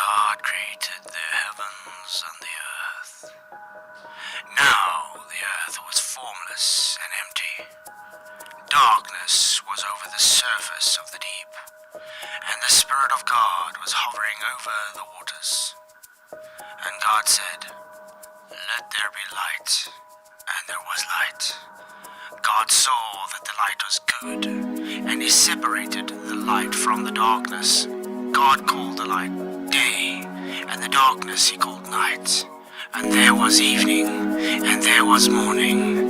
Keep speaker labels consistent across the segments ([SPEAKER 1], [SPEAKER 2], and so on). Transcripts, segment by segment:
[SPEAKER 1] God created the heavens and the earth. Now the earth was formless and empty. Darkness was over the surface of the deep, and the Spirit of God was hovering over the waters. And God said, "Let there be light," and there was light. God saw that the light was good, and he separated the light from the darkness. God called the light day, and the darkness he called night. And there was evening, and there was morning,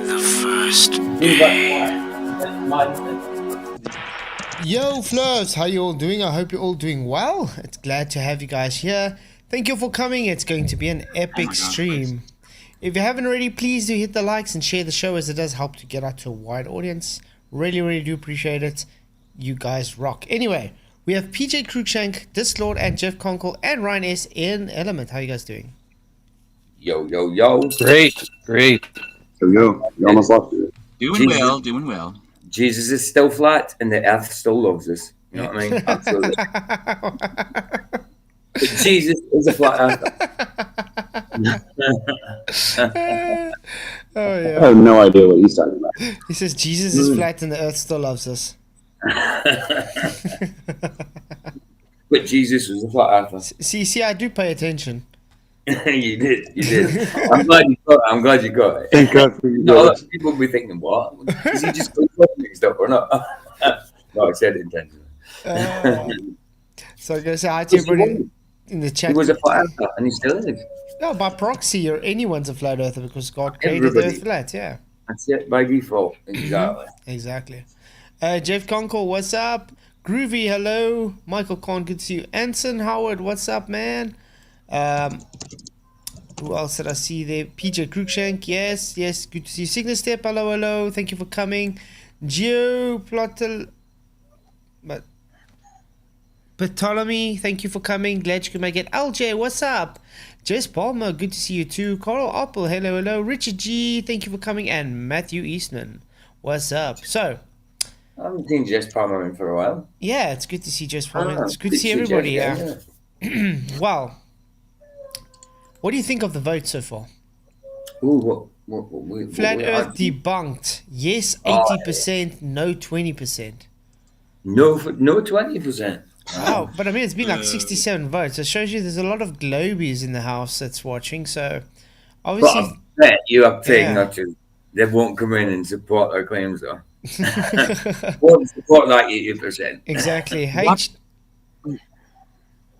[SPEAKER 1] the first day.
[SPEAKER 2] Yo, Flurs, how you all doing? I hope you're all doing well. It's glad to have you guys here. Thank you for coming. It's going to be an epic stream. If you haven't already, please do hit the likes and share the show, as it does help to get out to a wide audience. Really do appreciate it. You guys rock. Anyway, we have PJ Cruikshank, Disclord, and Jeff Conkle, and Ryan S. in Element. How you guys doing?
[SPEAKER 3] Yo.
[SPEAKER 4] Great.
[SPEAKER 5] You almost lost it.
[SPEAKER 4] Doing well.
[SPEAKER 3] Jesus is still flat, and the earth still loves us. You know what I mean? Absolutely. But Jesus is a flat earther.
[SPEAKER 2] Oh,
[SPEAKER 5] I
[SPEAKER 2] yeah.
[SPEAKER 5] have no idea what he's talking about.
[SPEAKER 2] He says Jesus is flat and the earth still loves us.
[SPEAKER 3] But Jesus was a flat earther.
[SPEAKER 2] See, I do pay attention.
[SPEAKER 3] You did. I'm glad you got it.
[SPEAKER 5] Thank God for you.
[SPEAKER 3] No, lots of people will be thinking, what? Is he just mixed up or not? No, I said it intentionally.
[SPEAKER 2] So I'm going to say hi to everybody in the chat.
[SPEAKER 3] He was a flat earther, and he still is.
[SPEAKER 2] No, by proxy, or anyone's a flat earther because God created
[SPEAKER 3] Everybody.
[SPEAKER 2] the earth flat, yeah.
[SPEAKER 3] That's it, by default. Exactly.
[SPEAKER 2] Exactly. Jeff Conkle, what's up? Groovy, hello. Michael Kahn, good to see you. Anson Howard, what's up, man? Who else did I see there? PJ Cruikshank, yes, good to see you. Signal Step, hello, thank you for coming. Geo Plottel, Ptolemy, thank you for coming. Glad you could make it. LJ, what's up? Jess Palmer, good to see you too. Coral Apple, hello. Richard G, thank you for coming. And Matthew Eastman, what's up? So,
[SPEAKER 3] I haven't seen Jess Palmer in for a while.
[SPEAKER 2] yeah, it's good to see Jess Palmer. It's good to see everybody.
[SPEAKER 3] Jeff,
[SPEAKER 2] Yeah. Well, what do you think of the vote so far?
[SPEAKER 3] Ooh,
[SPEAKER 2] Flat Earth debunked. Yes, 80%. No, 20%.
[SPEAKER 3] No 20%.
[SPEAKER 2] Oh, but I mean, it's been like 67 votes. It shows you there's a lot of globies in the house that's watching. So,
[SPEAKER 3] But
[SPEAKER 2] obviously,
[SPEAKER 3] I bet you are paying
[SPEAKER 2] Yeah.
[SPEAKER 3] not to. They won't come in and support our claims, though. Won't support that 80%.
[SPEAKER 2] exactly.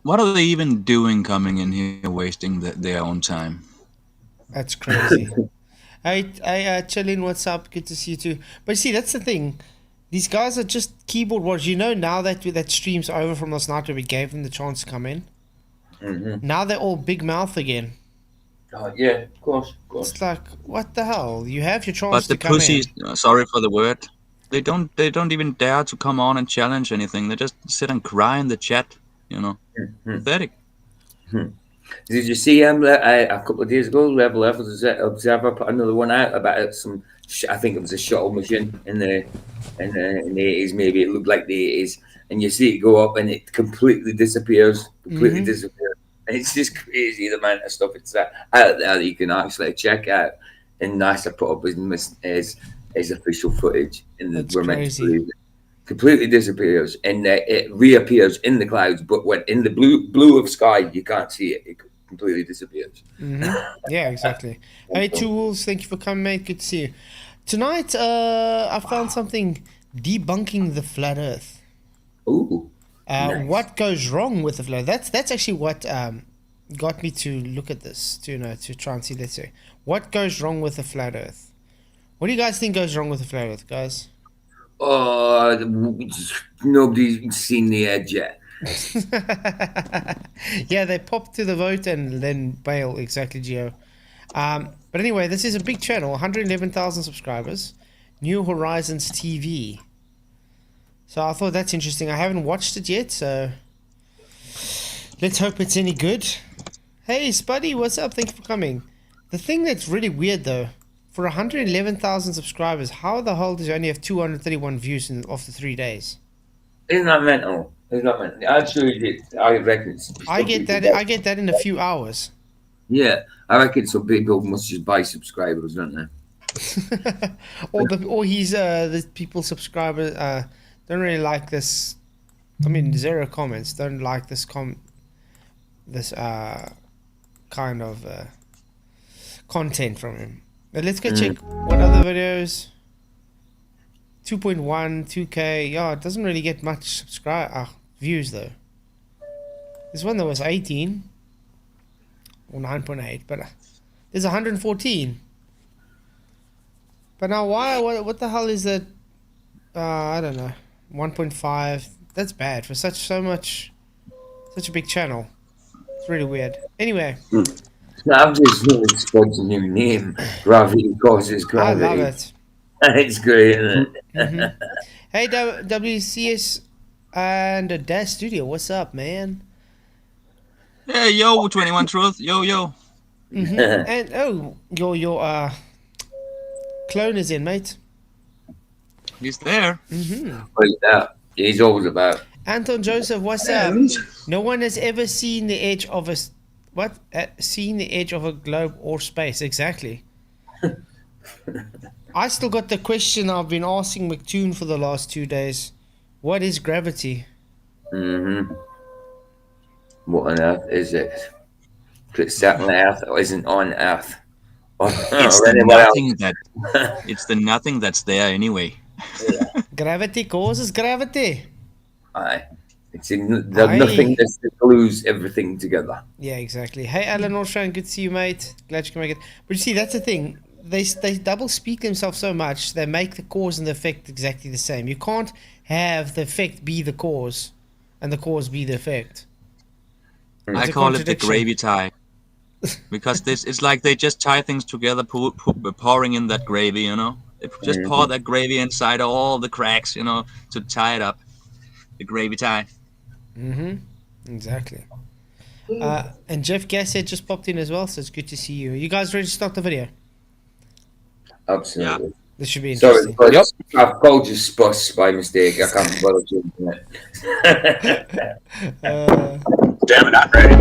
[SPEAKER 4] What are they even doing coming in here wasting their own time?
[SPEAKER 2] That's crazy. Hey, Chillin, what's up? Good to see you too. But see, that's the thing. These guys are just keyboard warriors. You know, now that stream's over from last night where we gave them the chance to come in, now they're all big mouth again.
[SPEAKER 3] Yeah, of course.
[SPEAKER 2] It's like, what the hell? You have your chance
[SPEAKER 4] But
[SPEAKER 2] to
[SPEAKER 4] the
[SPEAKER 2] come
[SPEAKER 4] pussies,
[SPEAKER 2] in.
[SPEAKER 4] sorry for the word, they don't even dare to come on and challenge anything. They just sit and cry in the chat, Pathetic.
[SPEAKER 3] Did you see a couple of days ago, Level F Observer put another one out about some, I think it was a shuttle mission in the 80s, maybe it looked like the 80s, and you see it go up and it completely disappears. And it's just crazy the amount of stuff it's out there that you can actually check out. And NASA put up as official footage, and
[SPEAKER 2] That's
[SPEAKER 3] we're meant to
[SPEAKER 2] crazy.
[SPEAKER 3] believe it. Completely disappears, and it reappears in the clouds. But when in the blue of sky, you can't see it. It completely disappears.
[SPEAKER 2] Yeah, exactly. Hey, Two Wolves, thank you for coming, mate. Good to see you. Tonight, I found something debunking the flat Earth.
[SPEAKER 3] Ooh. Nice.
[SPEAKER 2] What goes wrong with the flat Earth? That's actually what got me to look at this, to try and see, let's say, what goes wrong with the flat Earth. What do you guys think goes wrong with the flat Earth, guys?
[SPEAKER 3] Nobody's seen the edge yet.
[SPEAKER 2] Yeah, they pop to the vote and then bail, exactly, Geo. But anyway, this is a big channel, 111,000 subscribers, New Horizons TV. So I thought that's interesting. I haven't watched it yet, so let's hope it's any good. Hey, Spuddy, what's up? Thank you for coming. The thing that's really weird, though, for 111,000 subscribers, how the hell does you only have 231 views after 3 days?
[SPEAKER 3] Isn't that mental? It's not meant. Actually, I reckon.
[SPEAKER 2] I get that. I get that in a few hours.
[SPEAKER 3] Yeah, I reckon some people must just buy subscribers, don't they?
[SPEAKER 2] or he's the people subscribers don't really like this. I mean, 0 comments. Don't like this this kind of content from him. But let's go check what other videos. 2.1, 2K. Yeah, it doesn't really get much views though. This one that was 18 or 9.8, but there's 114. But now why? What the hell is that? I don't know. 1.5. That's bad for such a big channel. It's really weird. Anyway.
[SPEAKER 3] I've just noticed Spud's new name. Gravity causes gravity.
[SPEAKER 2] I love it.
[SPEAKER 3] It's great, isn't it?
[SPEAKER 2] Mm-hmm. Hey, WCS and the Dash Studio. What's up, man?
[SPEAKER 4] Hey, yo, 21 Truth. Yo, yo.
[SPEAKER 2] Mm-hmm. And your clone is in, mate.
[SPEAKER 4] He's there.
[SPEAKER 2] Mm-hmm.
[SPEAKER 3] Yeah, he's always about.
[SPEAKER 2] Anton Joseph, what's up? No one has ever seen the edge of seen the edge of a globe or space. Exactly. I still got the question I've been asking McToon for the last 2 days. What is gravity?
[SPEAKER 3] Mm-hmm. What on earth is it? It's sat on Earth or isn't on Earth?
[SPEAKER 4] It's the nothing it's the nothing that's there anyway.
[SPEAKER 3] Yeah.
[SPEAKER 2] Gravity causes gravity.
[SPEAKER 3] Aye. It's in the nothingness that glues everything together.
[SPEAKER 2] Yeah, exactly. Hey, Alan Orshine, good to see you, mate. Glad you can make it. But you see, that's the thing. They double speak themselves so much, they make the cause and the effect exactly the same. You can't have the effect be the cause and the cause be the effect.
[SPEAKER 4] I call it the gravy tie. Because it's like they just tie things together, pouring in that gravy, you know? They just pour that gravy inside all the cracks, you know, to tie it up. The gravy tie.
[SPEAKER 2] Mm-hmm. Exactly. And Jeff Gassett just popped in as well, so it's good to see you. You guys ready to start the video?
[SPEAKER 3] Absolutely.
[SPEAKER 2] Yeah. This should be interesting.
[SPEAKER 3] Sorry, yep. I've called you Spuss by mistake. I can't bother changing it.
[SPEAKER 5] Damn it, I'm ready.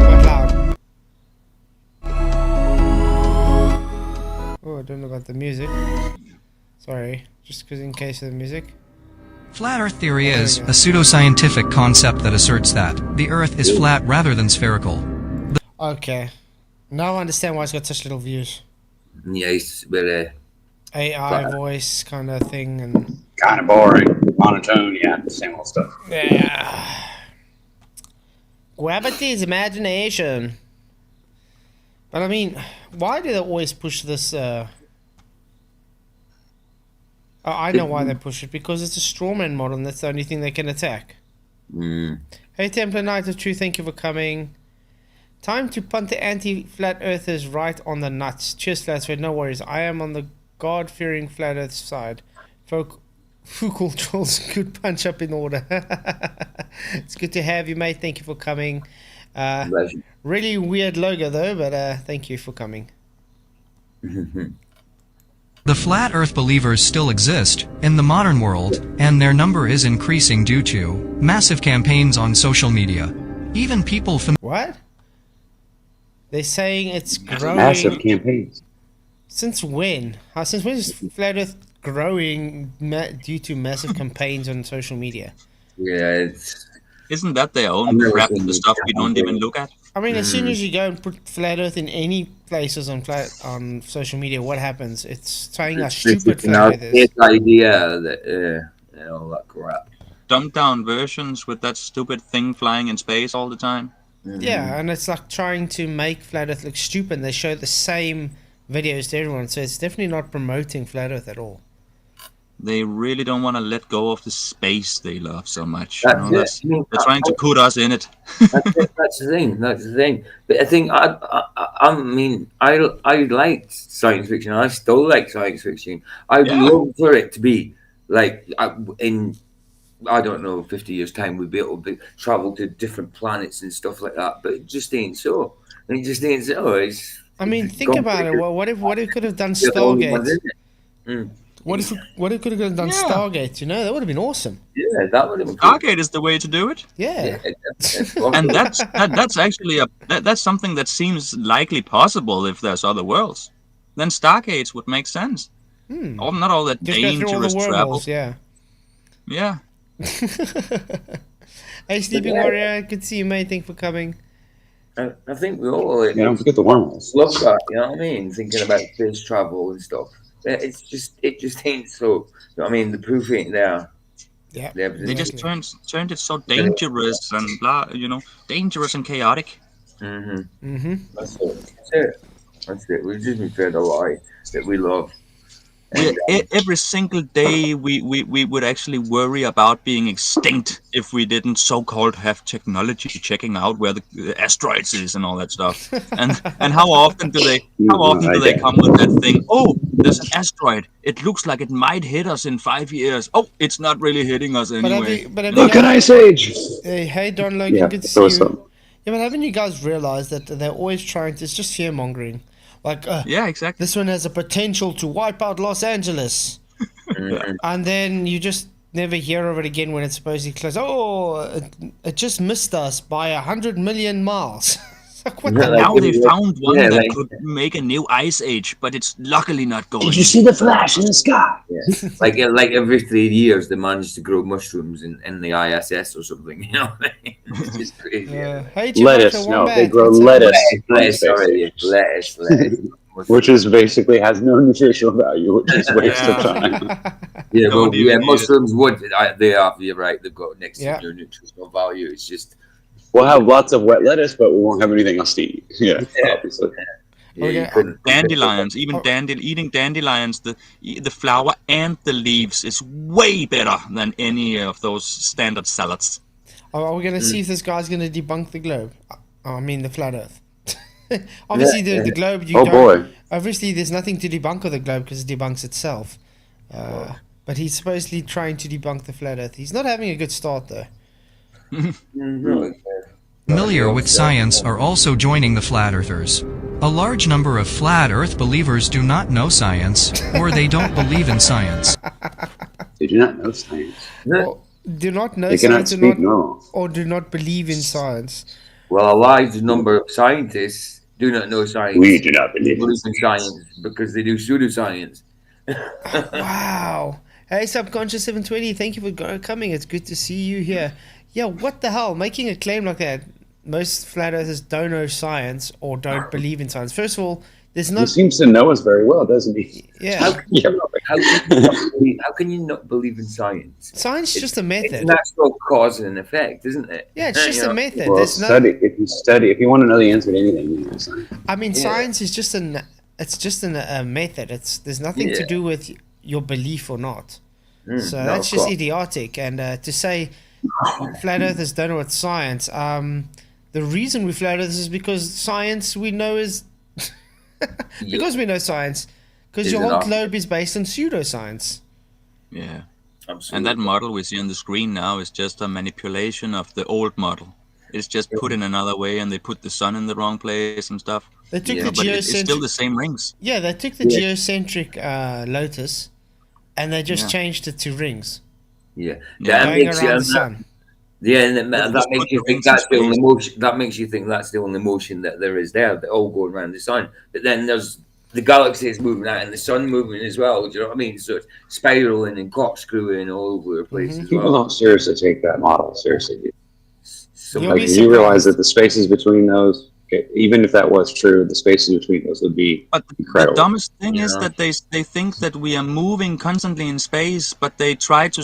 [SPEAKER 2] Quite loud. Oh, I don't know about the music. Sorry, just because in case of the music.
[SPEAKER 6] Flat Earth theory is a pseudoscientific concept that asserts that the Earth is flat rather than spherical.
[SPEAKER 2] Okay. Now I understand why it's got such little views.
[SPEAKER 3] Yeah, it's with
[SPEAKER 2] AI voice kind of thing and...
[SPEAKER 5] Kind of boring, monotone, yeah, same old stuff.
[SPEAKER 2] Yeah. Gravity is imagination. But I mean, why do they always push this... I know why they push it, because it's a strawman model and that's the only thing they can attack. Hey Templar Knight of Truth, thank you for coming. Time to punt the anti-flat earthers right on the nuts. Cheers, Flatzoid, no worries. I am on the God-fearing flat earth side. Foucault trolls good punch up in order. It's good to have you, mate. Thank you for coming. Really weird logo though, but thank you for coming.
[SPEAKER 6] The flat earth believers still exist in the modern world, and their number is increasing due to massive campaigns on social media. Even people
[SPEAKER 2] What? They're saying it's growing.
[SPEAKER 5] Massive campaigns.
[SPEAKER 2] Since when? Since when is flat earth growing due to massive campaigns on social media?
[SPEAKER 3] Yeah,
[SPEAKER 4] Isn't that their own crap, the stuff we don't even look at?
[SPEAKER 2] I mean, as soon as you go and put flat earth in any places on social media, what happens? It's saying how stupid flat earth is.
[SPEAKER 3] Idea that all that crap.
[SPEAKER 4] Dumbed down versions with that stupid thing flying in space all the time.
[SPEAKER 2] Yeah, and it's like trying to make flat earth look stupid. They show the same videos to everyone, so it's definitely not promoting flat earth at all.
[SPEAKER 4] They really don't want to let go of the space they love so much.
[SPEAKER 3] That's
[SPEAKER 4] they're trying to put us in it.
[SPEAKER 3] That's the thing. That's the thing. But I think I mean I liked science fiction. I still like science fiction. I'd love for it to be like in I don't know 50 years time we'd be able to travel to different planets and stuff like that. But it just ain't so. It just ain't so.
[SPEAKER 2] I mean, think about it. Well, what if we could have done Stargate? What if we could have done
[SPEAKER 4] Yeah.
[SPEAKER 2] Stargate? You know, that would have been awesome.
[SPEAKER 3] Yeah, that would have been cool.
[SPEAKER 4] Stargate is the way to do it.
[SPEAKER 2] Yeah.
[SPEAKER 4] And that's actually that's something that seems likely possible if there's other worlds. Then Stargates would make sense. Not all that
[SPEAKER 2] Just go through all the
[SPEAKER 4] dangerous travel.
[SPEAKER 2] wormholes. Yeah.
[SPEAKER 4] Yeah.
[SPEAKER 2] Hey, Sleeping Warrior, good to see you, mate. Thanks for coming.
[SPEAKER 3] I think we all
[SPEAKER 5] Yeah, don't forget the wormholes.
[SPEAKER 3] love that. You know what I mean? Thinking about space travel and stuff. It just ain't so. You know what I mean? The proof ain't there.
[SPEAKER 2] Yeah.
[SPEAKER 4] They just turned it so dangerous and blah, dangerous and chaotic.
[SPEAKER 3] That's it. We've just been fed a lie that we love.
[SPEAKER 4] Every single day we would actually worry about being extinct if we didn't so-called have technology checking out where the asteroids is and all that stuff. And how often do they come with that thing? Oh, there's an asteroid. It looks like it might hit us in 5 years. Oh, it's not really hitting us anyway.
[SPEAKER 5] Look at Ice Age!
[SPEAKER 2] Hey, Don Logan,
[SPEAKER 5] Yeah,
[SPEAKER 2] good to
[SPEAKER 5] throw
[SPEAKER 2] see you.
[SPEAKER 5] some.
[SPEAKER 2] Yeah, but haven't you guys realized that they're always trying to... It's just fear-mongering. Like,
[SPEAKER 4] Yeah, exactly.
[SPEAKER 2] this one has a potential to wipe out Los Angeles. And then you just never hear of it again when it's supposedly close. Oh, it just missed us by 100 million miles. It's like, what the
[SPEAKER 3] Like,
[SPEAKER 4] Now they found one
[SPEAKER 3] yeah,
[SPEAKER 4] that
[SPEAKER 3] like-
[SPEAKER 4] could make a new ice age, but it's luckily not going.
[SPEAKER 5] Did you see the flash in the sky?
[SPEAKER 3] Yeah. like every 3 years they manage to grow mushrooms in the ISS or something. You know what I mean? It's just crazy.
[SPEAKER 2] Hey,
[SPEAKER 5] Lettuce.
[SPEAKER 2] Chewbacca,
[SPEAKER 5] No,
[SPEAKER 2] Wombat,
[SPEAKER 5] they grow
[SPEAKER 2] what's up?
[SPEAKER 5] lettuce.
[SPEAKER 3] Lettuce.
[SPEAKER 5] Which is basically has no nutritional value, which is waste of time.
[SPEAKER 3] Yeah,
[SPEAKER 4] Don't
[SPEAKER 3] well,
[SPEAKER 4] even
[SPEAKER 3] yeah,
[SPEAKER 4] need
[SPEAKER 3] mushrooms would. They are. You're right. They've got next
[SPEAKER 2] Yeah.
[SPEAKER 3] to no nutritional value. It's just.
[SPEAKER 5] We'll have lots of wet lettuce, but we won't have anything else to eat. Yeah, obviously.
[SPEAKER 3] Yeah,
[SPEAKER 2] Okay,
[SPEAKER 3] you couldn't.
[SPEAKER 4] Dandelions, even eating dandelions, the flower and the leaves is way better than any of those standard salads.
[SPEAKER 2] Are we going to see if this guy's going to debunk the globe? I mean, the flat Earth. Obviously, the globe.
[SPEAKER 5] Oh, boy.
[SPEAKER 2] Obviously, there's nothing to debunk with the globe because it debunks itself. But he's supposedly trying to debunk the flat Earth. He's not having a good start, though.
[SPEAKER 6] Familiar with science are also joining the flat earthers. A large number of flat earth believers do not know science, or they don't believe in science.
[SPEAKER 5] They do not know science.
[SPEAKER 2] Or do not know
[SPEAKER 5] They cannot
[SPEAKER 2] science
[SPEAKER 5] speak normal.
[SPEAKER 2] or do not believe in science.
[SPEAKER 3] Well, a large number of scientists do not know science.
[SPEAKER 5] We do not
[SPEAKER 3] They
[SPEAKER 5] believe
[SPEAKER 3] believe
[SPEAKER 5] in
[SPEAKER 3] in science because they do pseudoscience.
[SPEAKER 2] Wow. Hey, Subconscious 720, thank you for coming. It's good to see you here. Yeah, what the hell? Making a claim like that. Most flat earthers don't know science or don't believe in science. First of all, there's no...
[SPEAKER 5] He seems to know us very well, doesn't he?
[SPEAKER 2] Yeah.
[SPEAKER 5] Yeah.
[SPEAKER 3] How can you not believe in science?
[SPEAKER 2] Science is just a
[SPEAKER 3] It's
[SPEAKER 2] method.
[SPEAKER 3] natural cause and effect, isn't it?
[SPEAKER 2] Yeah, it's just
[SPEAKER 3] You
[SPEAKER 2] a
[SPEAKER 3] know?
[SPEAKER 2] method.
[SPEAKER 5] Well,
[SPEAKER 2] There's no...
[SPEAKER 5] if you want to know the answer to anything, you know science.
[SPEAKER 2] I mean,
[SPEAKER 3] Yeah.
[SPEAKER 2] science is just a method. There's nothing to
[SPEAKER 3] Yeah.
[SPEAKER 2] do with your belief or not. So
[SPEAKER 3] no,
[SPEAKER 2] that's
[SPEAKER 3] of
[SPEAKER 2] just
[SPEAKER 3] course.
[SPEAKER 2] idiotic. And to say flat earthers don't know what science, the reason we flat earthers is because science we know is because we know science. Because
[SPEAKER 3] Is
[SPEAKER 2] your
[SPEAKER 3] it
[SPEAKER 2] whole
[SPEAKER 3] not?
[SPEAKER 2] globe is based on pseudoscience.
[SPEAKER 4] Yeah.
[SPEAKER 3] Absolutely.
[SPEAKER 4] And that model we see on the screen now is just a manipulation of the old model. It's just put in another way, and they put the sun in the wrong place and stuff.
[SPEAKER 2] They took
[SPEAKER 3] Yeah,
[SPEAKER 2] the
[SPEAKER 4] But it's still
[SPEAKER 2] geocentric.
[SPEAKER 4] the same rings.
[SPEAKER 2] Yeah, they took the geocentric lotus, and they just
[SPEAKER 4] Yeah.
[SPEAKER 2] changed it to rings
[SPEAKER 3] Yeah,
[SPEAKER 4] Yeah.
[SPEAKER 3] that
[SPEAKER 2] going
[SPEAKER 3] makes you.
[SPEAKER 2] around the sun.
[SPEAKER 3] Yeah, and
[SPEAKER 4] Well,
[SPEAKER 3] that
[SPEAKER 4] just
[SPEAKER 3] makes
[SPEAKER 4] put
[SPEAKER 3] you
[SPEAKER 4] the
[SPEAKER 3] think
[SPEAKER 4] rings in
[SPEAKER 3] that's the only
[SPEAKER 4] space.
[SPEAKER 3] motion. That makes you think that's the only motion that there is there. They're all going around the sun, but then there's the galaxy is moving out and the sun moving as well. Do you know what I mean? So it's spiraling and corkscrewing all over the place as
[SPEAKER 5] People
[SPEAKER 3] well.
[SPEAKER 5] don't seriously take that model seriously.
[SPEAKER 3] So
[SPEAKER 2] You'll
[SPEAKER 5] Like,
[SPEAKER 2] be
[SPEAKER 5] do you realize
[SPEAKER 2] surprised.
[SPEAKER 5] that the spaces between those, even if that was true, the spaces between those would be
[SPEAKER 4] But the
[SPEAKER 5] incredible.
[SPEAKER 4] dumbest thing is
[SPEAKER 3] Yeah.
[SPEAKER 4] that they think that we are moving constantly in space, but they try to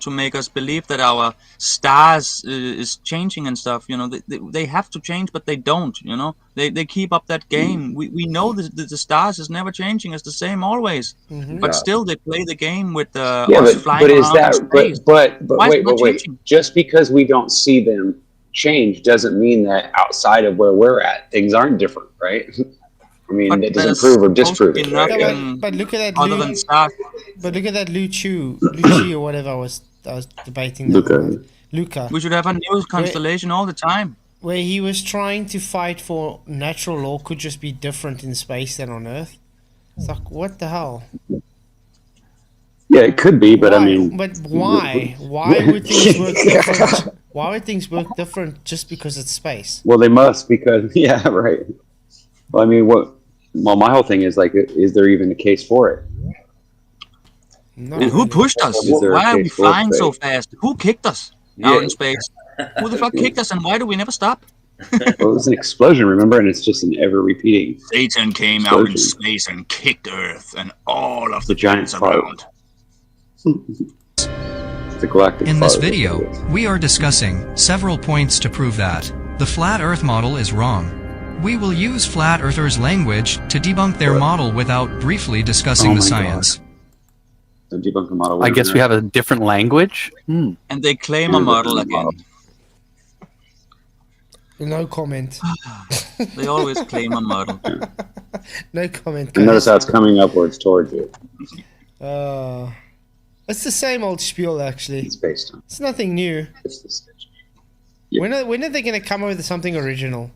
[SPEAKER 4] to make us believe that our stars is changing and stuff. They have to change, but they don't. They keep up that game. We know that the stars is never changing. It's the same always. But still, they play the game with
[SPEAKER 5] Yeah,
[SPEAKER 4] us
[SPEAKER 5] but
[SPEAKER 4] flying
[SPEAKER 5] is
[SPEAKER 4] around
[SPEAKER 5] that
[SPEAKER 4] in space.
[SPEAKER 5] but
[SPEAKER 4] Why is it not
[SPEAKER 5] wait.
[SPEAKER 4] changing?
[SPEAKER 5] Just because we don't see them change doesn't mean that outside of where we're at, things aren't different, right? I mean,
[SPEAKER 4] But
[SPEAKER 5] it doesn't
[SPEAKER 4] there's
[SPEAKER 5] prove or
[SPEAKER 4] supposed to
[SPEAKER 5] disprove
[SPEAKER 4] be
[SPEAKER 5] it, right?
[SPEAKER 2] Yeah,
[SPEAKER 4] nothing
[SPEAKER 2] but look at that
[SPEAKER 4] other
[SPEAKER 2] Lu,
[SPEAKER 4] than stars.
[SPEAKER 2] but look at that Luchi or whatever I was debating that
[SPEAKER 5] Luca.
[SPEAKER 2] with. Luca,
[SPEAKER 4] We should have a new constellation all the time.
[SPEAKER 2] where he was trying to fight for natural law could just be different in space than on Earth. It's like, what the hell?
[SPEAKER 5] Yeah, it could be, but I mean,
[SPEAKER 2] but why? Why would things work different? Why would things work different just because it's space?
[SPEAKER 5] well, they must because yeah, right. Well, I mean, Well, my whole thing is like, is there even a case for it?
[SPEAKER 2] Not
[SPEAKER 4] And who
[SPEAKER 2] really.
[SPEAKER 4] pushed us?
[SPEAKER 5] Is there a
[SPEAKER 4] Why are we
[SPEAKER 5] case for
[SPEAKER 4] flying so
[SPEAKER 5] space?
[SPEAKER 4] fast? Who kicked us out in space? Who the fuck kicked us, and why do we never stop?
[SPEAKER 5] Well, it was an explosion, remember, and it's just an ever-repeating.
[SPEAKER 4] Satan came out in
[SPEAKER 5] Explosion.
[SPEAKER 4] space and kicked Earth and all of
[SPEAKER 5] The giant
[SPEAKER 4] planets
[SPEAKER 5] fart.
[SPEAKER 4] around.
[SPEAKER 5] It's a galactic.
[SPEAKER 6] In this
[SPEAKER 5] fart.
[SPEAKER 6] video, we are discussing several points to prove that the flat Earth model is wrong. We will use flat earthers' language to debunk their model without briefly discussing the science.
[SPEAKER 5] The debunker model.
[SPEAKER 7] I guess we have a different language.
[SPEAKER 4] And they claim a model again.
[SPEAKER 2] No comment.
[SPEAKER 4] They always claim a model.
[SPEAKER 2] No comment.
[SPEAKER 5] And notice how it's coming upwards towards you.
[SPEAKER 2] It's the same old spiel, actually.
[SPEAKER 5] It's based on.
[SPEAKER 2] It's nothing new.
[SPEAKER 5] It's the stitch. Yeah.
[SPEAKER 2] When are they going to come up with something original?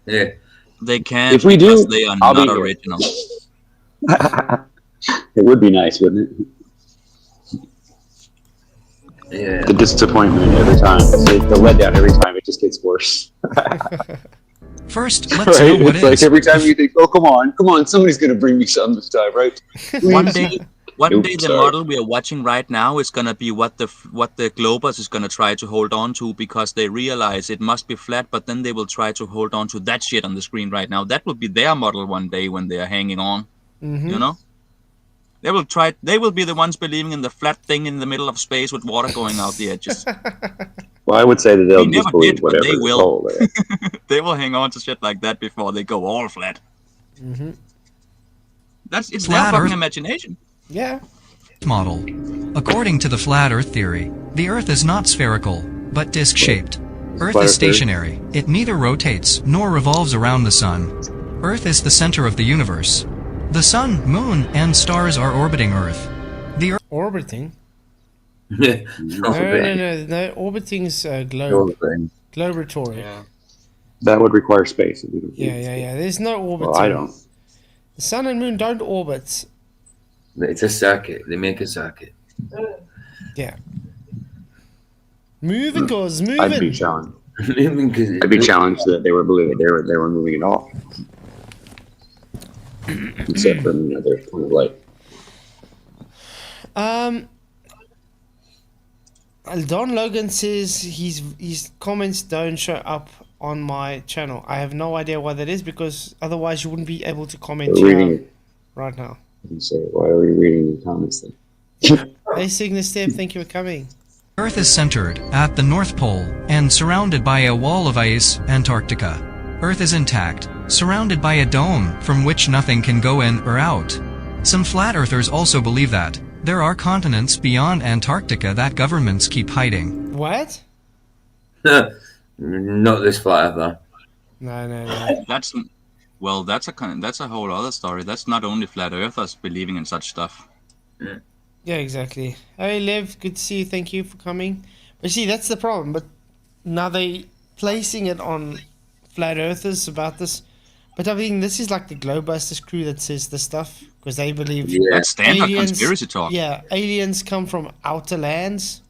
[SPEAKER 3] Yeah.
[SPEAKER 4] They can't
[SPEAKER 5] If we
[SPEAKER 4] because
[SPEAKER 5] do,
[SPEAKER 4] they are
[SPEAKER 5] I'll
[SPEAKER 4] not
[SPEAKER 5] be here.
[SPEAKER 4] original.
[SPEAKER 5] It would be nice, wouldn't it?
[SPEAKER 3] Yeah.
[SPEAKER 5] The disappointment every time. The letdown every time. It just gets worse.
[SPEAKER 6] First, let's know
[SPEAKER 5] Right?
[SPEAKER 6] what
[SPEAKER 5] It's
[SPEAKER 6] is.
[SPEAKER 5] like every time you think, oh, come on, somebody's going to bring me something this time, right?
[SPEAKER 4] One day,
[SPEAKER 5] Nope,
[SPEAKER 4] the
[SPEAKER 5] sorry.
[SPEAKER 4] model we are watching right now is gonna be what the Globers is gonna try to hold on to, because they realize it must be flat, but then they will try to hold on to that shit on the screen right now. That will be their model one day when they are hanging on. You know, they will try. They will be the ones believing in the flat thing in the middle of space with water going out the edges.
[SPEAKER 5] Well, I would say that they'll
[SPEAKER 4] We
[SPEAKER 5] just
[SPEAKER 4] never
[SPEAKER 5] believe
[SPEAKER 4] did, but
[SPEAKER 5] whatever
[SPEAKER 4] they
[SPEAKER 5] is
[SPEAKER 4] will.
[SPEAKER 5] told.
[SPEAKER 4] They will hang on to shit like that before they go all flat. It's their
[SPEAKER 6] Flat
[SPEAKER 4] fucking
[SPEAKER 6] Earth.
[SPEAKER 4] imagination.
[SPEAKER 2] Yeah.
[SPEAKER 6] Model. According to the flat Earth theory, the Earth is not spherical, but disc-shaped. Earth
[SPEAKER 5] Flat
[SPEAKER 6] is
[SPEAKER 5] Earth theory?
[SPEAKER 6] stationary. It neither rotates nor revolves around the sun. Earth is the center of the universe. The sun, moon, and stars are orbiting Earth. The Earth
[SPEAKER 2] Orbiting?
[SPEAKER 3] No,
[SPEAKER 2] No. Orbiting's globe. Globatory.
[SPEAKER 5] That would require space.
[SPEAKER 2] Yeah. There's no orbiting.
[SPEAKER 5] Well, I don't.
[SPEAKER 2] The sun and moon don't orbit.
[SPEAKER 3] It's a circuit. They make a circuit.
[SPEAKER 2] Yeah. Moving, cause moving.
[SPEAKER 5] I'd be challenged.
[SPEAKER 3] Because
[SPEAKER 5] I'd be challenged that they were believing they were moving at all. Except for they're kind of like.
[SPEAKER 2] Don Logan says his comments don't show up on my channel. I have no idea why that is, because otherwise you wouldn't be able to comment
[SPEAKER 5] Reading
[SPEAKER 2] here
[SPEAKER 5] it.
[SPEAKER 2] right now.
[SPEAKER 5] And say, why are we reading the comments then?
[SPEAKER 2] Hey, Cygnus Step, thank you for coming.
[SPEAKER 6] Earth is centered at the North Pole and surrounded by a wall of ice, Antarctica. Earth is intact, surrounded by a dome from which nothing can go in or out. Some flat earthers also believe that there are continents beyond Antarctica that governments keep hiding.
[SPEAKER 2] What?
[SPEAKER 3] not this flat ever.
[SPEAKER 2] No.
[SPEAKER 4] That's a whole other story. That's not only flat earthers believing in such stuff.
[SPEAKER 2] Yeah, exactly. Hey, Lev, good to see you. Thank you for coming. But see, that's the problem. But now they placing it on flat earthers about this. But I mean, this is like the Globebusters crew that says this stuff, because they believe
[SPEAKER 4] That's standard conspiracy talk.
[SPEAKER 2] Yeah, aliens come from outer lands.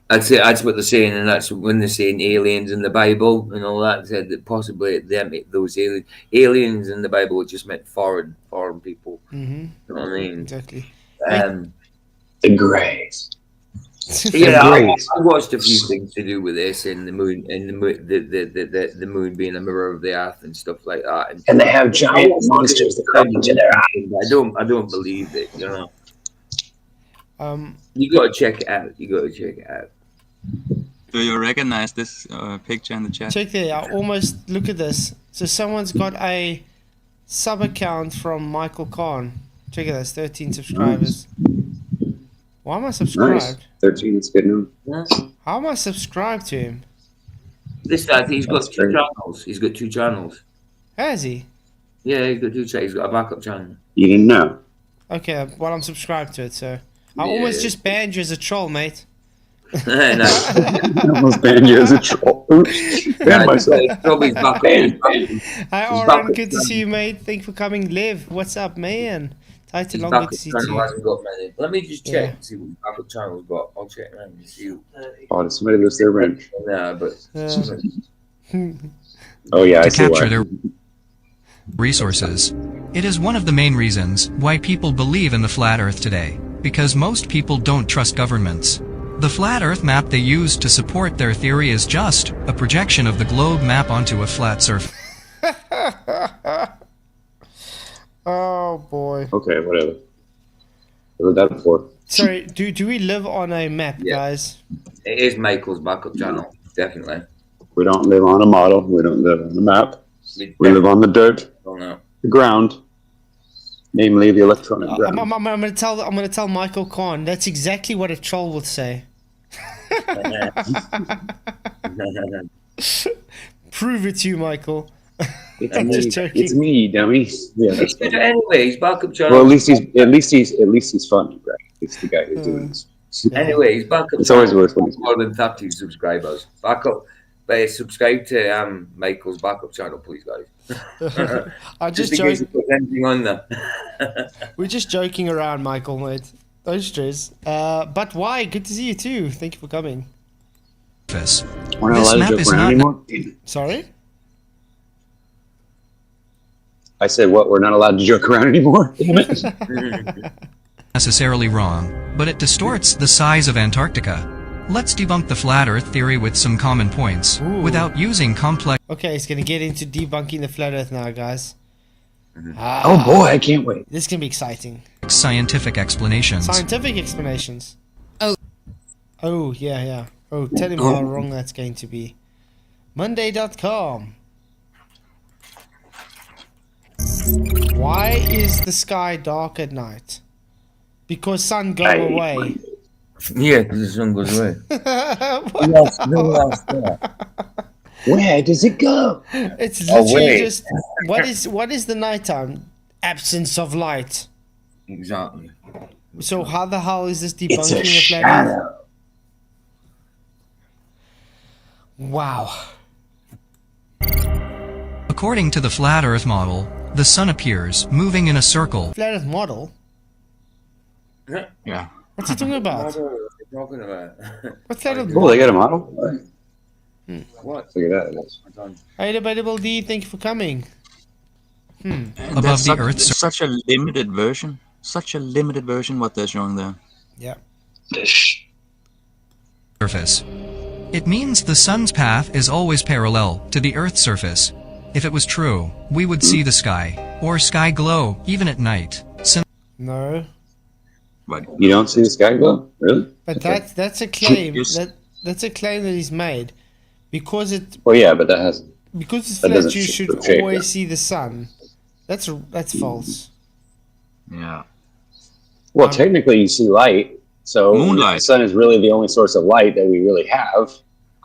[SPEAKER 3] That's what they're saying, and that's when they're saying aliens in the Bible and all that. Said that possibly those aliens in the Bible just meant foreign people. You know what I mean?
[SPEAKER 2] Exactly.
[SPEAKER 5] The Greys.
[SPEAKER 3] Yeah, I watched a few things to do with this and the moon and the moon being a mirror of the earth and stuff like that.
[SPEAKER 5] And they have giant monsters that come into their eyes.
[SPEAKER 3] I don't believe it. You know. You gotta check it out.
[SPEAKER 4] Do you recognize this picture in the chat?
[SPEAKER 2] Check there. I almost look at this. So someone's got a sub account from Michael Kahn. Check it out. 13 subscribers. Why am I subscribed?
[SPEAKER 5] Nice. 13 is good enough.
[SPEAKER 3] Yeah.
[SPEAKER 2] How am I subscribed to him?
[SPEAKER 3] This guy, he's got
[SPEAKER 5] That's
[SPEAKER 3] two
[SPEAKER 5] great.
[SPEAKER 3] channels. He's got two channels.
[SPEAKER 2] Has he?
[SPEAKER 3] Yeah, he's got two channels. He's got a backup channel.
[SPEAKER 5] You didn't know.
[SPEAKER 2] Okay, well, I'm subscribed to it, so... I
[SPEAKER 3] Yeah.
[SPEAKER 2] almost just banned you as a troll, mate.
[SPEAKER 3] No.
[SPEAKER 5] I almost banned you as a troll. Oops. Banned myself.
[SPEAKER 3] It's probably his backup.
[SPEAKER 5] Banned.
[SPEAKER 2] Hi,
[SPEAKER 3] He's
[SPEAKER 2] Oren.
[SPEAKER 3] back
[SPEAKER 2] Good to see you, mate. Thank you for coming. Liv, what's up, man? Titan
[SPEAKER 3] His
[SPEAKER 2] long
[SPEAKER 3] backup
[SPEAKER 2] to see
[SPEAKER 3] channel
[SPEAKER 2] too.
[SPEAKER 3] hasn't got many. Let me just check
[SPEAKER 2] Yeah.
[SPEAKER 3] and see what his backup channel's got. I'll check around and see.
[SPEAKER 5] Oh, does somebody lose their wrench?
[SPEAKER 3] No, but
[SPEAKER 5] Oh yeah, I
[SPEAKER 6] To
[SPEAKER 5] see
[SPEAKER 6] capture
[SPEAKER 5] why.
[SPEAKER 6] their resources. It is one of the main reasons why people believe in the flat Earth today, because most people don't trust governments. The flat Earth map they use to support their theory is just a projection of the globe map onto a flat surface.
[SPEAKER 2] Oh boy.
[SPEAKER 5] Okay, whatever. I heard that before.
[SPEAKER 2] Sorry, do we live on a map,
[SPEAKER 3] Yeah.
[SPEAKER 2] guys?
[SPEAKER 3] it is Michael's backup channel, definitely.
[SPEAKER 5] We don't live on a model. We don't live on a map.
[SPEAKER 3] We
[SPEAKER 5] We live on the dirt,
[SPEAKER 3] don't know.
[SPEAKER 5] the ground, namely the electronic ground.
[SPEAKER 2] I'm gonna tell Michael Khan. That's exactly what a troll would say. Prove it to you, Michael. I'm just joking.
[SPEAKER 5] It's me, dummy. Yeah, that's
[SPEAKER 3] But
[SPEAKER 5] funny.
[SPEAKER 3] anyway, his backup channel.
[SPEAKER 5] Well, at least he's funny, right? It's the guy who's doing this.
[SPEAKER 3] Anyway, his backup
[SPEAKER 5] It's always
[SPEAKER 3] channel
[SPEAKER 5] worth when
[SPEAKER 3] has more than 30 subscribers. Backup, but subscribe to Michael's backup channel, please, guys.
[SPEAKER 2] I'm just
[SPEAKER 3] in case he
[SPEAKER 2] joking.
[SPEAKER 3] puts anything on there.
[SPEAKER 2] We're just joking around, Michael, mate. Don't stress. But why? Good to see you too. Thank you for coming.
[SPEAKER 5] We're not
[SPEAKER 6] This
[SPEAKER 5] allowed
[SPEAKER 6] map
[SPEAKER 5] to joke
[SPEAKER 6] is
[SPEAKER 5] around
[SPEAKER 6] not
[SPEAKER 5] anymore.
[SPEAKER 2] Sorry?
[SPEAKER 5] I said, what? We're not allowed to joke around anymore? Damn it.
[SPEAKER 6] necessarily wrong, but it distorts the size of Antarctica. Let's debunk the flat Earth theory with some common points,
[SPEAKER 2] Ooh.
[SPEAKER 6] without using complex
[SPEAKER 2] Okay, it's gonna get into debunking the flat Earth now, guys.
[SPEAKER 5] Oh boy, I can't wait.
[SPEAKER 2] This is gonna be exciting.
[SPEAKER 6] scientific explanations.
[SPEAKER 2] Scientific explanations. Oh, yeah. Oh, tell him how wrong that's going to be. Monday.com. Why is the sky dark at night? Because sun go away.
[SPEAKER 3] Yeah, because the sun goes away.
[SPEAKER 5] Where does it go?
[SPEAKER 2] It's literally
[SPEAKER 3] wait.
[SPEAKER 2] just what is the nighttime? Absence of light.
[SPEAKER 3] Exactly.
[SPEAKER 2] So how the hell is this
[SPEAKER 5] It's a
[SPEAKER 2] debunking the flat Earth?
[SPEAKER 5] shadow.
[SPEAKER 2] Wow.
[SPEAKER 6] According to the flat Earth model, the sun appears moving in a circle.
[SPEAKER 2] Flat Earth model?
[SPEAKER 4] Yeah.
[SPEAKER 2] What's he talking about?
[SPEAKER 3] Talking about
[SPEAKER 2] What's Flat Earth
[SPEAKER 5] Oh,
[SPEAKER 2] model?
[SPEAKER 5] they got a model? All right.
[SPEAKER 3] what?
[SPEAKER 5] Figure that out.
[SPEAKER 2] Hey, Debatable D, thank you for coming.
[SPEAKER 6] Above
[SPEAKER 4] That's
[SPEAKER 6] the Earth's
[SPEAKER 4] such a limited version. Such a limited version what they're showing there.
[SPEAKER 2] Yeah.
[SPEAKER 6] surface. It means the sun's path is always parallel to the Earth's surface. If it was true, we would see the sky, or sky glow, even at night. Since
[SPEAKER 2] No.
[SPEAKER 4] But
[SPEAKER 5] You don't see the sky glow? Really?
[SPEAKER 2] But that's a claim
[SPEAKER 4] You s-
[SPEAKER 2] that's a claim that he's made. Because
[SPEAKER 5] Well, yeah, but that has.
[SPEAKER 2] because it's
[SPEAKER 5] That
[SPEAKER 2] flat,
[SPEAKER 5] doesn't
[SPEAKER 2] you
[SPEAKER 5] shape
[SPEAKER 2] should
[SPEAKER 5] it,
[SPEAKER 2] always
[SPEAKER 5] yeah.
[SPEAKER 2] see the sun. That's false.
[SPEAKER 4] yeah.
[SPEAKER 5] Well, technically, you see light. So
[SPEAKER 4] Moonlight.
[SPEAKER 5] the sun is really the only source of light that we really have.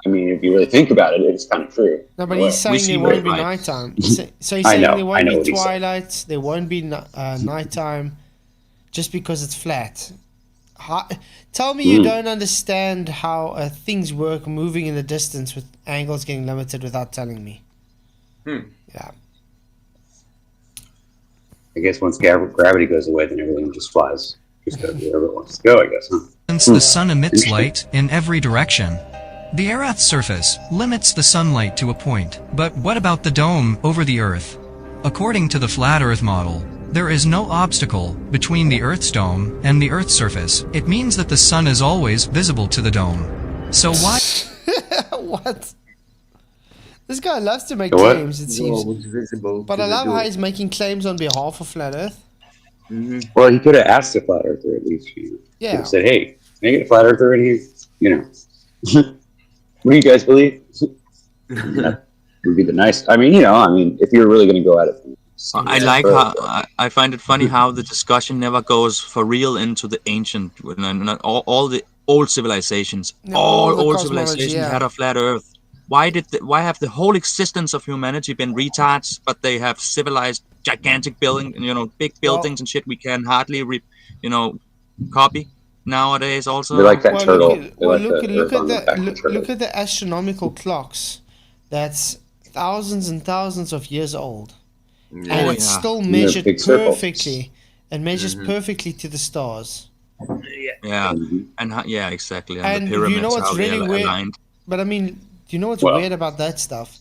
[SPEAKER 5] I mean, if you really think about it, it's kind of true.
[SPEAKER 2] No, but
[SPEAKER 5] Well,
[SPEAKER 2] he's saying
[SPEAKER 4] see
[SPEAKER 2] there won't
[SPEAKER 4] red
[SPEAKER 2] be
[SPEAKER 4] light.
[SPEAKER 2] nighttime. So he's
[SPEAKER 5] I
[SPEAKER 2] saying
[SPEAKER 5] know,
[SPEAKER 2] there
[SPEAKER 5] I
[SPEAKER 2] won't
[SPEAKER 5] know
[SPEAKER 2] be
[SPEAKER 5] what he's saying.
[SPEAKER 2] twilight, there won't be nighttime, just because it's flat. Tell me you don't understand how things work moving in the distance with angles getting limited without telling me. Yeah.
[SPEAKER 5] I guess once gravity goes away, then everything just flies. Just goes wherever it wants to go, I guess, huh?
[SPEAKER 6] Since the sun emits light in every direction, the Earth's surface limits the sunlight to a point. But what about the dome over the Earth? According to the flat Earth model, there is no obstacle between the Earth's dome and the Earth's surface. It means that the sun is always visible to the dome. So why
[SPEAKER 2] What? This guy loves to make
[SPEAKER 5] What?
[SPEAKER 2] claims, it seems.
[SPEAKER 3] No, it's visible.
[SPEAKER 2] But
[SPEAKER 3] to
[SPEAKER 2] I
[SPEAKER 3] the
[SPEAKER 2] love how
[SPEAKER 3] door.
[SPEAKER 2] he's making claims on behalf of Flat Earth.
[SPEAKER 5] Well, he could have asked a flat earther at least. He could
[SPEAKER 2] Yeah.
[SPEAKER 5] have said, hey, can I get a flat earther in here? You know. What do you guys believe? That would be the nice. I mean, if you're really going to go at it.
[SPEAKER 4] I like how I find it funny how the discussion never goes for real into the ancient, all the old civilizations.
[SPEAKER 2] No,
[SPEAKER 4] all
[SPEAKER 2] the
[SPEAKER 4] old
[SPEAKER 2] cosmology,
[SPEAKER 4] civilizations
[SPEAKER 2] yeah.
[SPEAKER 4] had a flat Earth. Why have the whole existence of humanity been retards? But they have civilized gigantic building, big buildings and shit we can hardly, copy nowadays. Also,
[SPEAKER 5] They're like that turtle.
[SPEAKER 2] Look at the astronomical clocks. That's thousands and thousands of years old, and it's still
[SPEAKER 5] In a
[SPEAKER 2] measured
[SPEAKER 5] big circle.
[SPEAKER 2] perfectly. and measures perfectly to the stars.
[SPEAKER 4] Yeah, and yeah, exactly. And
[SPEAKER 2] And
[SPEAKER 4] the
[SPEAKER 2] you
[SPEAKER 4] pyramids,
[SPEAKER 2] know what's
[SPEAKER 4] how they
[SPEAKER 2] really
[SPEAKER 4] are
[SPEAKER 2] weird?
[SPEAKER 4] aligned.
[SPEAKER 2] But I mean, do you know what's
[SPEAKER 5] Well-
[SPEAKER 2] weird about that stuff?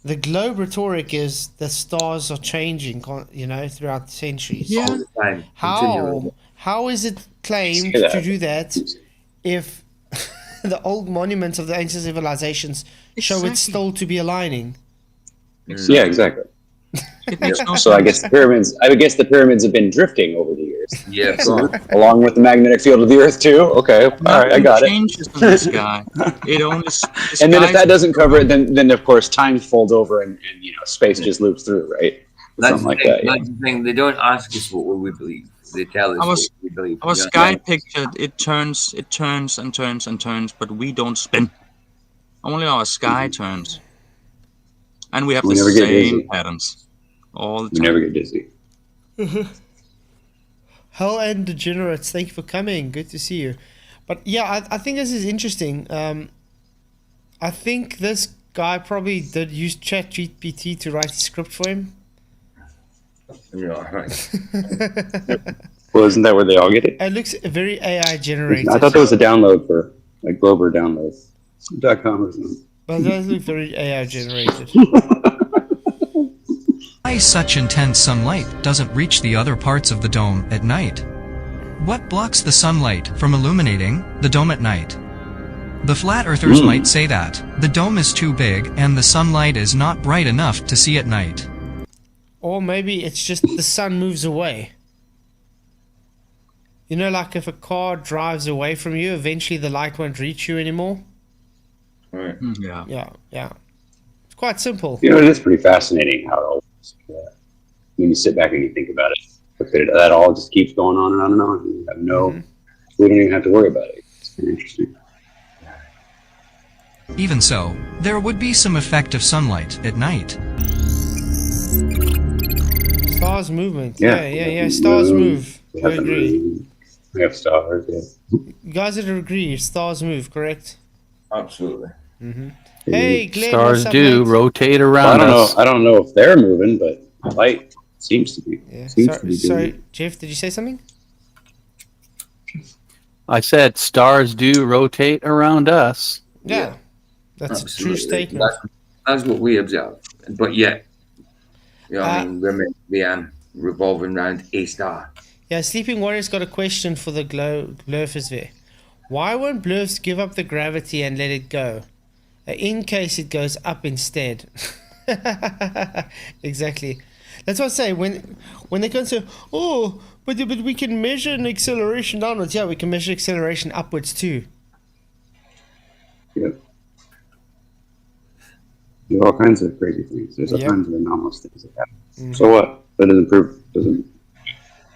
[SPEAKER 2] The globe rhetoric is the stars are changing, throughout the centuries.
[SPEAKER 4] Yeah.
[SPEAKER 3] All the time. Continually.
[SPEAKER 2] How is it claimed
[SPEAKER 5] Say that.
[SPEAKER 2] to do that if the old monuments of the ancient civilizations show it
[SPEAKER 4] Exactly.
[SPEAKER 2] still to be aligning?
[SPEAKER 5] Yeah, exactly.
[SPEAKER 4] It makes no
[SPEAKER 5] So I
[SPEAKER 4] sense.
[SPEAKER 5] guess the pyramids have been drifting over the years,
[SPEAKER 3] Yeah, of course.
[SPEAKER 5] along with the magnetic field of the Earth too. Okay, all right, I
[SPEAKER 4] Nothing
[SPEAKER 5] got it.
[SPEAKER 4] changes in the sky. It only. The
[SPEAKER 5] And then if
[SPEAKER 4] sky's-
[SPEAKER 5] that doesn't cover it, then of course time folds over and space just loops through, right?
[SPEAKER 3] That's
[SPEAKER 5] Something
[SPEAKER 3] the
[SPEAKER 5] like
[SPEAKER 3] thing.
[SPEAKER 5] that. Yeah.
[SPEAKER 3] That's the thing. They don't ask us what we believe. They tell us
[SPEAKER 4] Our
[SPEAKER 3] what
[SPEAKER 4] s-
[SPEAKER 3] we believe.
[SPEAKER 4] Our
[SPEAKER 3] You know?
[SPEAKER 4] sky picture, it turns and turns and turns, but we don't spin. Only our sky turns. And we have
[SPEAKER 5] We
[SPEAKER 4] the
[SPEAKER 5] never get
[SPEAKER 4] same
[SPEAKER 5] dizzy.
[SPEAKER 4] patterns all the
[SPEAKER 5] We
[SPEAKER 4] time.
[SPEAKER 5] never get dizzy.
[SPEAKER 2] Hell and degenerates, thank you for coming. Good to see you. But yeah, I think this is interesting. I think this guy probably did use ChatGPT to write a script for him.
[SPEAKER 3] You know, right.
[SPEAKER 5] Well, isn't that where they all get it?
[SPEAKER 2] It looks very AI generated.
[SPEAKER 5] I thought that was a download for like Glober downloads.com or something.
[SPEAKER 2] But it does look very AI generated.
[SPEAKER 6] Why such intense sunlight doesn't reach the other parts of the dome at night? What blocks the sunlight from illuminating the dome at night? The flat earthers might say that the dome is too big and the sunlight is not bright enough to see at night.
[SPEAKER 2] Or maybe it's just the sun moves away. You know, like if a car drives away from you, eventually the light won't reach you anymore.
[SPEAKER 3] Right.
[SPEAKER 4] Yeah.
[SPEAKER 2] Yeah. It's quite simple.
[SPEAKER 5] It is pretty fascinating how it all works. When you sit back and you think about it, but that all just keeps going on and on and on. You have we don't even have to worry about it. It's kind of interesting.
[SPEAKER 6] Even so, there would be some effect of sunlight at night.
[SPEAKER 2] Stars movement.
[SPEAKER 5] Yeah.
[SPEAKER 2] Yeah. Stars move. We agree.
[SPEAKER 5] We have stars, yeah.
[SPEAKER 2] You guys would agree, stars move, correct?
[SPEAKER 3] Absolutely.
[SPEAKER 2] Hey, Glenn,
[SPEAKER 7] Stars
[SPEAKER 2] what's up,
[SPEAKER 7] do
[SPEAKER 2] mate?
[SPEAKER 7] rotate
[SPEAKER 5] Well,
[SPEAKER 7] around us.
[SPEAKER 5] I don't know if they're moving, but light seems to be.
[SPEAKER 2] Yeah.
[SPEAKER 5] Seems to be doing
[SPEAKER 2] Sorry,
[SPEAKER 5] it.
[SPEAKER 2] Jeff, did you say something?
[SPEAKER 7] I said stars do rotate around us.
[SPEAKER 2] Yeah. That's a true
[SPEAKER 3] Absolutely.
[SPEAKER 2] statement.
[SPEAKER 3] That's what we observe. But yet, you know,
[SPEAKER 2] Uh,
[SPEAKER 3] I mean, we're meant to be revolving around a star.
[SPEAKER 2] Yeah, Sleeping Warrior's got a question for the Blurfers there. Why won't Blurfs give up the gravity and let it go? In case it goes up instead. Exactly. That's what I say. When they can say, oh, but we can measure an acceleration downwards. Yeah, we can measure acceleration upwards too.
[SPEAKER 5] Yeah. There's all kinds of crazy things. There's all
[SPEAKER 2] Yeah.
[SPEAKER 5] kinds of anomalous things that happen. So what? That doesn't prove.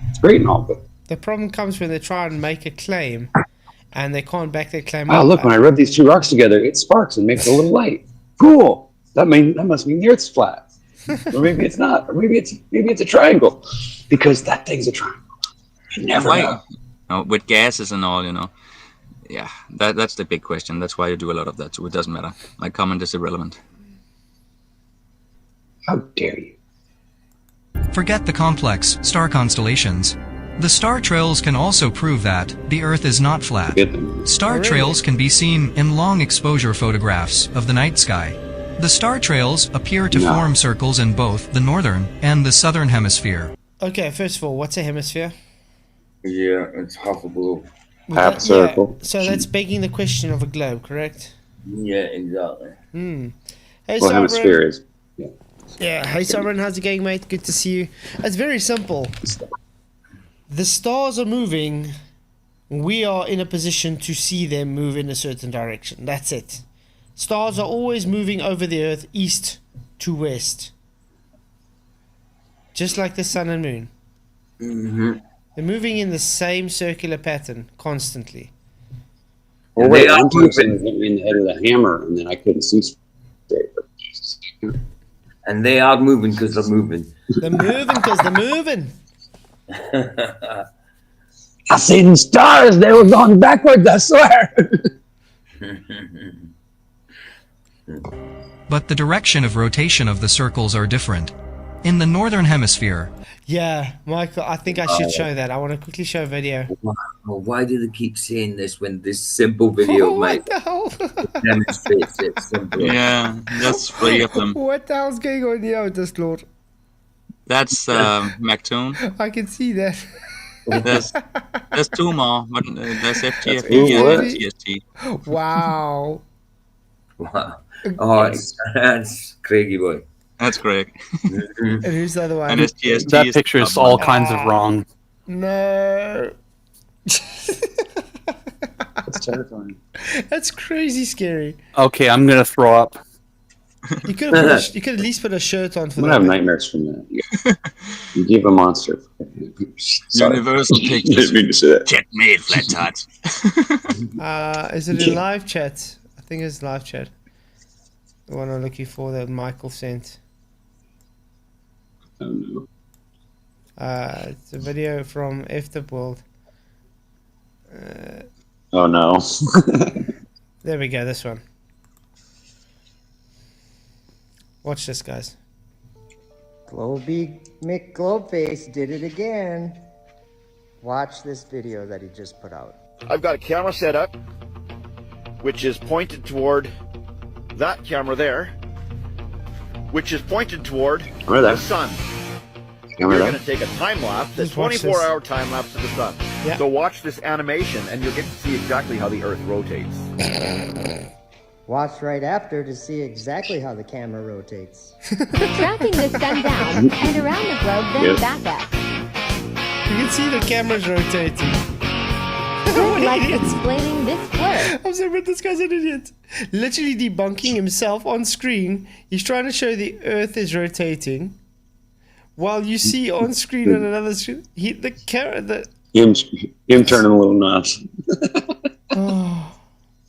[SPEAKER 5] It's great and all, but
[SPEAKER 2] The problem comes when they try and make a claim and they can't back their claim
[SPEAKER 5] oh,
[SPEAKER 2] up.
[SPEAKER 5] look! When I rub these two rocks together, it sparks and makes a little light. Cool. That must mean the Earth's flat, or maybe it's not, or maybe it's a triangle, because that thing's a triangle. You never
[SPEAKER 4] Why?
[SPEAKER 5] know.
[SPEAKER 4] No, with gases and all, Yeah, that's the big question. That's why you do a lot of that. So it doesn't matter. My comment is irrelevant.
[SPEAKER 5] How dare you?
[SPEAKER 6] Forget the complex star constellations. The star trails can also prove that the Earth is not flat.
[SPEAKER 5] Get them.
[SPEAKER 6] Star
[SPEAKER 2] Really?
[SPEAKER 6] trails can be seen in long exposure photographs of the night sky. The star trails appear to
[SPEAKER 5] No.
[SPEAKER 6] form circles in both the northern and the southern hemisphere.
[SPEAKER 2] Okay, first of all, what's a hemisphere?
[SPEAKER 3] Yeah, it's half a globe.
[SPEAKER 5] Half a circle.
[SPEAKER 2] So that's begging the question of a globe, correct?
[SPEAKER 3] Yeah, exactly.
[SPEAKER 2] Hey,
[SPEAKER 5] Well,
[SPEAKER 2] Sovereign.
[SPEAKER 5] hemisphere is.
[SPEAKER 2] Yeah, hey Sovereign, how's it going, mate? Good to see you. It's very simple. The stars are moving. We are in a position to see them move in a certain direction. That's it. Stars are always moving over the Earth east to west. Just like the sun and moon.
[SPEAKER 3] Mm-hmm.
[SPEAKER 2] They're moving in the same circular pattern constantly.
[SPEAKER 5] Well,
[SPEAKER 3] And
[SPEAKER 5] wait,
[SPEAKER 3] they are
[SPEAKER 5] one time
[SPEAKER 3] moving.
[SPEAKER 5] someone hit me in the head with a hammer, and then I couldn't see straight.
[SPEAKER 3] And they are moving because they're moving.
[SPEAKER 2] They're moving because they're moving.
[SPEAKER 5] I seen stars. They were going backwards. I swear.
[SPEAKER 6] But the direction of rotation of the circles are different. In the northern hemisphere,
[SPEAKER 2] Yeah, Michael, I think I should show that. I want to quickly show a video.
[SPEAKER 3] Why do they keep saying this when this simple video might
[SPEAKER 2] What the hell?
[SPEAKER 3] demonstrate it simply?
[SPEAKER 4] Yeah, that's 3 of them.
[SPEAKER 2] What the hell's going on here with this, Lord?
[SPEAKER 4] That's Mactoon.
[SPEAKER 2] I can see that.
[SPEAKER 4] There's 2 more, but there's
[SPEAKER 5] Ooh,
[SPEAKER 4] FGFE
[SPEAKER 5] what?
[SPEAKER 4] and TST.
[SPEAKER 2] Wow.
[SPEAKER 3] Wow. Oh, that's Craigie boy.
[SPEAKER 4] That's Greg.
[SPEAKER 2] And who's the other one?
[SPEAKER 4] And SGST
[SPEAKER 7] That
[SPEAKER 4] is
[SPEAKER 7] picture
[SPEAKER 4] the
[SPEAKER 7] is
[SPEAKER 4] top
[SPEAKER 7] all
[SPEAKER 4] one.
[SPEAKER 7] kinds of wrong.
[SPEAKER 2] No.
[SPEAKER 5] That's terrifying.
[SPEAKER 2] That's crazy scary.
[SPEAKER 7] Okay, I'm gonna throw up.
[SPEAKER 2] You could have you could at least put a shirt on for
[SPEAKER 5] I'm gonna have
[SPEAKER 2] that.
[SPEAKER 5] nightmares from that. You gave a monster. Sorry.
[SPEAKER 4] Universal Pictures.
[SPEAKER 5] Didn't mean to say that.
[SPEAKER 4] Checkmate, Flat Tots.
[SPEAKER 2] Is it in live chat? I think it's live chat. The one I'm looking for that Michael sent.
[SPEAKER 5] Oh no.
[SPEAKER 2] It's a video from F the World.
[SPEAKER 5] Oh no.
[SPEAKER 2] There we go, this one. Watch this, guys.
[SPEAKER 8] Globy McGlobeface did it again. Watch this video that he just put out.
[SPEAKER 9] I've got a camera set up, which is pointed toward that camera there, which is pointed toward
[SPEAKER 5] Where
[SPEAKER 9] the
[SPEAKER 5] that?
[SPEAKER 9] sun.
[SPEAKER 5] Camera
[SPEAKER 9] You're
[SPEAKER 5] there?
[SPEAKER 9] going to take a time lapse, a
[SPEAKER 2] Just watch this.
[SPEAKER 9] 24-hour time lapse of the sun.
[SPEAKER 2] Yeah.
[SPEAKER 9] So watch this animation, and you'll get to see exactly how the Earth rotates.
[SPEAKER 8] Watch right after to see exactly how the camera rotates.
[SPEAKER 10] Tracking the sun down and around the globe, then
[SPEAKER 5] Yes.
[SPEAKER 10] back up.
[SPEAKER 2] You can see the camera's rotating.
[SPEAKER 10] Good luck
[SPEAKER 2] idiot.
[SPEAKER 10] explaining this flirt.
[SPEAKER 2] I'm sorry, but this guy's an idiot. Literally debunking himself on screen. He's trying to show the Earth is rotating, while you see on screen on another screen,
[SPEAKER 5] Him turning a little knobs.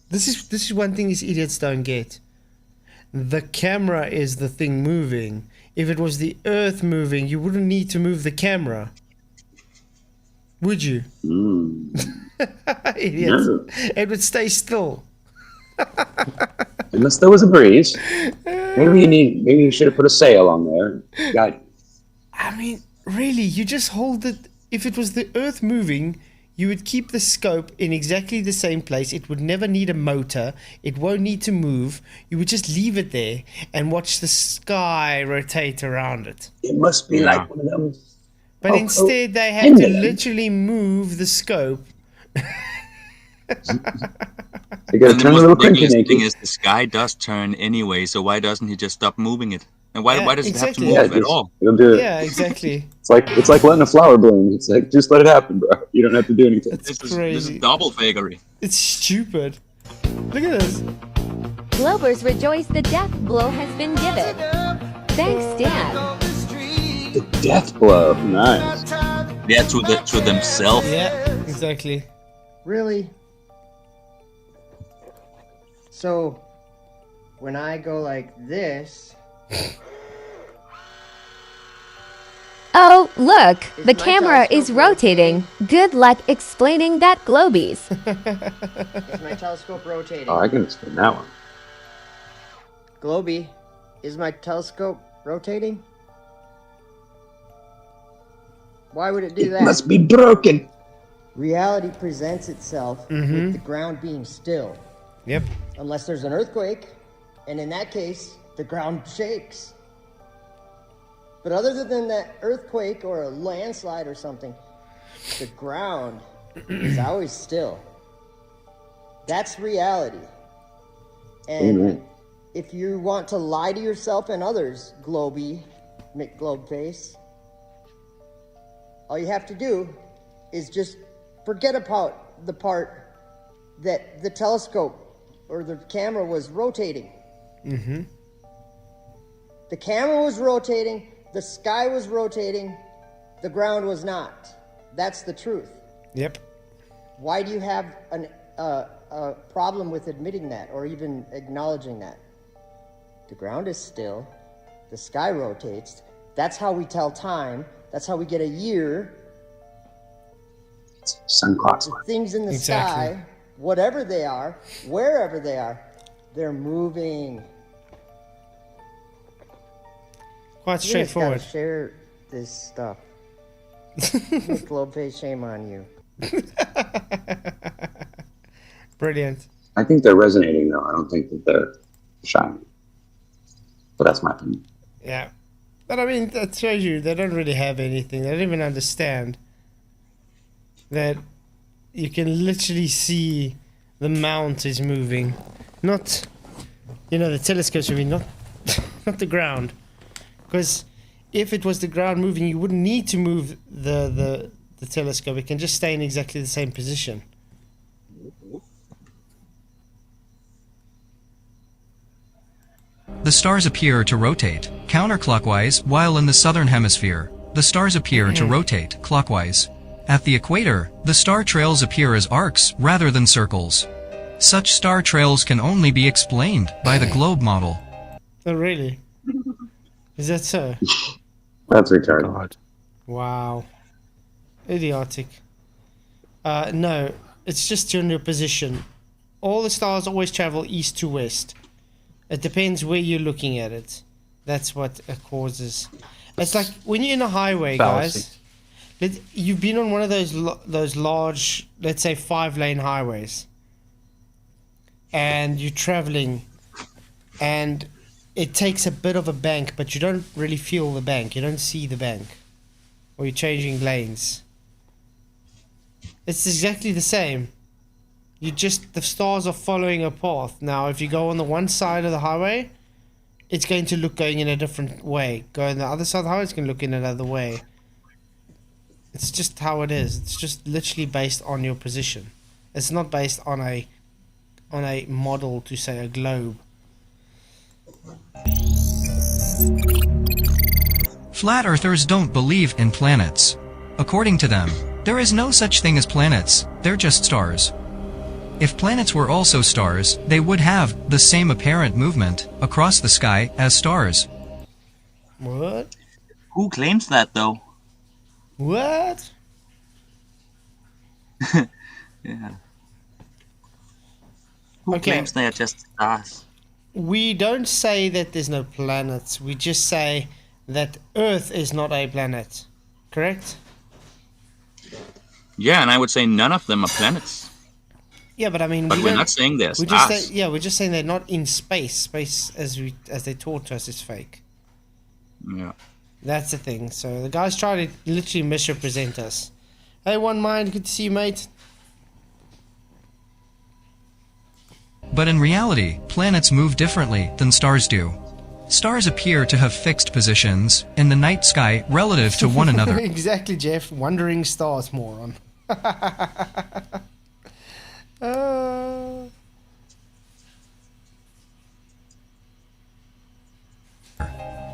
[SPEAKER 2] This is one thing these idiots don't get. The camera is the thing moving. If it was the Earth moving, you wouldn't need to move the camera. Would you? Idiots.
[SPEAKER 5] No.
[SPEAKER 2] It would stay still.
[SPEAKER 5] Unless there was a breeze. Maybe you should have put a sail on there. God.
[SPEAKER 2] I mean, really, you just hold it. If it was the Earth moving, you would keep the scope in exactly the same place. It would never need a motor. It won't need to move. You would just leave it there and watch the sky rotate around it.
[SPEAKER 5] It must be like one of them.
[SPEAKER 2] But instead, they have to literally move the scope.
[SPEAKER 5] You gotta
[SPEAKER 4] And the
[SPEAKER 5] turn a
[SPEAKER 4] most
[SPEAKER 5] little
[SPEAKER 4] ridiculous
[SPEAKER 5] cranky
[SPEAKER 4] thing is the sky does turn anyway, so why doesn't he just stop moving it? And why does
[SPEAKER 2] exactly.
[SPEAKER 4] it have to move at all?
[SPEAKER 5] It'll do it.
[SPEAKER 2] Yeah, exactly.
[SPEAKER 5] It's like letting a flower bloom. It's like just let it happen, bro. You don't have to do anything.
[SPEAKER 2] It's
[SPEAKER 4] This
[SPEAKER 2] crazy.
[SPEAKER 4] is double fakery.
[SPEAKER 2] It's stupid. Look at this.
[SPEAKER 10] Globers rejoice the death blow has been given. Thanks, Dan.
[SPEAKER 5] The death blow. Nice.
[SPEAKER 4] Yeah, to themselves.
[SPEAKER 2] Yeah, exactly.
[SPEAKER 8] Really? So, when I go like this,
[SPEAKER 10] Oh, look,
[SPEAKER 8] Is
[SPEAKER 10] the
[SPEAKER 8] my
[SPEAKER 10] camera is
[SPEAKER 8] telescope
[SPEAKER 10] rotating. Good luck explaining that, Globies.
[SPEAKER 8] is my telescope rotating?
[SPEAKER 5] Oh, I can explain that one.
[SPEAKER 8] Globy, is my telescope rotating? Why would it do that?
[SPEAKER 5] It must be broken.
[SPEAKER 8] Reality presents itself with the ground being still.
[SPEAKER 2] Yep.
[SPEAKER 8] Unless there's an earthquake, and in that case, the ground shakes. But other than that earthquake or a landslide or something, the ground is always still. That's reality. And
[SPEAKER 5] Amen.
[SPEAKER 8] if you want to lie to yourself and others, Globy, McGlobeface, all you have to do is just forget about the part that the telescope or the camera was rotating.
[SPEAKER 2] Mm-hmm.
[SPEAKER 8] The camera was rotating, the sky was rotating, the ground was not. That's the truth.
[SPEAKER 2] Yep.
[SPEAKER 8] Why do you have a problem with admitting that or even acknowledging that? The ground is still, the sky rotates. That's how we tell time. That's how we get a year.
[SPEAKER 5] Sun clocks.
[SPEAKER 8] The things in the
[SPEAKER 2] Exactly.
[SPEAKER 8] sky, whatever they are, wherever they are, they're moving.
[SPEAKER 2] Quite
[SPEAKER 8] You guys gotta
[SPEAKER 2] straightforward.
[SPEAKER 8] share this stuff. Miss Globeface, shame on you.
[SPEAKER 2] Brilliant.
[SPEAKER 5] I think they're resonating though. I don't think that they're shining. But that's my opinion.
[SPEAKER 2] Yeah. But I mean, that shows you they don't really have anything. They don't even understand that you can literally see the mount is moving. Not, you know, the telescope's moving, not, not the ground. Because if it was the ground moving, you wouldn't need to move the telescope. It can just stay in exactly the same position.
[SPEAKER 6] The stars appear to rotate counterclockwise, while in the southern hemisphere, the stars appear to rotate clockwise. At the equator, the star trails appear as arcs rather than circles. Such star trails can only be explained by the globe model.
[SPEAKER 2] Oh, really? Is that so?
[SPEAKER 5] That's retarded.
[SPEAKER 7] God.
[SPEAKER 2] Wow. Idiotic. No, it's just general position. All the stars always travel east to west. It depends where you're looking at it. That's what it causes. It's like when you're in a highway, guys. You've been on one of those large, let's say 5-lane highways, and you're traveling, and it takes a bit of a bank, but you don't really feel the bank. You don't see the bank, or you're changing lanes. It's exactly the same. The stars are following a path. Now, if you go on the one side of the highway, it's going to look going in a different way. Go on the other side of the highway, it's going to look in another way. It's just how it is. It's just literally based on your position. It's not based on a model to say a globe.
[SPEAKER 6] Flat earthers don't believe in planets. According to them, there is no such thing as planets, they're just stars. If planets were also stars, they would have the same apparent movement across the sky as stars.
[SPEAKER 2] What?
[SPEAKER 4] Who claims that, though?
[SPEAKER 2] What?
[SPEAKER 4] Yeah. Who claims they are just stars?
[SPEAKER 2] We don't say that there's no planets. We just say that Earth is not a planet. Correct?
[SPEAKER 4] Yeah, and I would say none of them are planets.
[SPEAKER 2] Yeah, but I mean,
[SPEAKER 4] But we're not saying they're stars.
[SPEAKER 2] We're just saying they're not in space. Space, as they taught us, is fake.
[SPEAKER 4] Yeah.
[SPEAKER 2] That's the thing. So the guys try to literally misrepresent us. Hey, One Mind, good to see you, mate.
[SPEAKER 6] But in reality, planets move differently than stars do. Stars appear to have fixed positions in the night sky relative to one another.
[SPEAKER 2] Exactly, Jeff. Wandering stars, moron.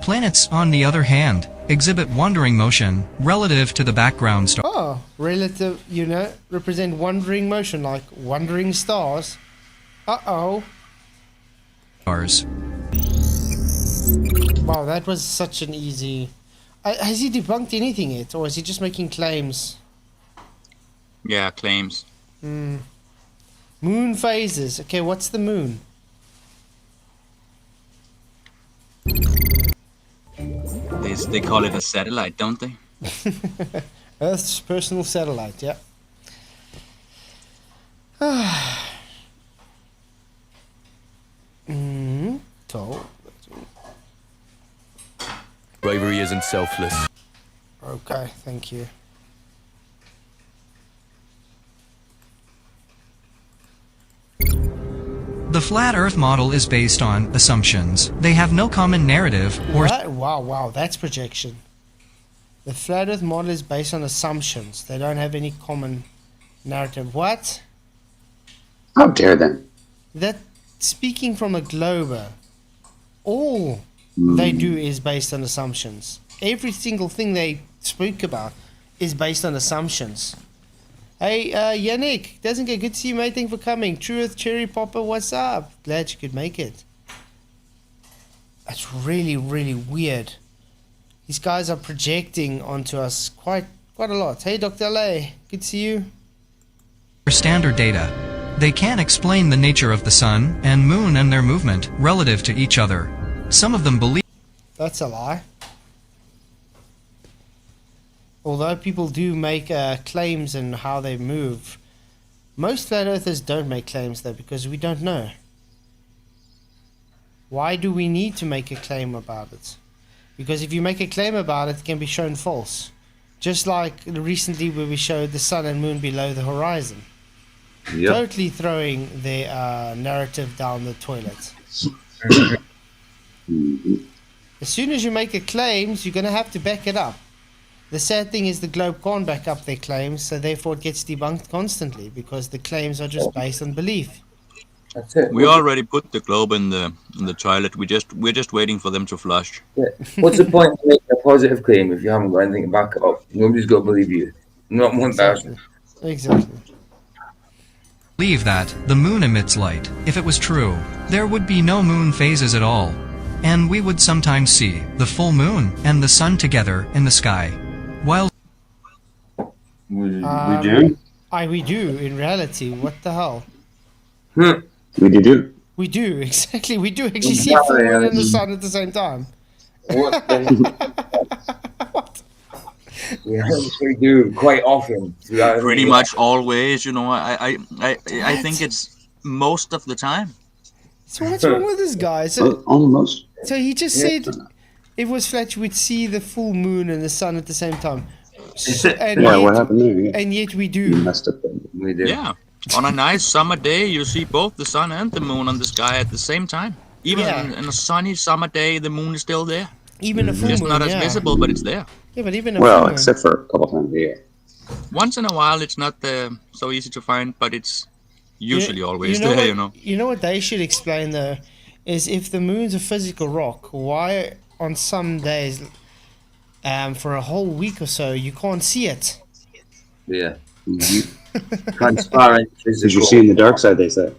[SPEAKER 6] Planets, on the other hand, exhibit wandering motion relative to the background star.
[SPEAKER 2] Oh, relative, represent wandering motion, like wandering stars. Uh-oh.
[SPEAKER 6] Stars.
[SPEAKER 2] Wow, that was such an easy... has he debunked anything yet, or is he just making claims?
[SPEAKER 4] Yeah, claims.
[SPEAKER 2] Moon phases. Okay, what's the moon?
[SPEAKER 4] They call it a satellite, don't they?
[SPEAKER 2] Earth's personal satellite, yeah. So...
[SPEAKER 11] Bravery isn't selfless.
[SPEAKER 2] Okay, thank you.
[SPEAKER 6] The flat Earth model is based on assumptions. They have no common narrative or...
[SPEAKER 2] What? Wow, that's projection. The flat Earth model is based on assumptions. They don't have any common narrative. What?
[SPEAKER 5] How dare them?
[SPEAKER 2] That, speaking from a glober, all they do is based on assumptions. Every single thing they speak about is based on assumptions. Hey, Yannick, doesn't get good to see you, mate. Thank you for coming. Truth, Cherry Popper, what's up? Glad you could make it. That's really, really weird. These guys are projecting onto us quite a lot. Hey, Dr. LA, good to see you.
[SPEAKER 6] standard data. They can't explain the nature of the sun and moon and their movement relative to each other. Some of them believe...
[SPEAKER 2] That's a lie. although people do make claims and how they move, most flat earthers don't make claims though, because we don't know. Why do we need to make a claim about it? Because if you make a claim about it, it can be shown false. Just like recently where we showed the sun and moon below the horizon.
[SPEAKER 3] Yep.
[SPEAKER 2] Totally throwing their narrative down the toilet. As soon as you make a claim, you're going to have to back it up. The sad thing is the globe can't back up their claims, so therefore it gets debunked constantly because the claims are just based on belief.
[SPEAKER 3] That's it.
[SPEAKER 4] We already put the globe in the toilet. We're just waiting for them to flush.
[SPEAKER 3] Yeah. What's the point of making a positive claim if you haven't got anything to back it up? Nobody's got to believe you. Not one person.
[SPEAKER 2] Exactly.
[SPEAKER 6] Believe that the moon emits light. If it was true, there would be no moon phases at all. And we would sometimes see the full moon and the sun together in the sky. While
[SPEAKER 5] We do?
[SPEAKER 2] We do, in reality. What the hell?
[SPEAKER 5] We do.
[SPEAKER 2] We do, exactly. We do actually see full moon and the sun at the same time.
[SPEAKER 3] What the Yeah, we do quite often.
[SPEAKER 4] Pretty much always, you know. I think it's most of the time.
[SPEAKER 2] So what's wrong with this guy? So,
[SPEAKER 5] Almost.
[SPEAKER 2] so he just said it was flat. You would see the full moon and the sun at the same time. And
[SPEAKER 5] Yeah,
[SPEAKER 2] yet,
[SPEAKER 5] what happened there? Yeah.
[SPEAKER 2] And yet we
[SPEAKER 5] You
[SPEAKER 2] do.
[SPEAKER 5] messed up.
[SPEAKER 3] We do.
[SPEAKER 4] Yeah. On a nice summer day, you see both the sun and the moon on the sky at the same time. Even in a sunny summer day, the moon is still there.
[SPEAKER 2] Even a full
[SPEAKER 4] Just
[SPEAKER 2] moon,
[SPEAKER 4] not as visible, but it's there.
[SPEAKER 2] Yeah, but even a full moon.
[SPEAKER 5] Except for a couple times a year.
[SPEAKER 4] Once in a while, it's not so easy to find, but it's usually always there, you know.
[SPEAKER 2] You know what they should explain though, is if the moon's a physical rock, why on some days, for a whole week or so, you can't see it?
[SPEAKER 3] Yeah. Transparent physical.
[SPEAKER 5] Did you see in the dark side, they say?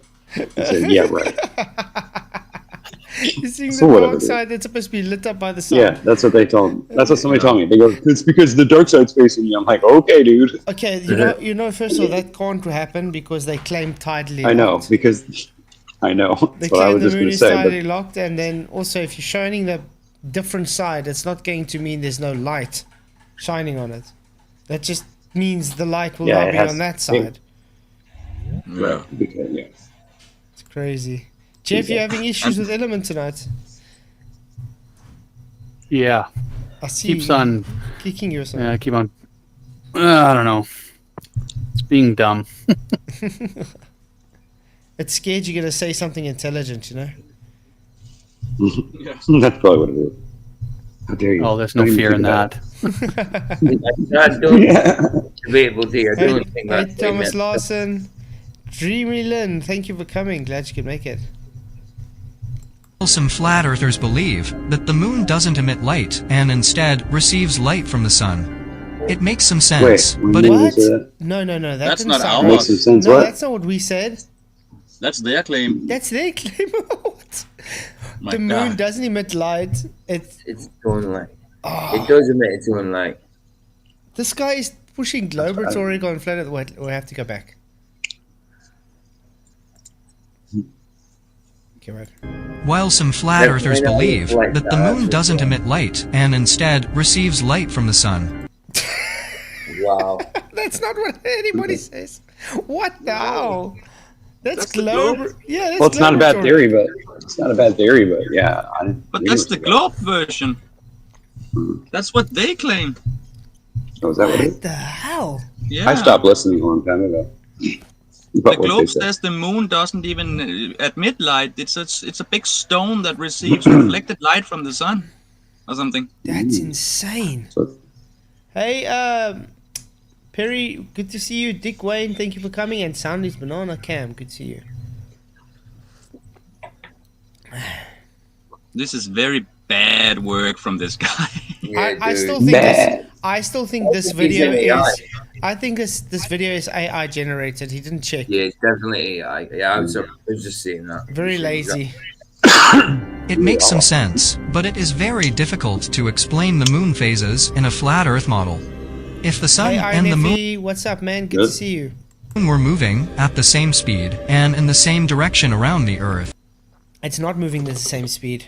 [SPEAKER 5] They said, yeah, right.
[SPEAKER 2] You're seeing
[SPEAKER 5] So
[SPEAKER 2] the
[SPEAKER 5] whatever,
[SPEAKER 2] dark
[SPEAKER 5] dude.
[SPEAKER 2] side that's supposed to be lit up by the sun.
[SPEAKER 5] Yeah, that's what they told me. That's what somebody told me. They go, it's because the dark side's facing you. I'm like, okay, dude.
[SPEAKER 2] Okay, you know, first of all, that can't happen because they claim tidally
[SPEAKER 5] I know,
[SPEAKER 2] locked.
[SPEAKER 5] because I know.
[SPEAKER 2] They
[SPEAKER 5] That's what I
[SPEAKER 2] claim
[SPEAKER 5] was
[SPEAKER 2] the
[SPEAKER 5] just
[SPEAKER 2] moon
[SPEAKER 5] going to
[SPEAKER 2] is
[SPEAKER 5] say.
[SPEAKER 2] tidally
[SPEAKER 5] But
[SPEAKER 2] locked, and then also if you're shining the different side, it's not going to mean there's no light shining on it. That just means the light will
[SPEAKER 5] Yeah,
[SPEAKER 2] not
[SPEAKER 5] it
[SPEAKER 2] be
[SPEAKER 5] has-
[SPEAKER 2] on that side.
[SPEAKER 4] Yeah.
[SPEAKER 5] because, yeah.
[SPEAKER 2] It's crazy. Jeff, you having issues with Ellement tonight?
[SPEAKER 7] Yeah.
[SPEAKER 2] I see
[SPEAKER 7] Keeps
[SPEAKER 2] you
[SPEAKER 7] on.
[SPEAKER 2] kicking you or something.
[SPEAKER 7] Yeah, keep on. I don't know. It's being dumb.
[SPEAKER 2] It's scared you're going to say something intelligent, you know?
[SPEAKER 5] That's probably what it is. How dare you?
[SPEAKER 7] Oh, there's no
[SPEAKER 5] Don't even
[SPEAKER 7] fear in
[SPEAKER 5] think about
[SPEAKER 7] that.
[SPEAKER 3] I don't
[SPEAKER 5] Yeah.
[SPEAKER 3] debatable thing. I don't think
[SPEAKER 2] Hey,
[SPEAKER 3] that's
[SPEAKER 2] Thomas Larson. Dreamy Lynn, thank you for coming. Glad you could make it.
[SPEAKER 6] some flat earthers believe that the moon doesn't emit light and instead receives light from the sun. It makes some sense,
[SPEAKER 5] Wait,
[SPEAKER 6] but
[SPEAKER 5] when did you
[SPEAKER 2] What?
[SPEAKER 5] say that?
[SPEAKER 2] No, that
[SPEAKER 4] That's
[SPEAKER 2] didn't
[SPEAKER 4] not
[SPEAKER 2] sound
[SPEAKER 4] ours.
[SPEAKER 5] Makes some sense.
[SPEAKER 2] No,
[SPEAKER 5] What?
[SPEAKER 2] that's not what we said.
[SPEAKER 4] That's their claim.
[SPEAKER 2] That's their claim. What?
[SPEAKER 4] My
[SPEAKER 2] The moon
[SPEAKER 4] God.
[SPEAKER 2] doesn't emit light.
[SPEAKER 3] It's its own light. It does emit its own light.
[SPEAKER 2] This guy is pushing globe-rhetoric on flat Earth. Wait, we have to go back. Okay, right.
[SPEAKER 6] while some flat
[SPEAKER 3] Yeah,
[SPEAKER 6] earthers
[SPEAKER 3] I know,
[SPEAKER 6] believe
[SPEAKER 3] like
[SPEAKER 6] that the
[SPEAKER 3] that,
[SPEAKER 6] moon doesn't
[SPEAKER 3] yeah.
[SPEAKER 6] emit light and instead receives light from the sun.
[SPEAKER 3] Wow.
[SPEAKER 2] That's not what anybody says. What the hell? That's
[SPEAKER 4] the
[SPEAKER 2] globe.
[SPEAKER 4] globe.
[SPEAKER 2] Yeah, that's
[SPEAKER 5] Well, it's not a bad
[SPEAKER 2] globe-rhetoric.
[SPEAKER 5] theory, but it's not a bad theory, but yeah.
[SPEAKER 4] But that's the globe version. That's what they claim.
[SPEAKER 5] Oh, is that what it is?
[SPEAKER 2] What the hell?
[SPEAKER 4] Yeah.
[SPEAKER 5] I stopped listening a long time ago.
[SPEAKER 4] The
[SPEAKER 5] But what they
[SPEAKER 4] globe
[SPEAKER 5] said.
[SPEAKER 4] says the moon doesn't even admit light. It's a big stone that receives reflected light from the sun, or something.
[SPEAKER 2] That's insane.
[SPEAKER 5] So-
[SPEAKER 2] Hey, Perry, good to see you. Dick Wayne, thank you for coming. And Soundy's Banana Cam, good to see you.
[SPEAKER 4] This is very bad work from this guy.
[SPEAKER 3] Yeah,
[SPEAKER 2] I
[SPEAKER 3] dude.
[SPEAKER 2] still think
[SPEAKER 5] Bad.
[SPEAKER 2] this video
[SPEAKER 3] He's AI.
[SPEAKER 2] is. I think this video is AI generated. He didn't check.
[SPEAKER 3] Yeah, it's definitely AI. Yeah, I was just saying that.
[SPEAKER 2] Very lazy.
[SPEAKER 6] It makes some sense, but it is very difficult to explain the moon phases in a flat Earth model. If the sun
[SPEAKER 2] Hey,
[SPEAKER 6] and the moon
[SPEAKER 2] INFE, what's up, man? Good to
[SPEAKER 5] Good.
[SPEAKER 2] see you.
[SPEAKER 6] were moving at the same speed and in the same direction around the Earth,
[SPEAKER 2] It's not moving at the same speed.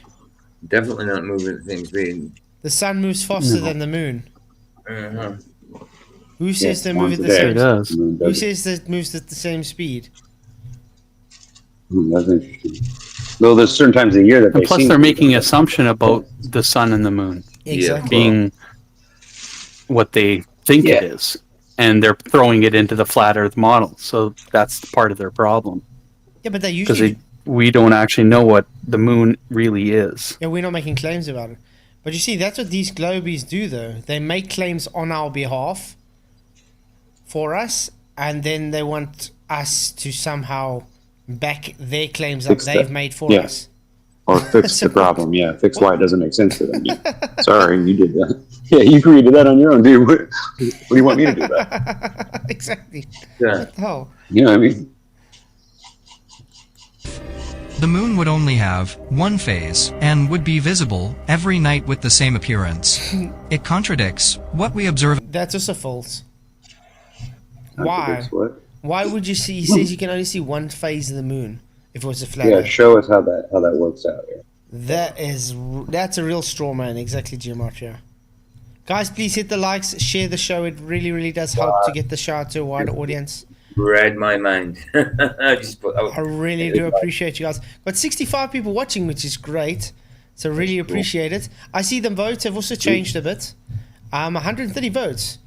[SPEAKER 3] Definitely not moving at the same speed.
[SPEAKER 2] The sun moves faster than the moon.
[SPEAKER 3] Uh-huh.
[SPEAKER 2] Who says they
[SPEAKER 5] it's
[SPEAKER 2] move at
[SPEAKER 5] once
[SPEAKER 2] the
[SPEAKER 5] a day.
[SPEAKER 2] same?
[SPEAKER 7] It does.
[SPEAKER 5] The moon
[SPEAKER 2] Who
[SPEAKER 5] does it.
[SPEAKER 2] says that moves at the same speed?
[SPEAKER 5] That's interesting. Though there's certain times of the year that
[SPEAKER 7] And
[SPEAKER 5] they
[SPEAKER 7] plus,
[SPEAKER 5] seem
[SPEAKER 7] they're
[SPEAKER 5] to
[SPEAKER 7] making
[SPEAKER 5] do that.
[SPEAKER 7] assumption about the sun and the moon
[SPEAKER 2] Exactly.
[SPEAKER 7] being what they think it is, and they're throwing it into the flat Earth model. So that's part of their problem,
[SPEAKER 2] Yeah, but they
[SPEAKER 7] because
[SPEAKER 2] usually.
[SPEAKER 7] we don't actually know what the moon really is.
[SPEAKER 2] Yeah, we're not making claims about it. But you see, that's what these globies do, though. They make claims on our behalf for us, and then they want us to somehow back their claims up
[SPEAKER 5] Fix
[SPEAKER 2] they've
[SPEAKER 5] that.
[SPEAKER 2] made for
[SPEAKER 5] Yeah.
[SPEAKER 2] us.
[SPEAKER 5] Or fix
[SPEAKER 2] So
[SPEAKER 5] the problem. Yeah, fix why it doesn't make sense to them. Yeah. Sorry, you did that. Yeah, you created that on your own, dude. What do you want me to do that?
[SPEAKER 2] Exactly.
[SPEAKER 3] Yeah.
[SPEAKER 2] What the hell?
[SPEAKER 5] You know what I mean?
[SPEAKER 6] The moon would only have one phase and would be visible every night with the same appearance. It contradicts what we observe.
[SPEAKER 2] That's also false. Why?
[SPEAKER 5] Contradicts what?
[SPEAKER 2] Why would you see? He says you can only see one phase of the moon if it was a flat
[SPEAKER 5] Yeah,
[SPEAKER 2] Earth.
[SPEAKER 5] show us how that works out. Yeah.
[SPEAKER 2] That's a real straw man. Exactly, Geometria. Guys, please hit the likes, share the show. It really, really does help to get the show out to a wider audience.
[SPEAKER 3] Read my mind.
[SPEAKER 2] I really do appreciate you guys. Got 65 people watching, which is great. So really appreciate it. I see the votes have also changed a bit. 130 votes.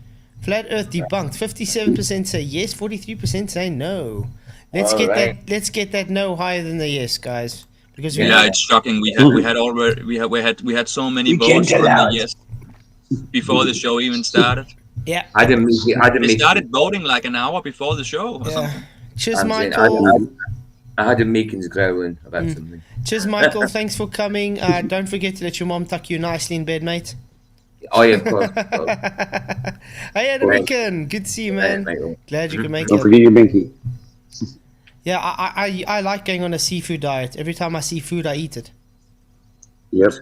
[SPEAKER 2] Flat Earth debunked. 57% say yes, 43% say no. Let's get that no higher than the yes, guys. Because
[SPEAKER 4] It's shocking. We had so many votes from the yes before the show even started.
[SPEAKER 2] Yeah.
[SPEAKER 4] They started voting like an hour before the show. Or something.
[SPEAKER 2] Cheers, Michael.
[SPEAKER 3] I had a meetings growling about something.
[SPEAKER 2] Cheers, Michael. Thanks for coming. Don't forget to let your mom tuck you nicely in bed, mate.
[SPEAKER 3] Oh, yeah, of course.
[SPEAKER 2] Hey, Adamican. Good to see you, man. Glad you could make
[SPEAKER 5] Don't
[SPEAKER 2] it.
[SPEAKER 5] forget your binky.
[SPEAKER 2] Yeah, I like going on a seafood diet. Every time I see food, I eat it.
[SPEAKER 5] Yep.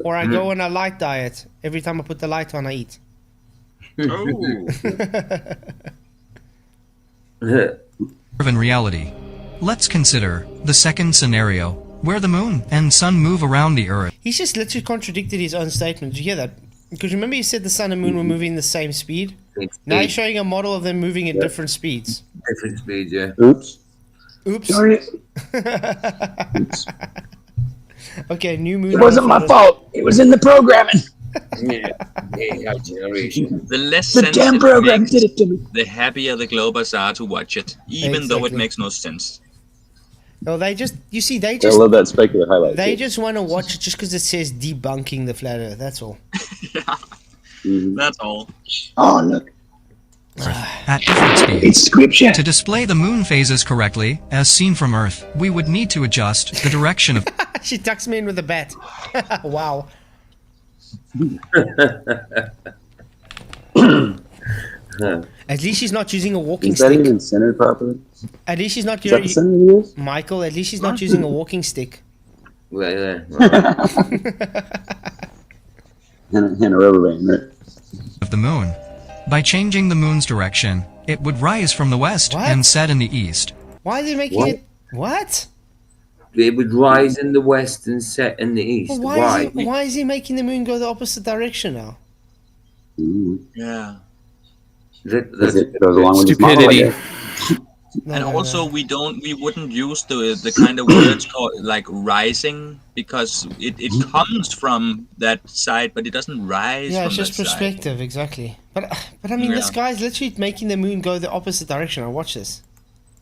[SPEAKER 2] Or I go on a light diet. Every time I put the light on, I eat.
[SPEAKER 4] Oh.
[SPEAKER 6] In reality. Let's consider the second scenario, where the moon and sun move around the Earth.
[SPEAKER 2] He's just literally contradicted his own statement. Did you hear that? Because remember, he said the sun and moon were moving the same speed. Now he's showing a model of them moving at different speeds.
[SPEAKER 3] Different speeds, yeah.
[SPEAKER 5] Oops.
[SPEAKER 2] Oops.
[SPEAKER 5] Darn it.
[SPEAKER 2] Oops. Okay, new moon.
[SPEAKER 5] It wasn't my fault. It was in the programming.
[SPEAKER 3] AI generation.
[SPEAKER 4] The less
[SPEAKER 5] The
[SPEAKER 4] sense
[SPEAKER 5] damn
[SPEAKER 4] it
[SPEAKER 5] program
[SPEAKER 4] makes,
[SPEAKER 5] did it to me.
[SPEAKER 4] the happier the Globers are to watch it, even though it
[SPEAKER 2] Exactly.
[SPEAKER 4] makes no sense.
[SPEAKER 2] No, they just, you see, they
[SPEAKER 5] I
[SPEAKER 2] just,
[SPEAKER 5] love that specular highlight.
[SPEAKER 2] they
[SPEAKER 5] too.
[SPEAKER 2] just want to watch it just because it says debunking the flat Earth. That's all.
[SPEAKER 4] That's all.
[SPEAKER 5] Oh, look.
[SPEAKER 6] At different speeds.
[SPEAKER 5] It's scripture.
[SPEAKER 6] To display the moon phases correctly, as seen from Earth, we would need to adjust the direction of
[SPEAKER 2] She tucks me in with a bat. Wow. At least she's not using a walking
[SPEAKER 5] Is that
[SPEAKER 2] stick.
[SPEAKER 5] even centered properly?
[SPEAKER 2] At least she's not
[SPEAKER 5] Is that the
[SPEAKER 2] using.
[SPEAKER 5] center it is?
[SPEAKER 2] Michael, at least she's not using a walking stick.
[SPEAKER 3] Well, yeah.
[SPEAKER 5] And a rubber band, right?
[SPEAKER 6] of the moon. By changing the moon's direction, it would rise from the west
[SPEAKER 2] What?
[SPEAKER 6] and set in the east.
[SPEAKER 2] Why are they making
[SPEAKER 3] What?
[SPEAKER 2] it? What?
[SPEAKER 3] It would rise in the west and set in the east.
[SPEAKER 2] Well,
[SPEAKER 3] Why?
[SPEAKER 2] why is he making the moon go the opposite direction now?
[SPEAKER 4] Yeah.
[SPEAKER 5] Because it goes along with his model, I
[SPEAKER 7] Stupidity.
[SPEAKER 5] guess.
[SPEAKER 2] No,
[SPEAKER 4] And
[SPEAKER 2] no,
[SPEAKER 4] also,
[SPEAKER 2] no.
[SPEAKER 4] we wouldn't use the kind of words called like rising, because it comes from that side, but it doesn't rise
[SPEAKER 2] Yeah,
[SPEAKER 4] from
[SPEAKER 2] it's just
[SPEAKER 4] that side.
[SPEAKER 2] perspective, exactly. But I mean, this
[SPEAKER 4] Yeah.
[SPEAKER 2] guy's literally making the moon go the opposite direction. I watch this.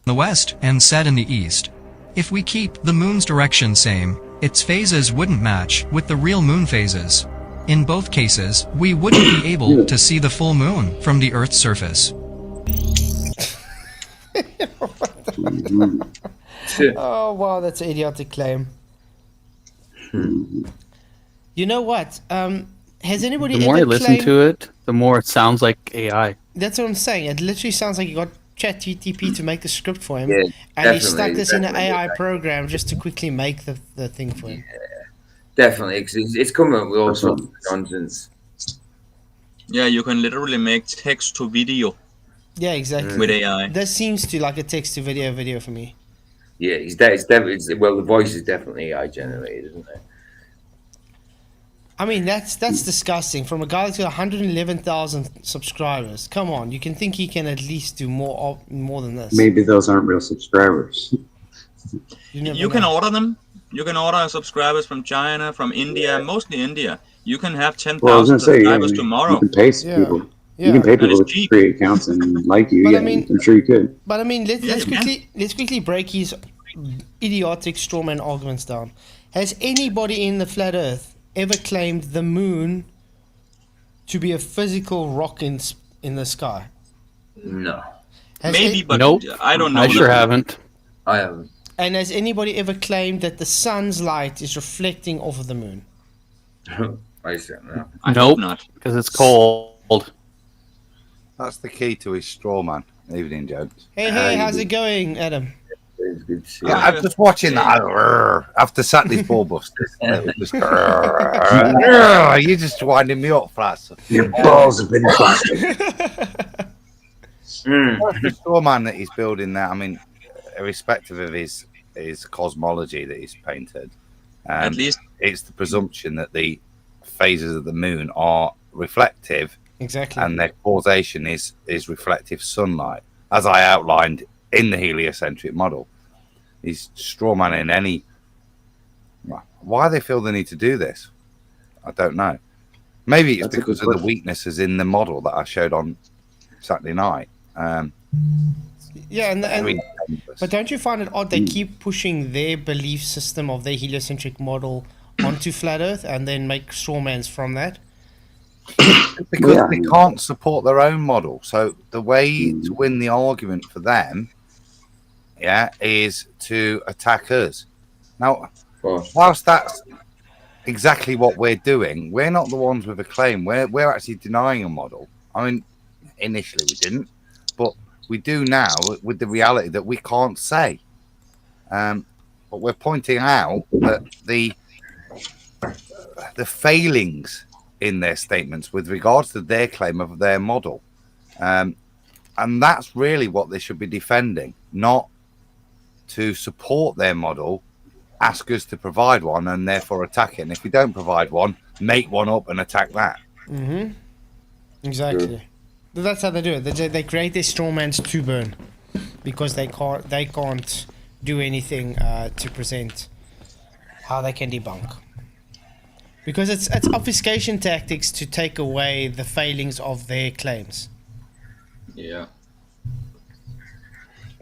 [SPEAKER 6] The west and set in the east. If we keep the moon's direction same, its phases wouldn't match with the real moon phases. In both cases, we wouldn't be able to see the full moon from the Earth's surface.
[SPEAKER 2] Oh wow, that's an idiotic claim. You know what? Has anybody
[SPEAKER 7] The more
[SPEAKER 2] ever
[SPEAKER 7] I listen
[SPEAKER 2] claimed...
[SPEAKER 7] to it, the more it sounds like AI.
[SPEAKER 2] That's what I'm saying. It literally sounds like you got ChatGPT to make the script for him,
[SPEAKER 3] Yeah,
[SPEAKER 2] and he stuck
[SPEAKER 3] definitely,
[SPEAKER 2] this in an
[SPEAKER 3] definitely.
[SPEAKER 2] AI program just to quickly make the thing for him.
[SPEAKER 3] Definitely, 'cause it's coming up with all sorts of nonsense.
[SPEAKER 4] Yeah, you can literally make text to video
[SPEAKER 2] Yeah, exactly.
[SPEAKER 4] with AI.
[SPEAKER 2] This seems to like a text to video for me.
[SPEAKER 3] Yeah, it's definitely. Well, the voice is definitely AI generated, isn't it?
[SPEAKER 2] I mean, that's disgusting. From a guy that's got 111,000 subscribers. Come on, you can think he can at least do more than this.
[SPEAKER 5] Maybe those aren't real subscribers.
[SPEAKER 4] You can order them. You can order subscribers from China, from India, mostly India. You can have 10,000 subscribers tomorrow.
[SPEAKER 5] You can pay people.
[SPEAKER 2] Yeah.
[SPEAKER 5] You can pay people to create accounts and like you.
[SPEAKER 2] But
[SPEAKER 5] yeah,
[SPEAKER 2] I mean,
[SPEAKER 5] I'm sure you could.
[SPEAKER 2] But I mean, let's quickly break his idiotic strawman arguments down. Has anybody in the flat Earth ever claimed the moon to be a physical rock in the sky?
[SPEAKER 3] No.
[SPEAKER 4] Maybe, but
[SPEAKER 7] nope.
[SPEAKER 4] I don't know.
[SPEAKER 7] I sure haven't.
[SPEAKER 3] I haven't.
[SPEAKER 2] And has anybody ever claimed that the sun's light is reflecting off of the moon?
[SPEAKER 3] I said no.
[SPEAKER 4] I hope not,
[SPEAKER 7] because it's cold.
[SPEAKER 12] That's the key to his straw man. Evening, Jones.
[SPEAKER 2] Hey, how's it going, Adam?
[SPEAKER 3] It's good to see
[SPEAKER 12] Yeah, I'm just watching that after Saturday's ball busters. Just, you're just winding me up, Flats.
[SPEAKER 5] Your balls have been busted.
[SPEAKER 12] The straw man that he's building there, I mean, irrespective of his cosmology that he's painted,
[SPEAKER 4] at least
[SPEAKER 12] it's the presumption that the phases of the moon are reflective.
[SPEAKER 2] Exactly.
[SPEAKER 12] And their causation is reflective sunlight, as I outlined in the heliocentric model. He's strawmanning any. Why they feel the need to do this, I don't know. Maybe it's because of the weaknesses in the model that I showed on Saturday night.
[SPEAKER 2] Yeah, but don't you find it odd they keep pushing their belief system of their heliocentric model onto flat Earth and then make strawmans from that?
[SPEAKER 12] Because they can't support their own model. So the way to win the argument for them, is to attack us. Now, whilst that's exactly what we're doing, we're not the ones with a claim. We're actually denying a model. I mean, initially we didn't, but we do now with the reality that we can't say. But we're pointing out that the failings in their statements with regards to their claim of their model. And that's really what they should be defending, not to support their model, ask us to provide one and therefore attack it. And if we don't provide one, make one up and attack that.
[SPEAKER 2] Mm-hmm. Exactly. But that's how they do it. They create their strawmans to burn because they can't do anything to present how they can debunk. Because it's obfuscation tactics to take away the failings of their claims.
[SPEAKER 4] Yeah.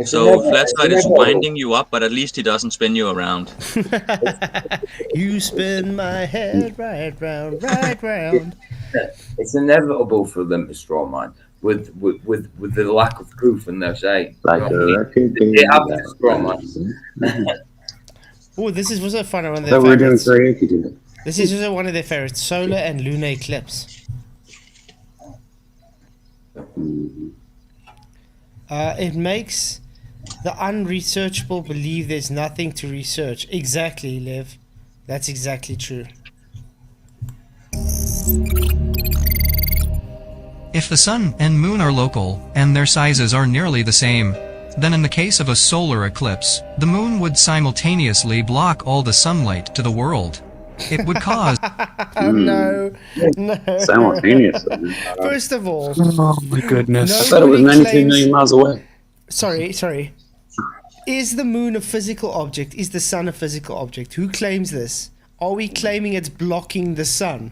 [SPEAKER 4] So Flatzoid is winding you up, but at least he doesn't spin you around.
[SPEAKER 2] You spin my head right round, right round.
[SPEAKER 3] It's inevitable for them to strawman with the lack of proof in their saying. They have to strawman.
[SPEAKER 2] Oh, this is also fun. One of
[SPEAKER 5] I thought we were doing karaoke today.
[SPEAKER 2] This is also one of their favorites: solar and lunar eclipse. It makes the unresearchable believe there's nothing to research. Exactly, Lev. That's exactly true.
[SPEAKER 6] If the sun and moon are local, and their sizes are nearly the same, then in the case of a solar eclipse, the moon would simultaneously block all the sunlight to the world. It would cause...
[SPEAKER 2] Oh, no.
[SPEAKER 5] Simultaneously.
[SPEAKER 2] First of all...
[SPEAKER 7] Oh, my goodness.
[SPEAKER 5] I thought it was 19 million miles away.
[SPEAKER 2] Sorry. Is the moon a physical object? Is the sun a physical object? Who claims this? Are we claiming it's blocking the sun?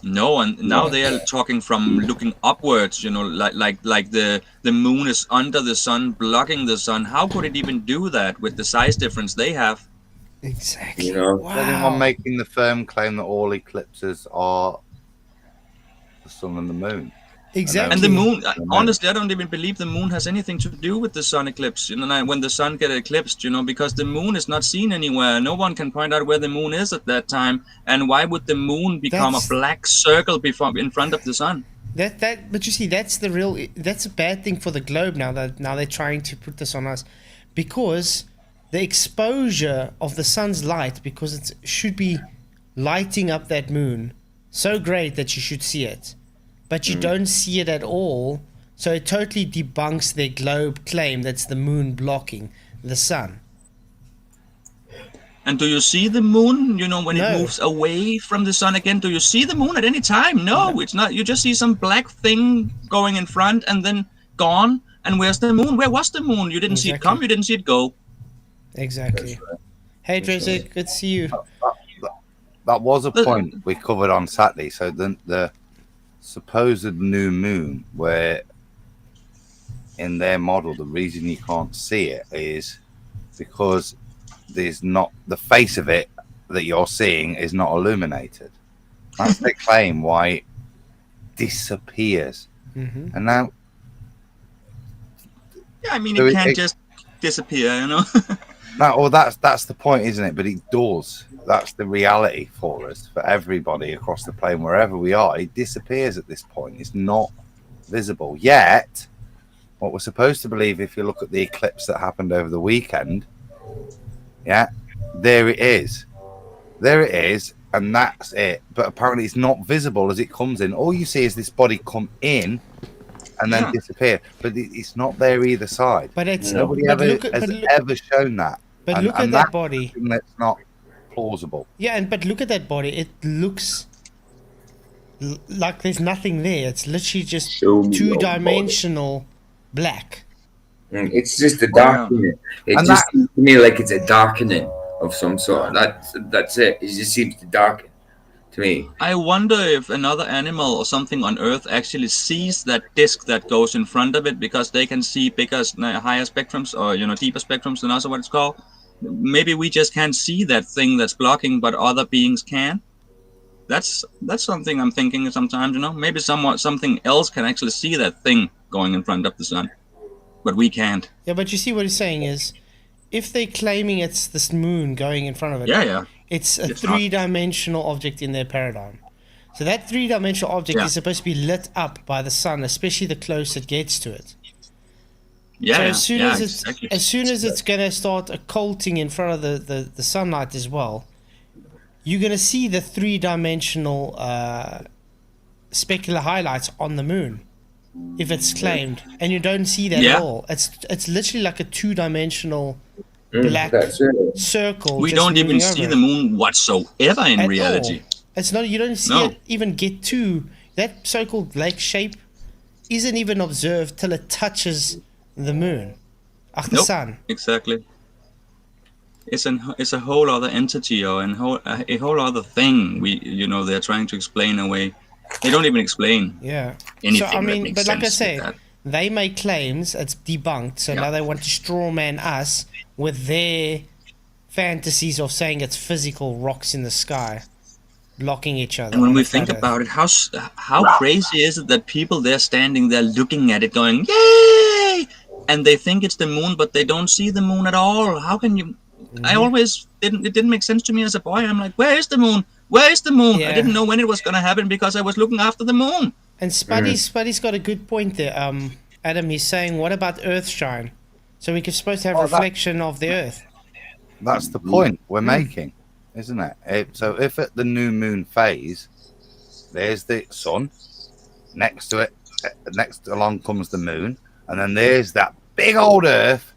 [SPEAKER 4] No, and now they are talking from looking upwards, like the moon is under the sun, blocking the sun. How could it even do that with the size difference they have?
[SPEAKER 2] Exactly.
[SPEAKER 12] Wow. Is anyone making the firm claim that all eclipses are the sun and the moon?
[SPEAKER 2] Exactly.
[SPEAKER 4] And the moon, honestly, I don't even believe the moon has anything to do with the sun eclipse. When the sun gets eclipsed, because the moon is not seen anywhere. No one can point out where the moon is at that time. And why would the moon become a black circle in front of the sun?
[SPEAKER 2] But you see, that's a bad thing for the globe now they're trying to put this on us, because the exposure of the sun's light, because it should be lighting up that moon so great that you should see it. But you don't see it at all, so it totally debunks their globe claim that's the moon blocking the sun.
[SPEAKER 4] And do you see the moon, when
[SPEAKER 2] No.
[SPEAKER 4] it moves away from the sun again? Do you see the moon at any time? No, it's not. You just see some black thing going in front and then gone. And where's the moon? Where was the moon? You didn't see it come, you didn't see it go.
[SPEAKER 2] Exactly. Hey, Tracer, good to see you.
[SPEAKER 12] That was a point we covered on Saturday. So the supposed new moon, where in their model, the reason you can't see it is because there's not the face of it that you're seeing is not illuminated. That's the claim why it disappears.
[SPEAKER 2] Mm-hmm.
[SPEAKER 12] And now,
[SPEAKER 4] yeah, I mean, it can't just disappear,
[SPEAKER 12] No, well, that's the point, isn't it? But it does. That's the reality for us, for everybody across the plane, wherever we are. It disappears at this point. It's not visible yet. What we're supposed to believe, if you look at the eclipse that happened over the weekend, yeah, there it is. There it is, and that's it. But apparently it's not visible as it comes in. All you see is this body come in and then disappear. But it's not there either side.
[SPEAKER 2] But it's
[SPEAKER 12] nobody ever shown that.
[SPEAKER 2] But look at that body.
[SPEAKER 12] That's not plausible.
[SPEAKER 2] Yeah, but look at that body. It looks like there's nothing there. It's literally just two-dimensional black.
[SPEAKER 3] It's just a darkening. It
[SPEAKER 12] And
[SPEAKER 3] just seems to me like it's a darkening of some sort. That's it. It just seems to darken to me.
[SPEAKER 4] I wonder if another animal or something on Earth actually sees that disk that goes in front of it, because they can see higher spectrums, or deeper spectrums than us, or what it's called. Maybe we just can't see that thing that's blocking, but other beings can. That's something I'm thinking sometimes. Maybe something else can actually see that thing going in front of the sun, but we can't.
[SPEAKER 2] Yeah, but you see what he's saying is, if they're claiming it's this moon going in front of it, it's a three-dimensional object in their paradigm. So that three-dimensional object is supposed to be lit up by the sun, especially the closer it gets to it.
[SPEAKER 4] Yeah.
[SPEAKER 2] So as soon as it's gonna start occulting in front of the sunlight as well, you're gonna see the three-dimensional specular highlights on the moon. If it's claimed, and you don't see that at all, it's literally like a two-dimensional black circle.
[SPEAKER 4] We don't even see the moon whatsoever in reality.
[SPEAKER 2] It's not. You don't see it even get to that so-called lake shape. Isn't even observed till it touches the moon, the sun.
[SPEAKER 4] Exactly. It's a whole other entity, or a whole other thing. They're trying to explain away. They don't even explain. Anything.
[SPEAKER 2] So I mean,
[SPEAKER 4] that makes
[SPEAKER 2] but like I
[SPEAKER 4] sense
[SPEAKER 2] say, they make claims. It's debunked. So now they want to strawman us with their fantasies of saying it's physical rocks in the sky blocking each other.
[SPEAKER 4] And when we think about it, how crazy is it that people they're standing there looking at it, going yay, and they think it's the moon, but they don't see the moon at all? How can you? I always didn't. It didn't make sense to me as a boy. I'm like, where is the moon? Where is the moon? I didn't know when it was going to happen because I was looking after the moon.
[SPEAKER 2] And Spuddy's got a good point there. Adam, he's saying, what about Earthshine? So we're supposed to have reflection of the Earth.
[SPEAKER 12] That's the point we're making, isn't it? So if at the new moon phase, there's the sun, next to it, next along comes the moon, and then there's that big old Earth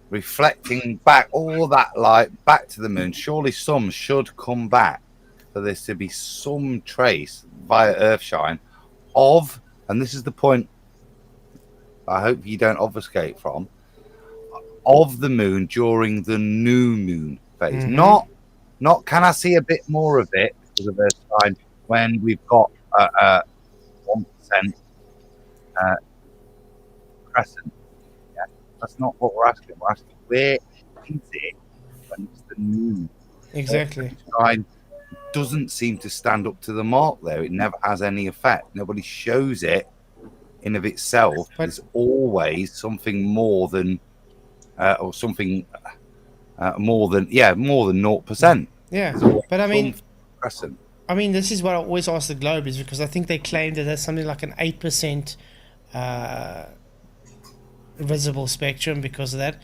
[SPEAKER 12] reflecting back all that light back to the moon. Surely some should come back for there to be some trace via Earthshine of, and this is the point I hope you don't obfuscate from, of the moon during the new moon phase. Not can I see a bit more of it because of Earthshine when we've got 1% crescent. Yeah? That's not what we're asking. We're asking where is it when it's the moon?
[SPEAKER 2] Exactly.
[SPEAKER 12] Earthshine doesn't seem to stand up to the mark there. It never has any effect. Nobody shows it in of itself. But there's always something more than or something more than 0%.
[SPEAKER 2] Yeah, but I mean,
[SPEAKER 12] crescent.
[SPEAKER 2] I mean, this is what I always ask the Globe, is because I think they claimed that there's something like an 8% visible spectrum because of that.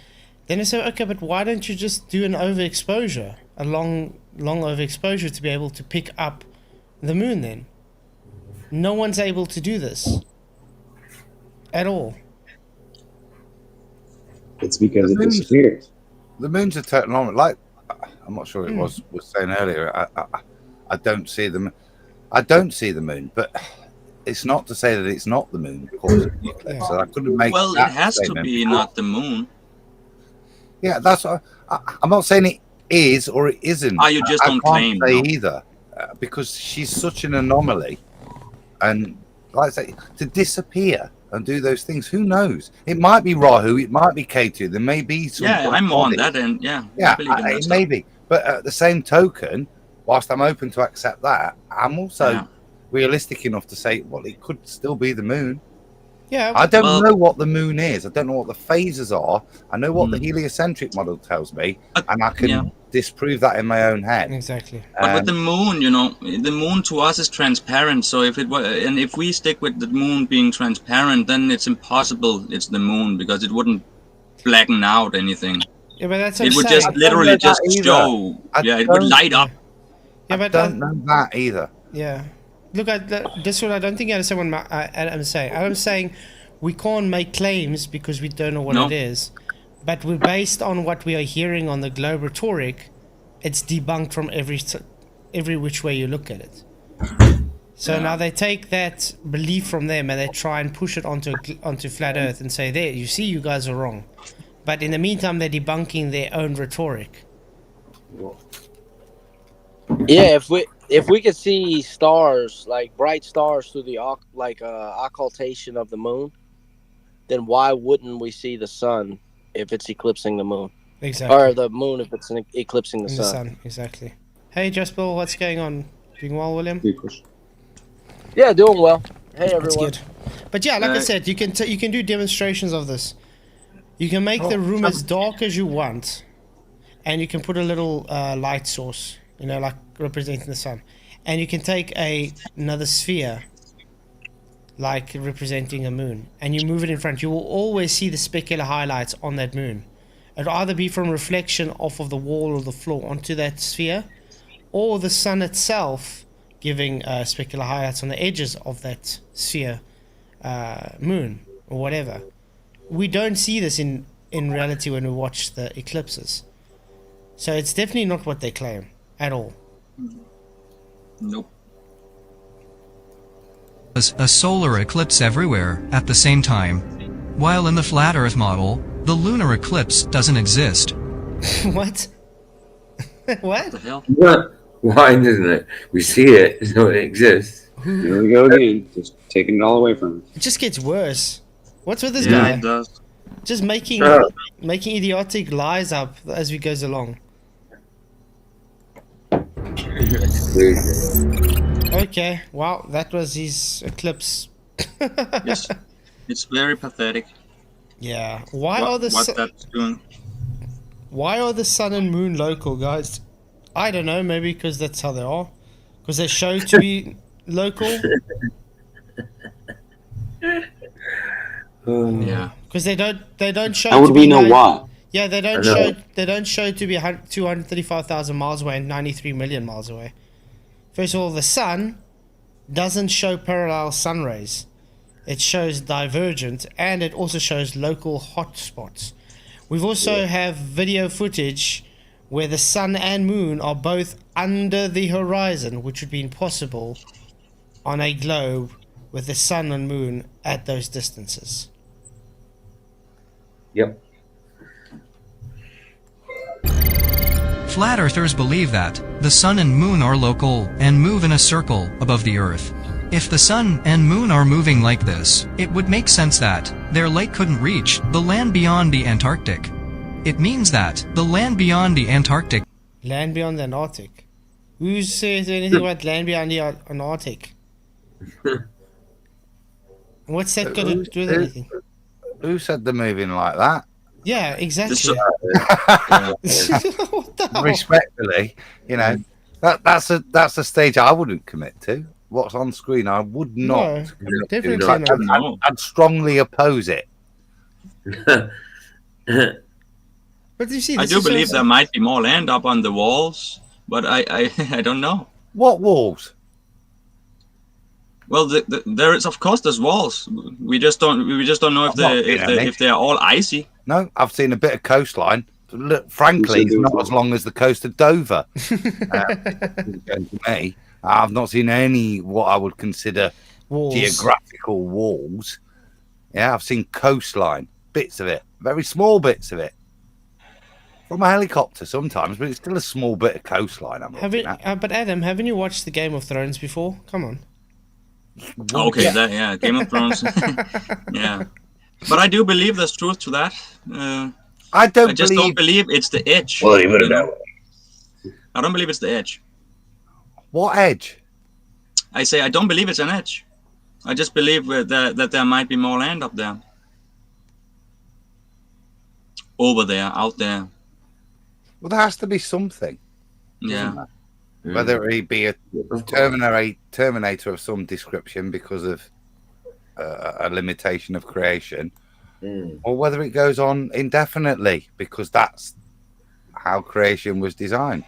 [SPEAKER 2] Then I say, okay, but why don't you just do an overexposure, a long overexposure to be able to pick up the moon then? No one's able to do this at all.
[SPEAKER 5] It's because it disappears.
[SPEAKER 12] The moon's a total, like, I'm not sure it was saying earlier. I don't see them. I don't see the moon, but it's not to say that it's not the moon causing the eclipse. So I couldn't make.
[SPEAKER 4] Well,
[SPEAKER 12] that
[SPEAKER 4] it has to
[SPEAKER 12] statement
[SPEAKER 4] be
[SPEAKER 12] because-
[SPEAKER 4] not the moon.
[SPEAKER 12] Yeah, that's. I'm not saying it is or it isn't.
[SPEAKER 4] You just don't
[SPEAKER 12] can't
[SPEAKER 4] claim,
[SPEAKER 12] say
[SPEAKER 4] no.
[SPEAKER 12] either, because she's such an anomaly, and like I say, to disappear and do those things, who knows? It might be Rahu, it might be K2. There may be some.
[SPEAKER 4] Yeah, I'm on
[SPEAKER 12] body.
[SPEAKER 4] that end. Yeah,
[SPEAKER 12] Yeah,
[SPEAKER 4] I believe in that
[SPEAKER 12] it
[SPEAKER 4] stuff.
[SPEAKER 12] may be. But at the same token, whilst I'm open to accept that, I'm also realistic enough to say, well, it could still be the moon.
[SPEAKER 2] Yeah,
[SPEAKER 12] I don't know what the moon is. I don't know what the phases are. I know what the heliocentric model tells me, and I can disprove that in my own head.
[SPEAKER 2] Exactly.
[SPEAKER 4] But with the moon, you know, the moon to us is transparent. So if it were, and if we stick with the moon being transparent, then it's impossible. It's the moon because it wouldn't blacken out anything.
[SPEAKER 2] Yeah, but that's what
[SPEAKER 4] it
[SPEAKER 2] I'm
[SPEAKER 4] would
[SPEAKER 2] saying.
[SPEAKER 4] just literally just show. It would light up.
[SPEAKER 2] Yeah,
[SPEAKER 12] I don't know that either.
[SPEAKER 2] Yeah. Look, this one, I don't think I understand what Adam's saying. Adam's saying we can't make claims because we don't know what it is. But we're based on what we are hearing on the globe rhetoric. It's debunked from every which way you look at it. So now they take that belief from them and they try and push it onto Flat Earth and say, there, you see, you guys are wrong. But in the meantime, they're debunking their own rhetoric.
[SPEAKER 13] Yeah, if we could see stars, like bright stars through the occultation of the moon, then why wouldn't we see the sun if it's eclipsing the moon?
[SPEAKER 2] Exactly.
[SPEAKER 13] Or the moon if it's eclipsing the sun.
[SPEAKER 2] Exactly. Hey, Jasper, what's going on? Doing well, William?
[SPEAKER 13] Yeah, doing well. Hey, everyone.
[SPEAKER 2] That's good. But yeah, like I said, you can do demonstrations of this. You can make the room as dark as you want, and you can put a little light source, you know, like representing the sun, and you can take another sphere, like representing a moon, and you move it in front. You will always see the specular highlights on that moon. It'll either be from reflection off of the wall or the floor onto that sphere, or the sun itself giving specular highlights on the edges of that sphere, moon, or whatever. We don't see this in reality when we watch the eclipses. So it's definitely not what they claim at all.
[SPEAKER 4] Nope.
[SPEAKER 6] A solar eclipse everywhere at the same time, while in the flat Earth model, the lunar eclipse doesn't exist.
[SPEAKER 2] What? What?
[SPEAKER 4] The hell?
[SPEAKER 3] Why doesn't it? We see it, so it exists.
[SPEAKER 5] Here we go again, just taking it all away from us.
[SPEAKER 2] It just gets worse. What's with this
[SPEAKER 4] Yeah,
[SPEAKER 2] guy?
[SPEAKER 4] it does.
[SPEAKER 2] Just making idiotic lies up as he goes along. Okay, well, that was his eclipse.
[SPEAKER 4] Yes, it's very pathetic.
[SPEAKER 2] Yeah. Why are the sun and moon local, guys? I don't know. Maybe because that's how they are. Because they're shown to be local.
[SPEAKER 4] Yeah.
[SPEAKER 2] Because they don't show.
[SPEAKER 5] How would
[SPEAKER 2] to
[SPEAKER 5] we
[SPEAKER 2] be
[SPEAKER 5] know why?
[SPEAKER 2] Yeah, they don't show. They don't show to be 235,000 miles away and 93 million miles away. First of all, the sun doesn't show parallel sun rays. It shows divergent, and it also shows local hot spots. We've also have video footage where the sun and moon are both under the horizon, which would be impossible on a globe with the sun and moon at those distances.
[SPEAKER 3] Yep.
[SPEAKER 6] Flat Earthers believe that the sun and moon are local and move in a circle above the Earth. If the sun and moon are moving like this, it would make sense that their light couldn't reach the land beyond the Antarctic. It means that the land beyond the Antarctic...
[SPEAKER 2] Land beyond the Antarctic? Who says anything about land beyond the Antarctic? What's that got to do with anything?
[SPEAKER 12] Who said they're moving like that?
[SPEAKER 2] Yeah, exactly. What the hell?
[SPEAKER 12] Respectfully, you know, that's a stage I wouldn't commit to. What's on screen, I would not.
[SPEAKER 2] No, definitely not.
[SPEAKER 12] I'd strongly oppose it.
[SPEAKER 2] But you see,
[SPEAKER 4] I do believe there might be more land up on the walls, but I don't know.
[SPEAKER 12] What walls?
[SPEAKER 4] Well, there is, of course, there's walls. We just don't know if they are all icy.
[SPEAKER 12] No, I've seen a bit of coastline. look, frankly, it's not as long as the coast of Dover. To me, I've not seen any what I would consider geographical walls. Yeah, I've seen coastline, bits of it, very small bits of it. From a helicopter sometimes, but it's still a small bit of coastline I'm looking at.
[SPEAKER 2] But Adam, haven't you watched the Game of Thrones before? Come on.
[SPEAKER 4] Okay, Game of Thrones. Yeah. But I do believe there's truth to that. I just don't believe it's the edge.
[SPEAKER 5] Well, you put it that way.
[SPEAKER 4] I don't believe it's the edge.
[SPEAKER 12] What edge?
[SPEAKER 4] I say I don't believe it's an edge. I just believe that there might be more land up there. Over there, out there.
[SPEAKER 12] Well, there has to be something.
[SPEAKER 4] Yeah.
[SPEAKER 12] Whether it be a Terminator of some description because of a limitation of creation, or whether it goes on indefinitely because that's how creation was designed.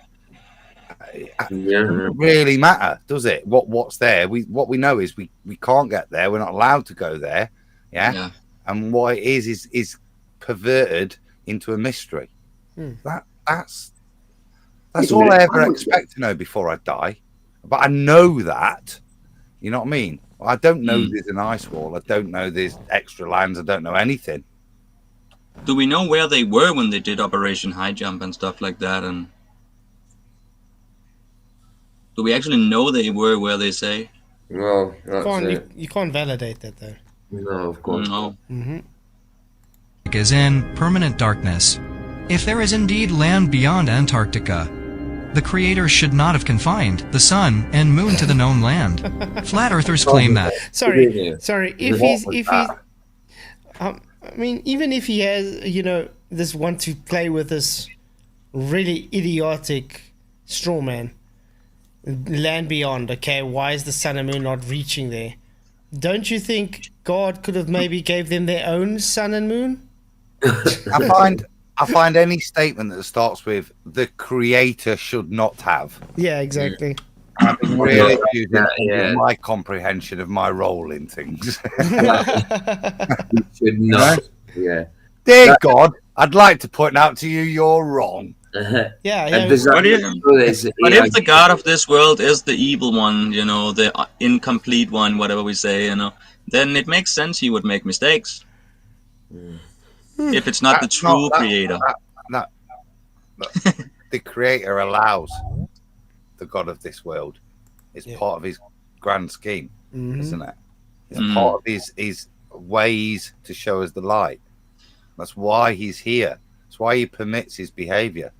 [SPEAKER 12] It doesn't really matter, does it? What's there? What we know is we can't get there. We're not allowed to go there. Yeah. And what it is perverted into a mystery. That's all I ever expect to know before I die. But I know that. You know what I mean? I don't know there's an ice wall. I don't know there's extra lands. I don't know anything.
[SPEAKER 4] Do we know where they were when they did Operation High Jump and stuff like that? And do we actually know they were where they say?
[SPEAKER 3] No,
[SPEAKER 2] you can't validate that though.
[SPEAKER 3] No, of course.
[SPEAKER 4] No.
[SPEAKER 6] Is in permanent darkness. If there is indeed land beyond Antarctica, the Creator should not have confined the sun and moon to the known land. Flat Earthers claim that.
[SPEAKER 2] Sorry. I mean, even if he has, this want to play with this really idiotic straw man, land beyond. Okay, why is the sun and moon not reaching there? Don't you think God could have maybe gave them their own sun and moon?
[SPEAKER 12] I find any statement that starts with "the Creator should not have."
[SPEAKER 2] Yeah, exactly.
[SPEAKER 12] I've been really using my comprehension of my role in things.
[SPEAKER 3] You should not. Yeah.
[SPEAKER 12] Dear God, I'd like to point out to you you're wrong.
[SPEAKER 2] Yeah.
[SPEAKER 4] But if the God of this world is the evil one, the incomplete one, whatever we say, then it makes sense he would make mistakes. If it's not the true creator.
[SPEAKER 12] The creator allows the God of this world. It's part of his grand scheme, isn't it? It's part of his ways to show us the light. That's why he's here. That's why he permits his behavior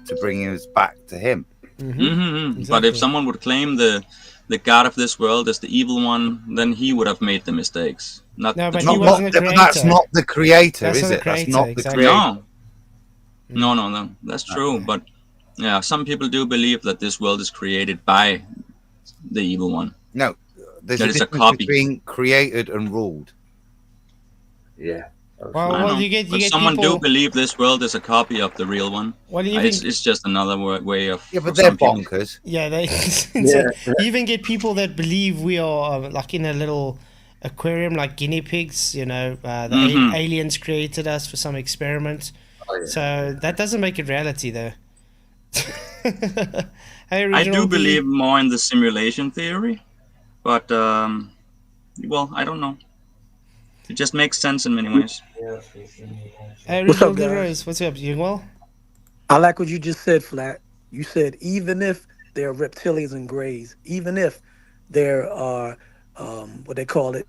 [SPEAKER 12] to bring us back to him.
[SPEAKER 2] Exactly.
[SPEAKER 4] But if someone would claim the God of this world is the evil one, then he would have made the mistakes. But
[SPEAKER 12] that's not the creator, is it? That's not the creator.
[SPEAKER 4] No. That's true. But yeah, some people do believe that this world is created by the evil one.
[SPEAKER 12] No, there's a difference between created and ruled.
[SPEAKER 3] Yeah.
[SPEAKER 2] Well, you get
[SPEAKER 4] someone
[SPEAKER 2] people...
[SPEAKER 4] do believe this world is a copy of the real one.
[SPEAKER 2] Well,
[SPEAKER 4] it's just another way of.
[SPEAKER 12] Yeah, but they're bonkers.
[SPEAKER 2] Yeah, you even get people that believe we are like in a little aquarium, like guinea pigs. The aliens created us for some experiment. So that doesn't make it reality, though.
[SPEAKER 4] I do believe more in the simulation theory, but I don't know. It just makes sense in many ways.
[SPEAKER 2] Hey, what's up, guys? What's up? You well?
[SPEAKER 14] I like what you just said, Flat. You said even if they're reptilians and greys, even if there are what they call it,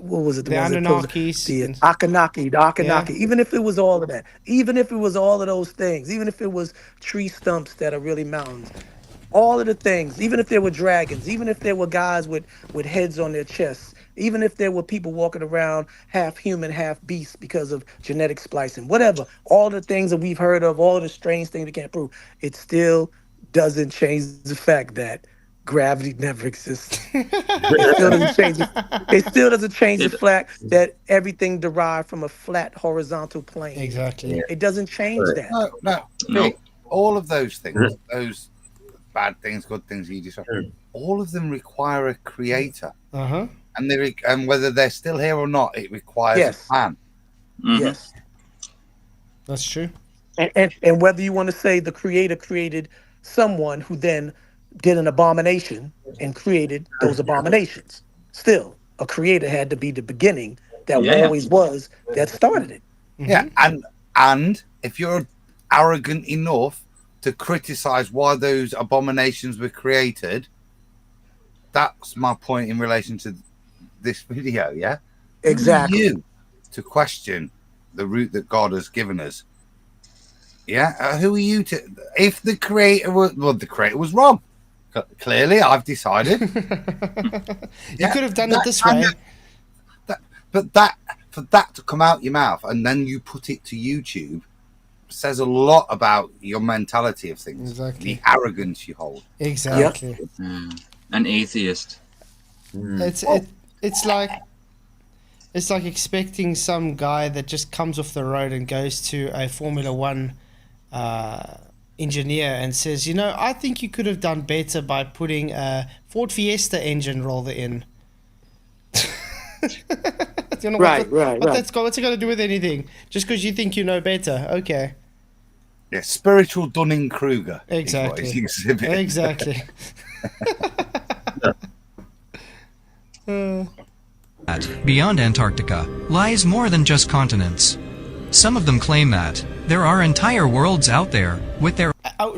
[SPEAKER 14] what was it?
[SPEAKER 2] The Anunnakis.
[SPEAKER 14] The Anunnaki. Yeah. Even if it was all of that, even if it was all of those things, even if it was tree stumps that are really mountains, all of the things, even if there were dragons, even if there were guys with heads on their chests, even if there were people walking around half human, half beast because of genetic splicing, whatever, all the things that we've heard of, all the strange things we can't prove, it still doesn't change the fact that gravity never exists. It still doesn't change it still doesn't change the fact that everything derived from a flat horizontal plane.
[SPEAKER 2] Exactly.
[SPEAKER 14] It doesn't change that.
[SPEAKER 12] No. All of those things, those bad things, good things you just all of them require a creator. And whether they're still here or not, it requires a plan.
[SPEAKER 14] Yes.
[SPEAKER 2] That's true.
[SPEAKER 14] And whether you want to say the creator created someone who then did an abomination and created those abominations, still a creator had to be the beginning that
[SPEAKER 4] Yeah.
[SPEAKER 14] always was that started it.
[SPEAKER 12] Yeah, and if you're arrogant enough to criticize why those abominations were created, that's my point in relation to this video. Yeah,
[SPEAKER 14] Exactly.
[SPEAKER 12] Who are you to question the route that God has given us? Yeah, who are you to? If the creator was, well, the creator was wrong. Clearly, I've decided.
[SPEAKER 2] You could have done it this way.
[SPEAKER 12] But for that to come out your mouth and then you put it to YouTube says a lot about your mentality of things.
[SPEAKER 2] Exactly.
[SPEAKER 12] The arrogance you hold.
[SPEAKER 2] Exactly.
[SPEAKER 4] An atheist.
[SPEAKER 2] It's like expecting some guy that just comes off the road and goes to a Formula One engineer and says, I think you could have done better by putting a Ford Fiesta engine roller in.
[SPEAKER 14] Right.
[SPEAKER 2] What's it got to do with anything? Just because you think you know better. Okay.
[SPEAKER 12] Yeah, spiritual Dunning-Kruger.
[SPEAKER 2] Exactly.
[SPEAKER 12] Exhibit.
[SPEAKER 2] Exactly.
[SPEAKER 6] Beyond Antarctica lies more than just continents. Some of them claim that there are entire worlds out there with their...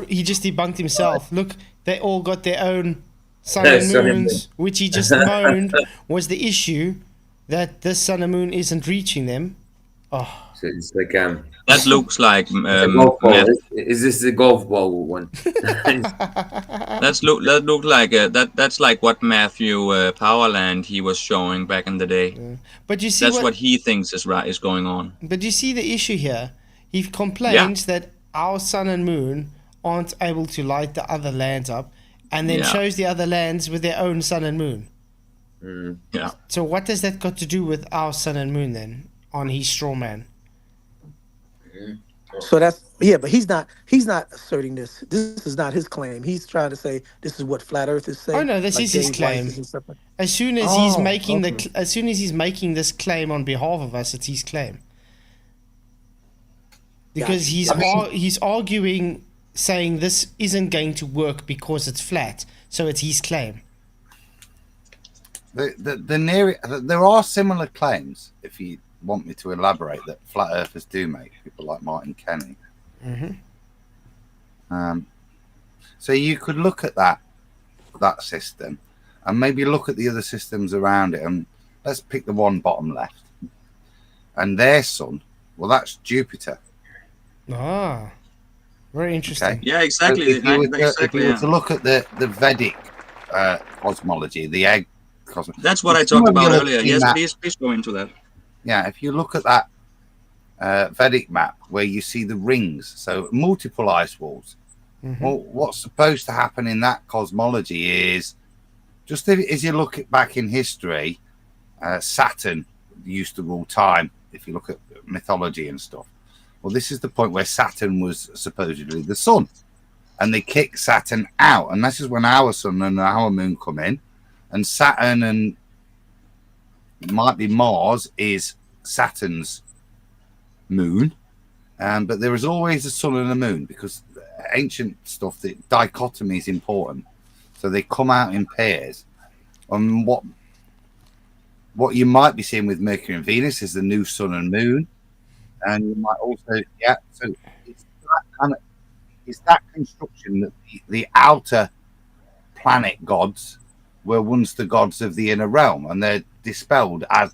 [SPEAKER 2] He just debunked himself. Look, they all got their own sun and moons, which he just moaned was the issue, that this sun and moon isn't reaching them. Oh.
[SPEAKER 3] So it's like
[SPEAKER 4] that looks like
[SPEAKER 3] golf ball. Is this the golf ball one?
[SPEAKER 4] That look like that's like what Matthew Powerland he was showing back in the day.
[SPEAKER 2] Yeah. But you see,
[SPEAKER 4] that's what he thinks is going on.
[SPEAKER 2] But you see the issue here. He complains that our sun and moon aren't able to light the other lands up, and then shows the other lands with their own sun and moon.
[SPEAKER 4] Yeah.
[SPEAKER 2] So what does that got to do with our sun and moon then on his straw man?
[SPEAKER 14] So that's but he's not asserting this. This is not his claim. He's trying to say this is what Flat Earth is saying.
[SPEAKER 2] Oh no, this is his claim. As soon as he's making as soon as he's making this claim on behalf of us, it's his claim. Because he's arguing, saying this isn't going to work because it's flat. So it's his claim.
[SPEAKER 12] There are similar claims, if you want me to elaborate, that flat earthers do make, people like Martin Kenny. So you could look at that system and maybe look at the other systems around it, and let's pick the one bottom left and their sun. Well, that's Jupiter.
[SPEAKER 2] Very interesting.
[SPEAKER 4] Okay. Yeah, exactly.
[SPEAKER 12] So if you were to look at the Vedic cosmology, the egg cosmology,
[SPEAKER 4] that's what I talked about earlier. Yes, please go into that.
[SPEAKER 12] Yeah, if you look at that Vedic map where you see the rings, so multiple ice walls. Well, what's supposed to happen in that cosmology is, just as you look back in history, Saturn used to rule time, if you look at mythology and stuff. Well, this is the point where Saturn was supposedly the sun, and they kick Saturn out, and this is when our sun and our moon come in, and Saturn and it might be Mars is Saturn's moon, but there is always a sun and a moon, because ancient stuff, the dichotomy is important, so they come out in pairs. And what you might be seeing with Mercury and Venus is the new sun and moon, and you might also so it's that construction that the outer planet gods were once the gods of the inner realm, and they're dispelled as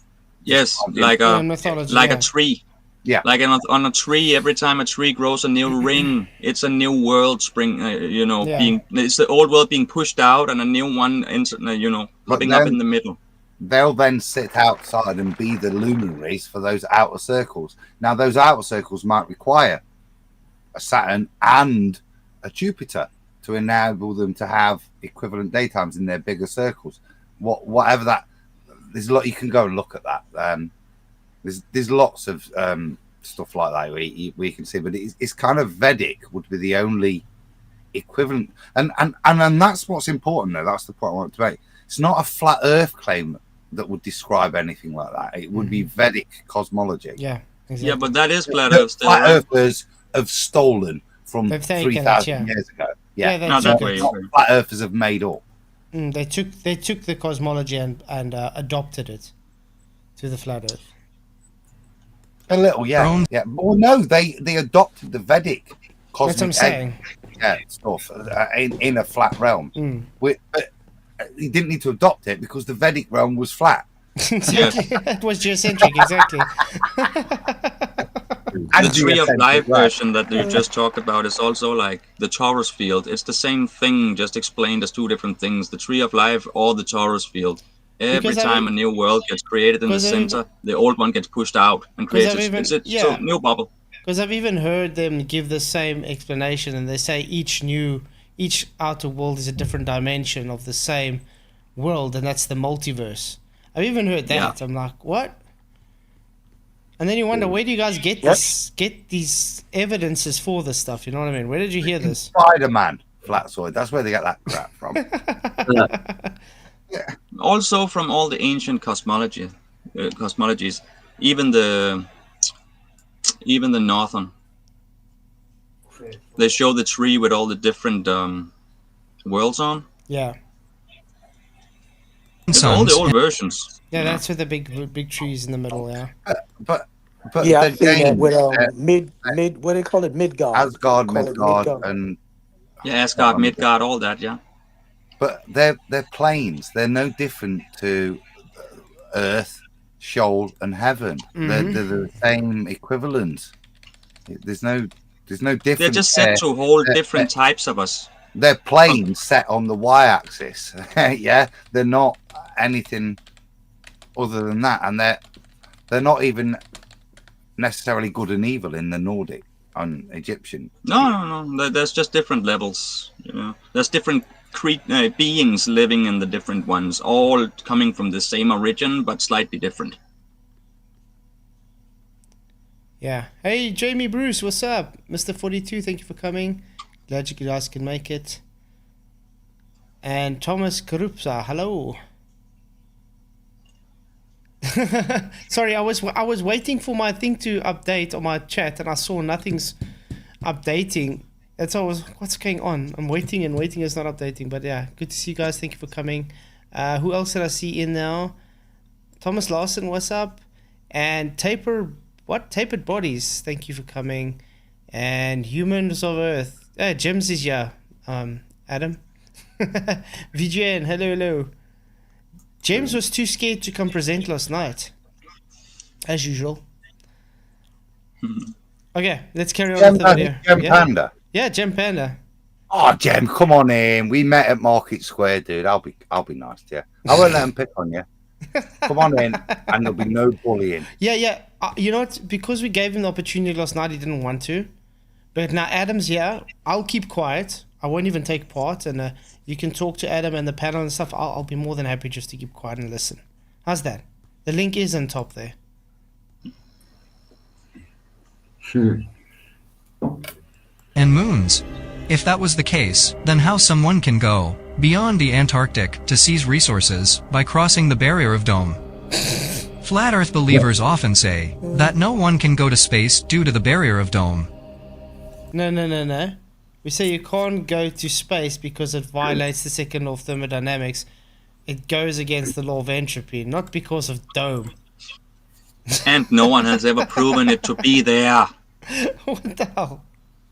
[SPEAKER 4] like a tree.
[SPEAKER 12] Yeah,
[SPEAKER 4] like on a tree. Every time a tree grows a new ring, it's a new world being it's the old world being pushed out, and a new one popping up in the middle.
[SPEAKER 12] They'll then sit outside and be the luminaries for those outer circles. Now, those outer circles might require a Saturn and a Jupiter to enable them to have equivalent daytimes in their bigger circles. Whatever that, there's a lot you can go and look at that. There's lots of stuff like that we can see, but it's kind of Vedic would be the only equivalent, and that's what's important though. That's the point I want to make. It's not a flat Earth claim that would describe anything like that. It would be Vedic cosmology.
[SPEAKER 2] Yeah. Exactly.
[SPEAKER 4] Yeah, but that is flat
[SPEAKER 12] The
[SPEAKER 4] Earth still,
[SPEAKER 12] flat
[SPEAKER 4] right?
[SPEAKER 12] earthers have stolen from
[SPEAKER 2] They've taken
[SPEAKER 12] 3,000
[SPEAKER 2] it, yeah.
[SPEAKER 12] years ago.
[SPEAKER 2] Yeah,
[SPEAKER 12] Yeah,
[SPEAKER 2] they
[SPEAKER 4] No,
[SPEAKER 2] took
[SPEAKER 4] that way.
[SPEAKER 2] it.
[SPEAKER 12] not
[SPEAKER 4] Okay.
[SPEAKER 12] flat earthers have made up.
[SPEAKER 2] They took the cosmology and adopted it to the flat Earth.
[SPEAKER 12] A little, yeah. Well, no, they adopted the Vedic
[SPEAKER 2] That's what I'm
[SPEAKER 12] cosmic
[SPEAKER 2] saying.
[SPEAKER 12] stuff in a flat realm. But he didn't need to adopt it because the Vedic realm was flat.
[SPEAKER 2] Exactly. It was geocentric, exactly.
[SPEAKER 4] The Tree of Life version that you just talked about is also like the Taurus field. It's the same thing, just explained as two different things. The Tree of Life or the Taurus field. Every
[SPEAKER 2] Because
[SPEAKER 4] time a new world gets created in the
[SPEAKER 2] because I've
[SPEAKER 4] center, the old one gets pushed out and
[SPEAKER 2] Because
[SPEAKER 4] creates
[SPEAKER 2] I've
[SPEAKER 4] its so new bubble.
[SPEAKER 2] Because I've even heard them give the same explanation, and they say each outer world is a different dimension of the same world, and that's the multiverse. I've even heard that. I'm like, what? And then you wonder, where do you guys get these evidences for this stuff? You know what I mean? Where did you hear this?
[SPEAKER 12] Spider-Man, Flatzoid. That's where they get that crap from.
[SPEAKER 4] Also from all the ancient cosmologies, even the northern. They show the tree with all the different worlds on.
[SPEAKER 2] Yeah.
[SPEAKER 4] It's all the old versions.
[SPEAKER 2] Yeah, that's with the big trees in the middle. Yeah.
[SPEAKER 12] But
[SPEAKER 14] yeah,
[SPEAKER 12] the
[SPEAKER 14] I've seen that
[SPEAKER 12] game,
[SPEAKER 14] with what do they call it? Midgard.
[SPEAKER 12] Asgard,
[SPEAKER 14] Call it
[SPEAKER 12] Midgard,
[SPEAKER 14] Midgard.
[SPEAKER 12] and
[SPEAKER 4] Yeah, Asgard, Midgard, all that. Yeah.
[SPEAKER 12] but they're planes. They're no different to Earth, Sheol, and Heaven. They're the same equivalent. There's no difference.
[SPEAKER 4] They're just set to hold different types of us.
[SPEAKER 12] They're planes set on the y-axis. Yeah, they're not anything other than that, and they're not even necessarily good and evil in the Nordic and Egyptian.
[SPEAKER 4] No. There's just different levels. You know, there's different beings living in the different ones, all coming from the same origin but slightly different.
[SPEAKER 2] Yeah. Hey, Jamie Bruce, what's up? Mr. 42, thank you for coming. Glad you guys can make it. And Thomas Karupsa, hello. Sorry, I was waiting for my thing to update on my chat, and I saw nothing's updating. That's all. What's going on? I'm waiting and waiting. It's not updating. But yeah, good to see you guys. Thank you for coming. Who else did I see in now? Thomas Larson, what's up? And Tapered Bodies, thank you for coming. And Humans of Earth. James is here. Adam. Vijay, hello. James was too scared to come present last night, as usual. Okay, let's carry on with the video.
[SPEAKER 12] Panda.
[SPEAKER 2] Yeah, Gem Panda.
[SPEAKER 12] Oh, Gem, come on in. We met at Market Square, dude. I'll be nice to you. I won't let them pick on you. Come on in, and there'll be no bullying.
[SPEAKER 2] Yeah. You know what? Because we gave him the opportunity last night, he didn't want to. But now Adam's here. I'll keep quiet. I won't even take part, and you can talk to Adam and the panel and stuff. I'll be more than happy just to keep quiet and listen. How's that? The link is on top there.
[SPEAKER 6] And moons. If that was the case, then how someone can go beyond the Antarctic to seize resources by crossing the barrier of Dome. Flat Earth believers often say that no one can go to space due to the barrier of Dome.
[SPEAKER 2] No. We say you can't go to space because it violates the second law of thermodynamics. It goes against the law of entropy, not because of Dome.
[SPEAKER 4] And no one has ever proven it to be there.
[SPEAKER 2] What the hell?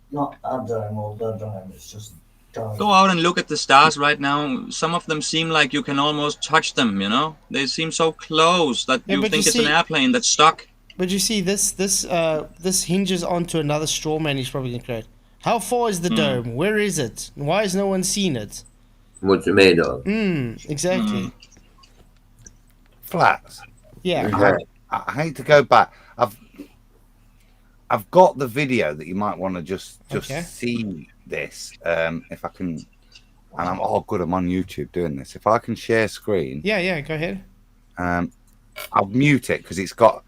[SPEAKER 15] Not a dome or the dome, it's just dome.
[SPEAKER 4] Go out and look at the stars right now. Some of them seem like you can almost touch them, you know? They seem so close that you think it's an airplane that's stuck.
[SPEAKER 2] But you see, this hinges onto another straw man he's probably going to create. How far is the dome? Where is it? Why has no one seen it?
[SPEAKER 3] What's it made of?
[SPEAKER 2] Exactly.
[SPEAKER 12] Flats.
[SPEAKER 2] Yeah.
[SPEAKER 12] I hate to go back. I've got the video that you might want to just see this. If I can, and I'm good. I'm on YouTube doing this. If I can share screen.
[SPEAKER 2] Yeah. Go ahead.
[SPEAKER 12] I'll mute it because it's got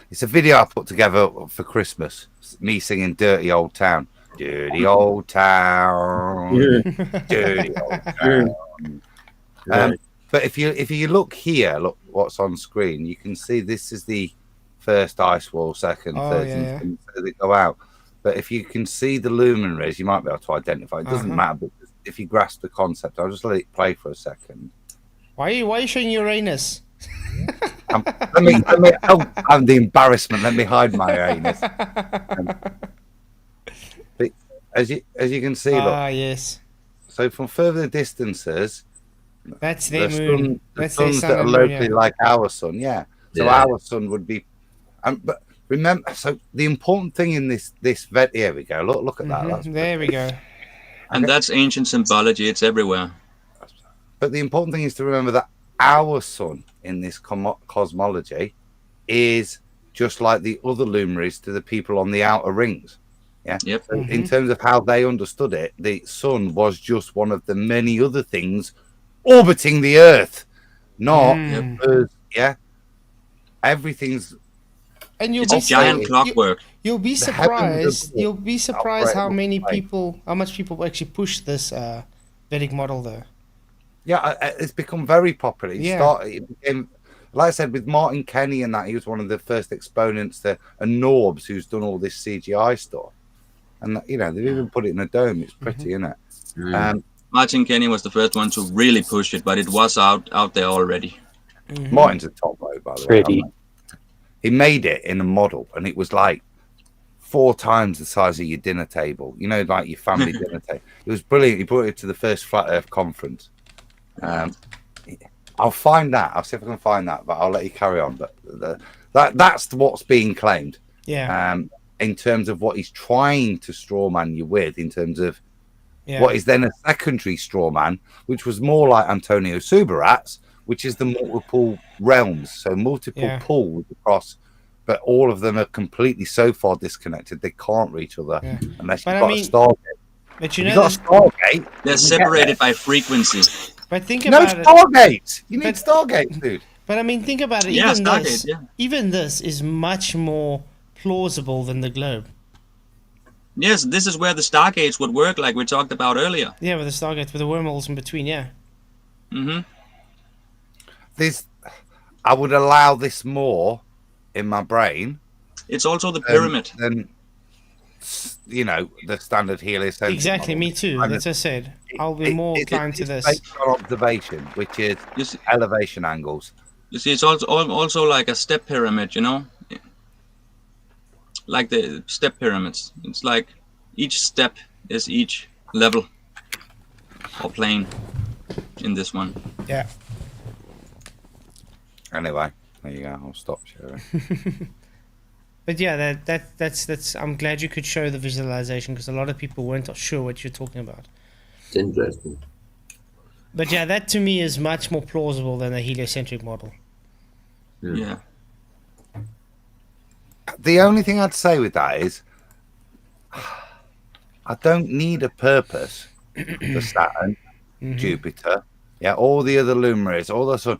[SPEAKER 12] it's a video I put together for Christmas. Me singing "Dirty Old Town." Dirty old town. Dirty old town. But if you look here, look what's on screen. You can see this is the first ice wall, second,
[SPEAKER 2] Oh,
[SPEAKER 12] third,
[SPEAKER 2] yeah.
[SPEAKER 12] and so they go out. But if you can see the luminaries, you might be able to identify. It doesn't matter, but if you grasp the concept, I'll just let it play for a second.
[SPEAKER 2] Why are you showing Uranus?
[SPEAKER 12] Let me, I'm the embarrassment. Let me hide my anus. But as you can see, look.
[SPEAKER 2] Ah, yes.
[SPEAKER 12] So from further distances,
[SPEAKER 2] that's their moon.
[SPEAKER 12] That's suns that are locally like our sun. Yeah. So our sun would be. But remember, so the important thing in this here we go. Look at that.
[SPEAKER 2] There we go.
[SPEAKER 4] And that's ancient symbology. It's everywhere.
[SPEAKER 12] But the important thing is to remember that our sun in this cosmology is just like the other luminaries to the people on the outer rings. Yeah.
[SPEAKER 4] Yep.
[SPEAKER 12] So in terms of how they understood it, the sun was just one of the many other things orbiting the Earth. Not everything's.
[SPEAKER 2] And you'll
[SPEAKER 4] it's
[SPEAKER 2] be
[SPEAKER 4] a giant clockwork.
[SPEAKER 2] You'll be surprised. You'll be surprised how much people actually push this Vedic model though.
[SPEAKER 12] Yeah, it's become very popular. It became, like I said, with Martin Kenny and that, he was one of the first exponents to, and Norbs, who's done all this CGI stuff. And, you know, they've even put it in a dome. It's pretty, isn't it?
[SPEAKER 4] Martin Kenny was the first one to really push it, but it was out there already.
[SPEAKER 12] Martin's a top bloke, by the way. He made it in a model, and it was like 4 times the size of your dinner table. You know, like your family dinner table. It was brilliant. He brought it to the first Flat Earth conference. I'll find that. I'll see if I can find that, but I'll let you carry on. But that's what's being claimed.
[SPEAKER 2] Yeah.
[SPEAKER 12] In terms of what he's trying to strawman you with, in terms of what is then a secondary strawman, which was more like Antonio Subarat's, which is the multiple realms, so multiple pools across, but all of them are completely so far disconnected they can't reach other unless you've got a Stargate.
[SPEAKER 2] But you know,
[SPEAKER 12] you've got a Stargate,
[SPEAKER 4] they're separated by frequencies.
[SPEAKER 2] But think about it.
[SPEAKER 12] Stargates. You need Stargates, dude.
[SPEAKER 2] But I mean, think about it. Even this is much more plausible than the globe.
[SPEAKER 4] Yes, this is where the Stargates would work, like we talked about earlier.
[SPEAKER 2] Yeah, with the Stargates, with the wormholes in between. Yeah.
[SPEAKER 12] I would allow this more in my brain.
[SPEAKER 4] It's also the pyramid.
[SPEAKER 12] Than you know, the standard heliocentric
[SPEAKER 2] Exactly,
[SPEAKER 12] model.
[SPEAKER 2] me too. As I said, I'll be more inclined to this.
[SPEAKER 12] Based on observation, which is elevation angles.
[SPEAKER 4] You see, it's also like a step pyramid, you know? Like the step pyramids. It's like each step is each level or plane in this one.
[SPEAKER 2] Yeah.
[SPEAKER 12] Anyway, there you go. I'll stop sharing.
[SPEAKER 2] But yeah, that's. I'm glad you could show the visualization because a lot of people weren't sure what you're talking about.
[SPEAKER 3] It's interesting.
[SPEAKER 2] But yeah, that to me is much more plausible than the heliocentric model.
[SPEAKER 4] Yeah.
[SPEAKER 12] The only thing I'd say with that is, I don't need a purpose for Saturn, Jupiter, all the other luminaries, all the sun.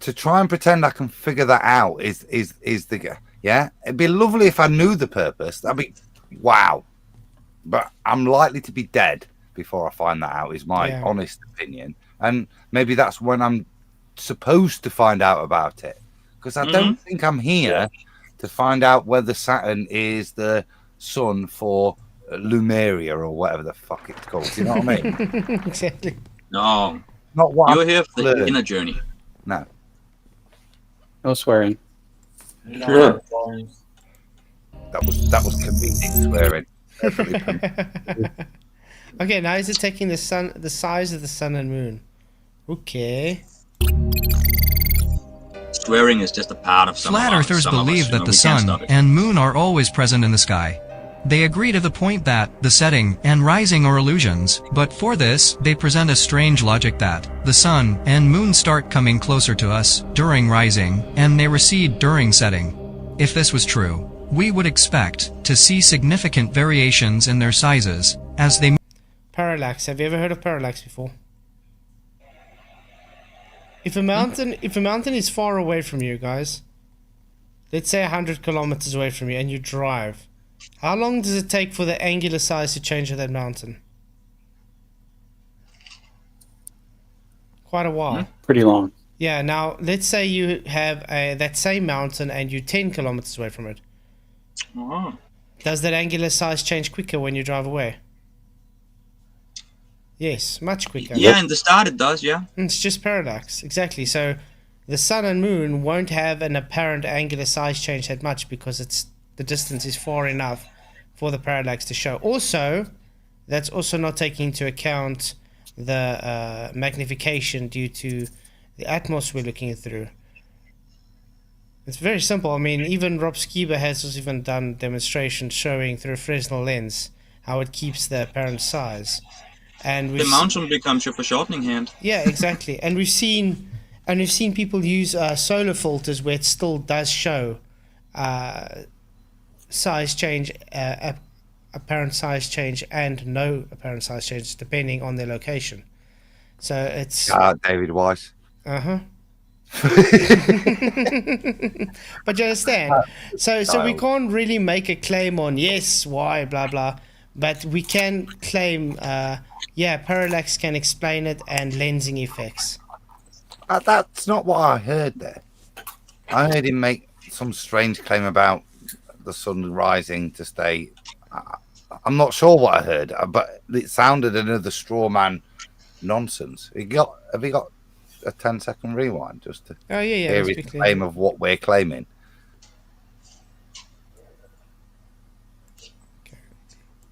[SPEAKER 12] To try and pretend I can figure that out is the It'd be lovely if I knew the purpose. That'd be wow. But I'm likely to be dead before I find that out. Is my honest opinion, and maybe that's when I'm supposed to find out about it. Because I don't think I'm here to find out whether Saturn is the sun for Lumeria or whatever the fuck it's called. You know what I mean?
[SPEAKER 2] Exactly.
[SPEAKER 4] No.
[SPEAKER 12] Not what
[SPEAKER 4] You're here for the inner journey.
[SPEAKER 12] No.
[SPEAKER 7] No swearing.
[SPEAKER 3] No.
[SPEAKER 12] That was comedic swearing.
[SPEAKER 2] Okay, now he's attacking the sun, the size of the sun and moon. Okay.
[SPEAKER 4] Swearing is just a part of some
[SPEAKER 6] Flat Earthers believe that the sun and moon are always present in the sky. They agree to the point that the setting and rising are illusions, but for this, they present a strange logic that the sun and moon start coming closer to us during rising, and they recede during setting. If this was true, we would expect to see significant variations in their sizes as they...
[SPEAKER 2] Parallax. Have you ever heard of parallax before? If a mountain is far away from you, guys, let's say 100 kilometers away from you, and you drive, how long does it take for the angular size to change of that mountain? Quite a while.
[SPEAKER 7] Pretty long.
[SPEAKER 2] Yeah, now let's say you have that same mountain and you're 10 kilometers away from it.
[SPEAKER 4] Oh.
[SPEAKER 2] Does that angular size change quicker when you drive away? Yes, much quicker.
[SPEAKER 4] Yeah, in the start it does, yeah.
[SPEAKER 2] It's just parallax, exactly. So the sun and moon won't have an apparent angular size change that much because the distance is far enough for the parallax to show. Also, that's also not taking into account the magnification due to the atmosphere we're looking through. It's very simple. I mean, even Rob Skiba has just even done demonstrations showing through a Fresnel lens how it keeps the apparent size. And
[SPEAKER 4] the mountain becomes your foreshortening hand.
[SPEAKER 2] Yeah, exactly. And we've seen people use solar filters where it still does show size change, apparent size change, and no apparent size change depending on their location. So it's
[SPEAKER 12] David Weiss.
[SPEAKER 2] But you understand? So we can't really make a claim on yes, why, blah blah, but we can claim parallax can explain it and lensing effects.
[SPEAKER 12] That's not what I heard there. I heard him make some strange claim about the sun rising to stay. I'm not sure what I heard, but it sounded another straw man nonsense. Have you got a 10-second rewind just to hear his claim of what we're claiming?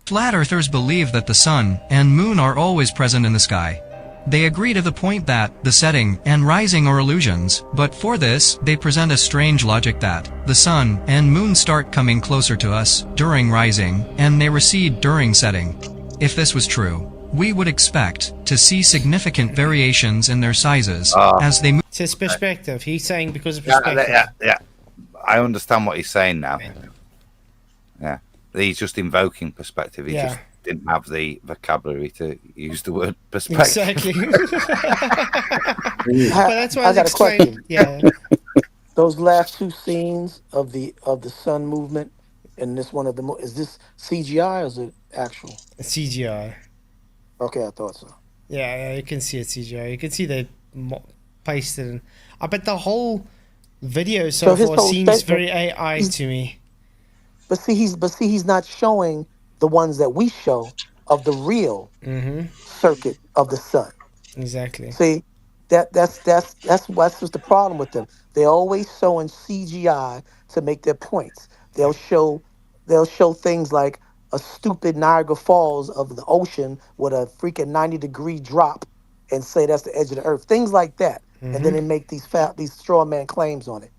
[SPEAKER 6] Flat earthers believe that the sun and moon are always present in the sky. They agree to the point that the setting and rising are illusions, but for this, they present a strange logic that the sun and moon start coming closer to us during rising, and they recede during setting. If this was true, we would expect to see significant variations in their sizes as they move.
[SPEAKER 2] It's his perspective. He's saying because of perspective.
[SPEAKER 12] Yeah. I understand what he's saying now. Yeah. He's just invoking perspective. He just didn't have the vocabulary to use the word perspective.
[SPEAKER 2] Exactly.
[SPEAKER 14] But
[SPEAKER 2] that's why
[SPEAKER 14] I got a question.
[SPEAKER 2] Yeah.
[SPEAKER 14] Those last two scenes of the sun movement and this one of the is this CGI or is it actual?
[SPEAKER 2] CGI.
[SPEAKER 14] Okay, I thought so.
[SPEAKER 2] Yeah, you can see it CGI. You can see they pasted in. I bet the whole video so far seems very AI to me.
[SPEAKER 14] But see, he's not showing the ones that we show of the real circuit of the sun.
[SPEAKER 2] Exactly.
[SPEAKER 14] See, that's just the problem with them. They're always showing CGI to make their points. They'll show things like a stupid Niagara Falls of the ocean with a freaking 90-degree drop and say that's the edge of the earth. Things like that. And then they make these straw man claims on it.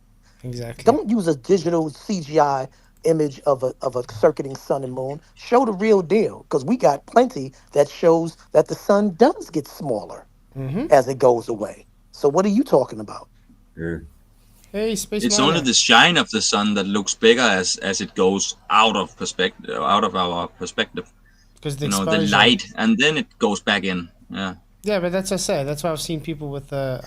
[SPEAKER 2] Exactly.
[SPEAKER 14] Don't use a digital CGI image of a circuiting sun and moon. Show the real deal, because we got plenty that shows that the sun does get smaller as it goes away. So what are you talking about?
[SPEAKER 2] Hey, Space
[SPEAKER 4] it's
[SPEAKER 2] Miner.
[SPEAKER 4] only the shine of the sun that looks bigger as it goes out of our perspective.
[SPEAKER 2] Because the
[SPEAKER 4] the light, and then it goes back in.
[SPEAKER 2] Yeah, but that's what I say. That's why I've seen people with the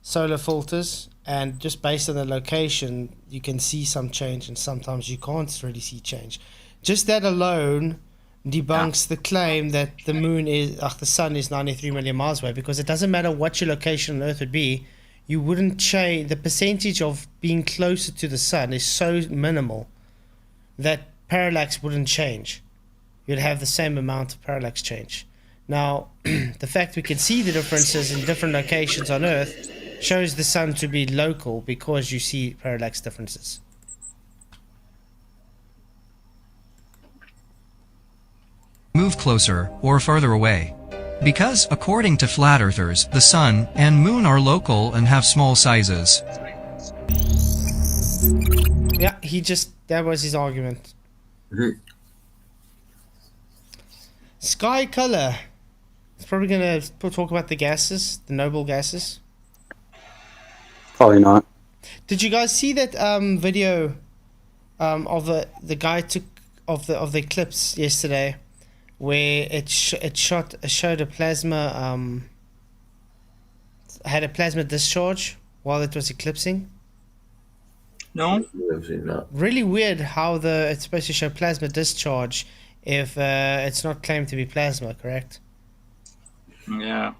[SPEAKER 2] solar filters, and just based on the location, you can see some change, and sometimes you can't really see change. Just that alone debunks the claim that the sun is 93 million miles away, because it doesn't matter what your location on Earth would be, you wouldn't change. The percentage of being closer to the sun is so minimal that parallax wouldn't change. You'd have the same amount of parallax change. Now, the fact we can see the differences in different locations on Earth shows the sun to be local, because you see parallax differences.
[SPEAKER 6] Move closer or further away. Because, according to flat earthers, the sun and moon are local and have small sizes.
[SPEAKER 2] Yeah, that was his argument. Sky color. It's probably going to talk about the gases, the noble gases.
[SPEAKER 7] Probably not.
[SPEAKER 2] Did you guys see that video of the guy took of the eclipse yesterday, where it showed a plasma had a plasma discharge while it was eclipsing?
[SPEAKER 4] No.
[SPEAKER 2] Really weird how it's supposed to show plasma discharge if it's not claimed to be plasma, correct?
[SPEAKER 4] Yeah.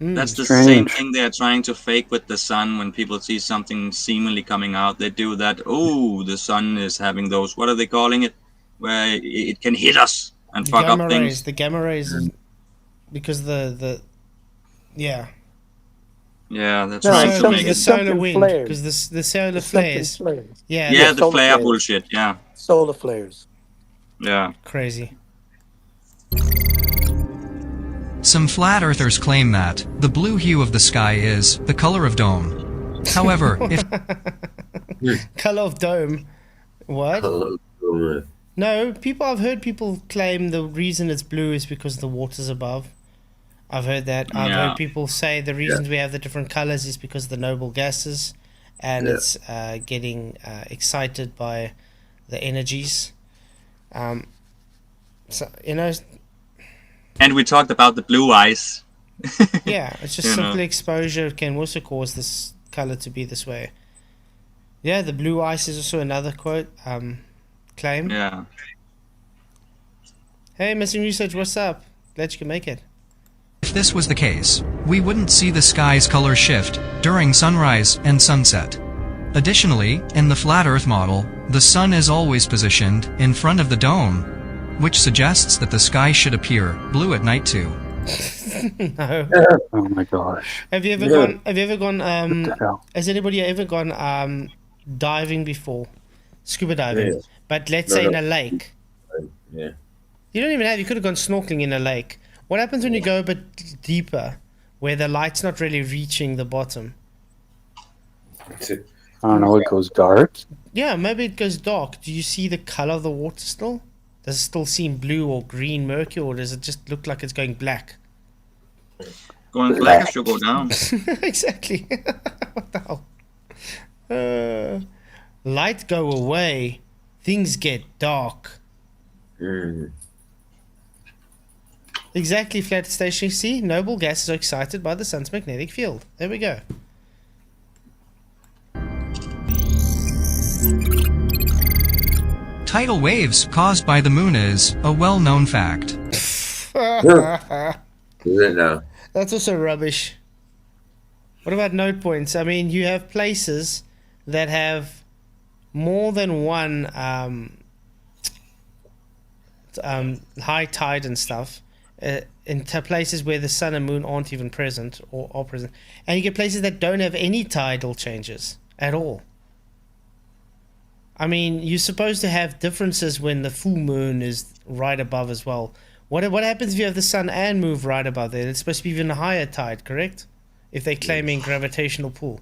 [SPEAKER 4] That's the
[SPEAKER 5] Strange.
[SPEAKER 4] same thing they're trying to fake with the sun. When people see something seemingly coming out, they do that. Oh, the sun is having those. What are they calling it? Where it can hit us and fuck up things.
[SPEAKER 2] The gamma rays, is because yeah.
[SPEAKER 4] Yeah, they're
[SPEAKER 14] No,
[SPEAKER 4] trying
[SPEAKER 14] it's
[SPEAKER 4] to
[SPEAKER 14] some-
[SPEAKER 4] make
[SPEAKER 2] The
[SPEAKER 4] it.
[SPEAKER 14] it's
[SPEAKER 2] solar
[SPEAKER 14] something
[SPEAKER 2] wind,
[SPEAKER 14] flares.
[SPEAKER 2] because the solar
[SPEAKER 14] It's something
[SPEAKER 2] flares.
[SPEAKER 14] flares.
[SPEAKER 2] Yeah,
[SPEAKER 4] Yeah, the
[SPEAKER 14] solar
[SPEAKER 4] flare
[SPEAKER 14] flares.
[SPEAKER 4] bullshit. Yeah,
[SPEAKER 14] Solar flares.
[SPEAKER 4] yeah.
[SPEAKER 2] crazy.
[SPEAKER 6] Some flat earthers claim that the blue hue of the sky is the color of dome. However, if
[SPEAKER 2] Color of dome. What? No, I've heard people claim the reason it's blue is because the water's above. I've heard that. I've
[SPEAKER 4] Yeah.
[SPEAKER 2] heard people say the reasons we have the different colors is because of the noble gases, and it's getting excited by the energies. So
[SPEAKER 4] And we talked about the blue eyes.
[SPEAKER 2] yeah, it's just
[SPEAKER 4] You know.
[SPEAKER 2] simple exposure can also cause this color to be this way. Yeah, the blue ice is also another quote claim.
[SPEAKER 4] Yeah.
[SPEAKER 2] Hey, Missing Research, what's up? Glad you can make it.
[SPEAKER 6] this was the case, we wouldn't see the sky's color shift during sunrise and sunset. Additionally, in the flat Earth model, the sun is always positioned in front of the dome, which suggests that the sky should appear blue at night too.
[SPEAKER 2] No.
[SPEAKER 7] Oh my gosh.
[SPEAKER 2] Have you ever
[SPEAKER 7] Yeah.
[SPEAKER 2] gone
[SPEAKER 7] What the hell?
[SPEAKER 2] has anybody ever gone diving before? Scuba diving.
[SPEAKER 3] Yeah.
[SPEAKER 2] But let's
[SPEAKER 3] No,
[SPEAKER 2] say in
[SPEAKER 3] no.
[SPEAKER 2] a lake.
[SPEAKER 3] Yeah.
[SPEAKER 2] You don't even have, you could have gone snorkeling in a lake. What happens when you go a bit deeper, where the light's not really reaching the bottom?
[SPEAKER 7] I don't know, it goes dark.
[SPEAKER 2] Yeah, maybe it goes dark. Do you see the color of the water still? Does it still seem blue or green murky, or does it just look like it's going black?
[SPEAKER 4] Going black as you go down.
[SPEAKER 2] Exactly. What the hell? Light go away, things get dark. Exactly, flat station. See, noble gases are excited by the sun's magnetic field. There we go.
[SPEAKER 6] Tidal waves caused by the moon is a well-known fact.
[SPEAKER 2] That's also rubbish. What about node points? I mean, you have places that have more than one high tide and stuff, into places where the sun and moon aren't even present or are present, and you get places that don't have any tidal changes at all. I mean, you're supposed to have differences when the full moon is right above as well. What happens if you have the sun and moon right above there? It's supposed to be even a higher tide, correct? If they're claiming gravitational pull.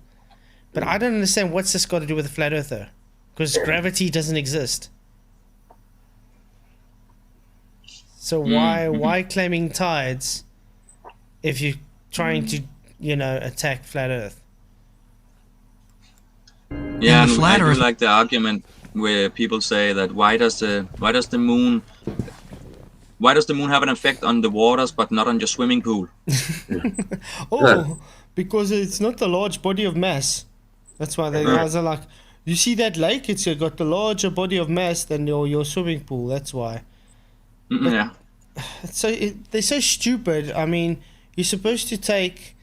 [SPEAKER 2] But I don't understand what's this got to do with the flat earther, because gravity doesn't exist. So why claiming tides if you're trying to, attack flat earth?
[SPEAKER 4] Yeah,
[SPEAKER 6] the
[SPEAKER 4] and
[SPEAKER 6] flat
[SPEAKER 4] I do
[SPEAKER 6] Earth-
[SPEAKER 4] like the argument where people say that why does the moon have an effect on the waters but not on your swimming pool?
[SPEAKER 2] Because it's not a large body of mass. That's why the guys are like, you see that lake? It's got a larger body of mass than your swimming pool. That's why.
[SPEAKER 4] Yeah.
[SPEAKER 2] They're so stupid. I mean, you're supposed to take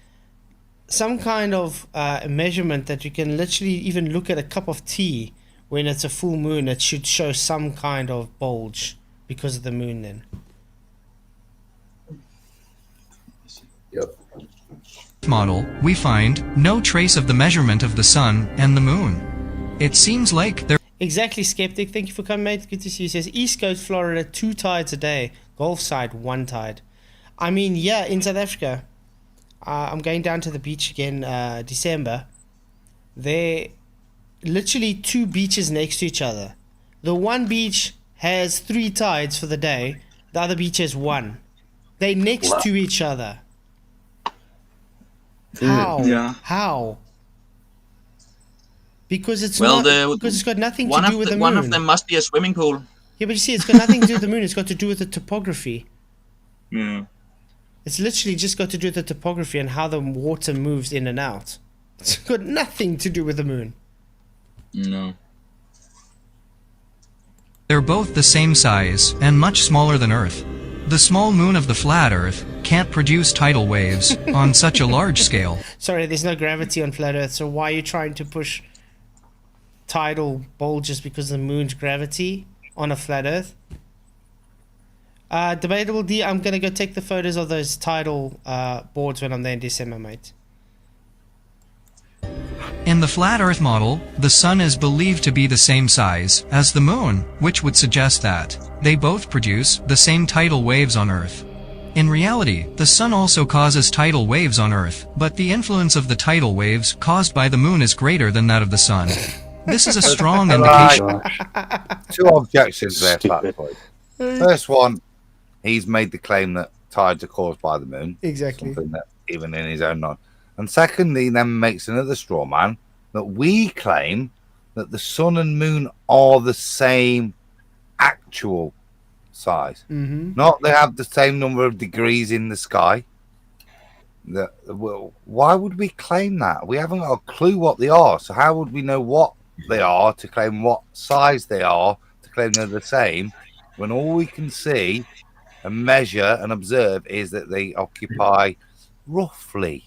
[SPEAKER 2] some kind of measurement that you can literally even look at a cup of tea when it's a full moon. It should show some kind of bulge because of the moon then.
[SPEAKER 6] Model, we find no trace of the measurement of the sun and the moon. It seems like there
[SPEAKER 2] Exactly, Skeptic. Thank you for coming, mate. Good to see you. He says, East Coast, Florida, 2 tides a day. Gulf side, 1 tide. I mean, yeah, in South Africa, I'm going down to the beach again December. There literally 2 beaches next to each other. The one beach has 3 tides for the day. The other beach has 1. They're next to each other. How?
[SPEAKER 4] Yeah.
[SPEAKER 2] How? Because it's because it's got nothing to do with the moon.
[SPEAKER 4] One of them must be a swimming pool.
[SPEAKER 2] Yeah, but you see, it's got nothing to do with the moon. It's got to do with the topography.
[SPEAKER 4] Yeah.
[SPEAKER 2] It's literally just got to do with the topography and how the water moves in and out. It's got nothing to do with the moon.
[SPEAKER 4] No.
[SPEAKER 6] they're both the same size and much smaller than Earth. The small moon of the flat Earth can't produce tidal waves on such a large scale.
[SPEAKER 2] Sorry, there's no gravity on flat Earth, so why are you trying to push tidal bulges because of the moon's gravity on a flat Earth? Debatable D, I'm going to go take the photos of those tidal boards when I'm there in December, mate.
[SPEAKER 6] In the flat Earth model, the Sun is believed to be the same size as the Moon, which would suggest that they both produce the same tidal waves on Earth. In reality, the Sun also causes tidal waves on Earth, but the influence of the tidal waves caused by the Moon is greater than that of the Sun. This is a strong indication.
[SPEAKER 12] Two objections there, Flatzoid. First one, he's made the claim that tides are caused by the moon.
[SPEAKER 2] Exactly.
[SPEAKER 12] Something that even in his own non. And secondly, then makes another straw man that we claim that the sun and moon are the same actual size.
[SPEAKER 2] Mm-hmm.
[SPEAKER 12] Not they have the same number of degrees in the sky. Well, why would we claim that? We haven't got a clue what they are. So how would we know what they are to claim what size they are to claim they're the same when all we can see and measure and observe is that they occupy roughly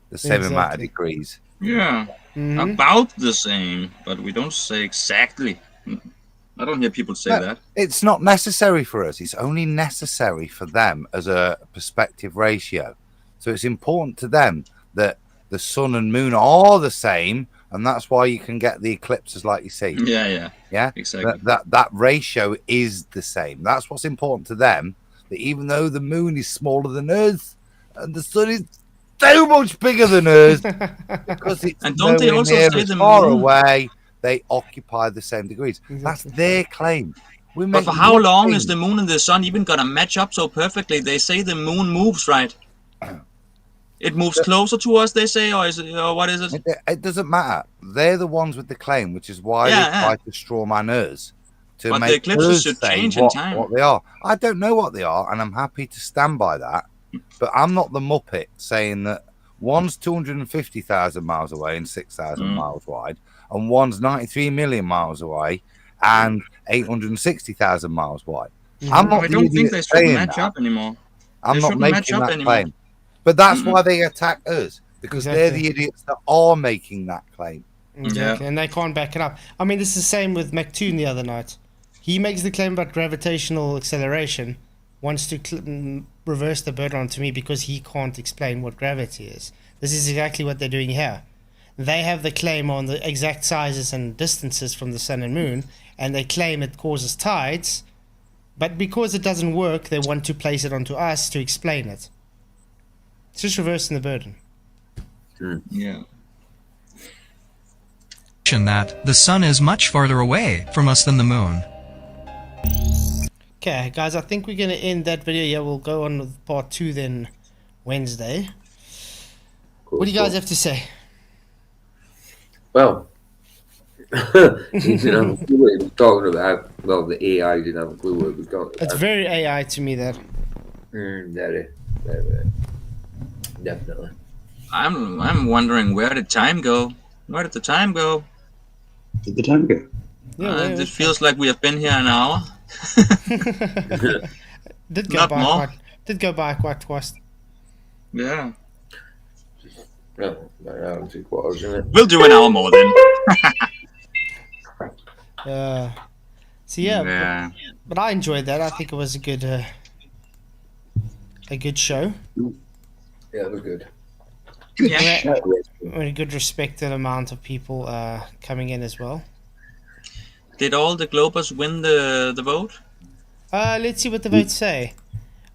[SPEAKER 12] the same amount of degrees.
[SPEAKER 4] Yeah, about the same, but we don't say exactly. I don't hear people say that.
[SPEAKER 12] It's not necessary for us. It's only necessary for them as a perspective ratio. So it's important to them that the sun and moon are the same, and that's why you can get the eclipses like you see.
[SPEAKER 4] Yeah, exactly.
[SPEAKER 12] That ratio is the same. That's what's important to them. That even though the moon is smaller than Earth, and the sun is so much bigger than Earth, because it's
[SPEAKER 4] and don't they also say the
[SPEAKER 12] far
[SPEAKER 4] moon
[SPEAKER 12] away, they occupy the same degrees. That's their claim.
[SPEAKER 4] But for how long is the moon and the sun even gonna match up so perfectly? They say the moon moves, right? It moves closer to us, they say, or is it, or what is it?
[SPEAKER 12] It doesn't matter. They're the ones with the claim, which is why they try to straw man us to
[SPEAKER 4] but
[SPEAKER 12] make
[SPEAKER 4] the eclipses
[SPEAKER 12] us
[SPEAKER 4] should
[SPEAKER 12] say
[SPEAKER 4] change in time.
[SPEAKER 12] what they are. I don't know what they are, and I'm happy to stand by that. But I'm not the Muppet saying that one's 250,000 miles away and 6,000 miles wide, and one's 93 million miles away and 860,000 miles wide. I'm not
[SPEAKER 4] I don't think they should match up anymore.
[SPEAKER 12] I'm not making that claim. But that's why they attack us, because they're the idiots that are making that claim.
[SPEAKER 2] Exactly, and they can't back it up. I mean, this is the same with McToon the other night. He makes the claim about gravitational acceleration, wants to reverse the burden onto me because he can't explain what gravity is. This is exactly what they're doing here. They have the claim on the exact sizes and distances from the sun and moon, and they claim it causes tides, but because it doesn't work, they want to place it onto us to explain it. It's just reversing the burden.
[SPEAKER 4] Yeah.
[SPEAKER 6] That the sun is much farther away from us than the moon.
[SPEAKER 2] Okay, guys, I think we're going to end that video. Yeah, we'll go on with part 2 then Wednesday. What do you guys have to say?
[SPEAKER 3] Well, he didn't have a clue what he was talking about. Well, the AI didn't have a clue what he was talking about.
[SPEAKER 2] It's very AI to me, that.
[SPEAKER 3] Very. Definitely.
[SPEAKER 4] I'm wondering, where did time go? Where did the time go?
[SPEAKER 5] Did the time go?
[SPEAKER 2] Yeah,
[SPEAKER 4] it feels like we have been here an hour.
[SPEAKER 2] Did go
[SPEAKER 4] Not
[SPEAKER 2] by
[SPEAKER 4] more.
[SPEAKER 2] Did go by quite fast.
[SPEAKER 4] Yeah.
[SPEAKER 3] No, an hour and 3/4, isn't it?
[SPEAKER 4] We'll do an hour more then.
[SPEAKER 2] So yeah. But I enjoyed that. I think it was a good show.
[SPEAKER 3] Yeah, it was good.
[SPEAKER 4] Yeah.
[SPEAKER 2] A good respected amount of people coming in as well.
[SPEAKER 4] Did all the Globers win the vote?
[SPEAKER 2] Let's see what the votes say.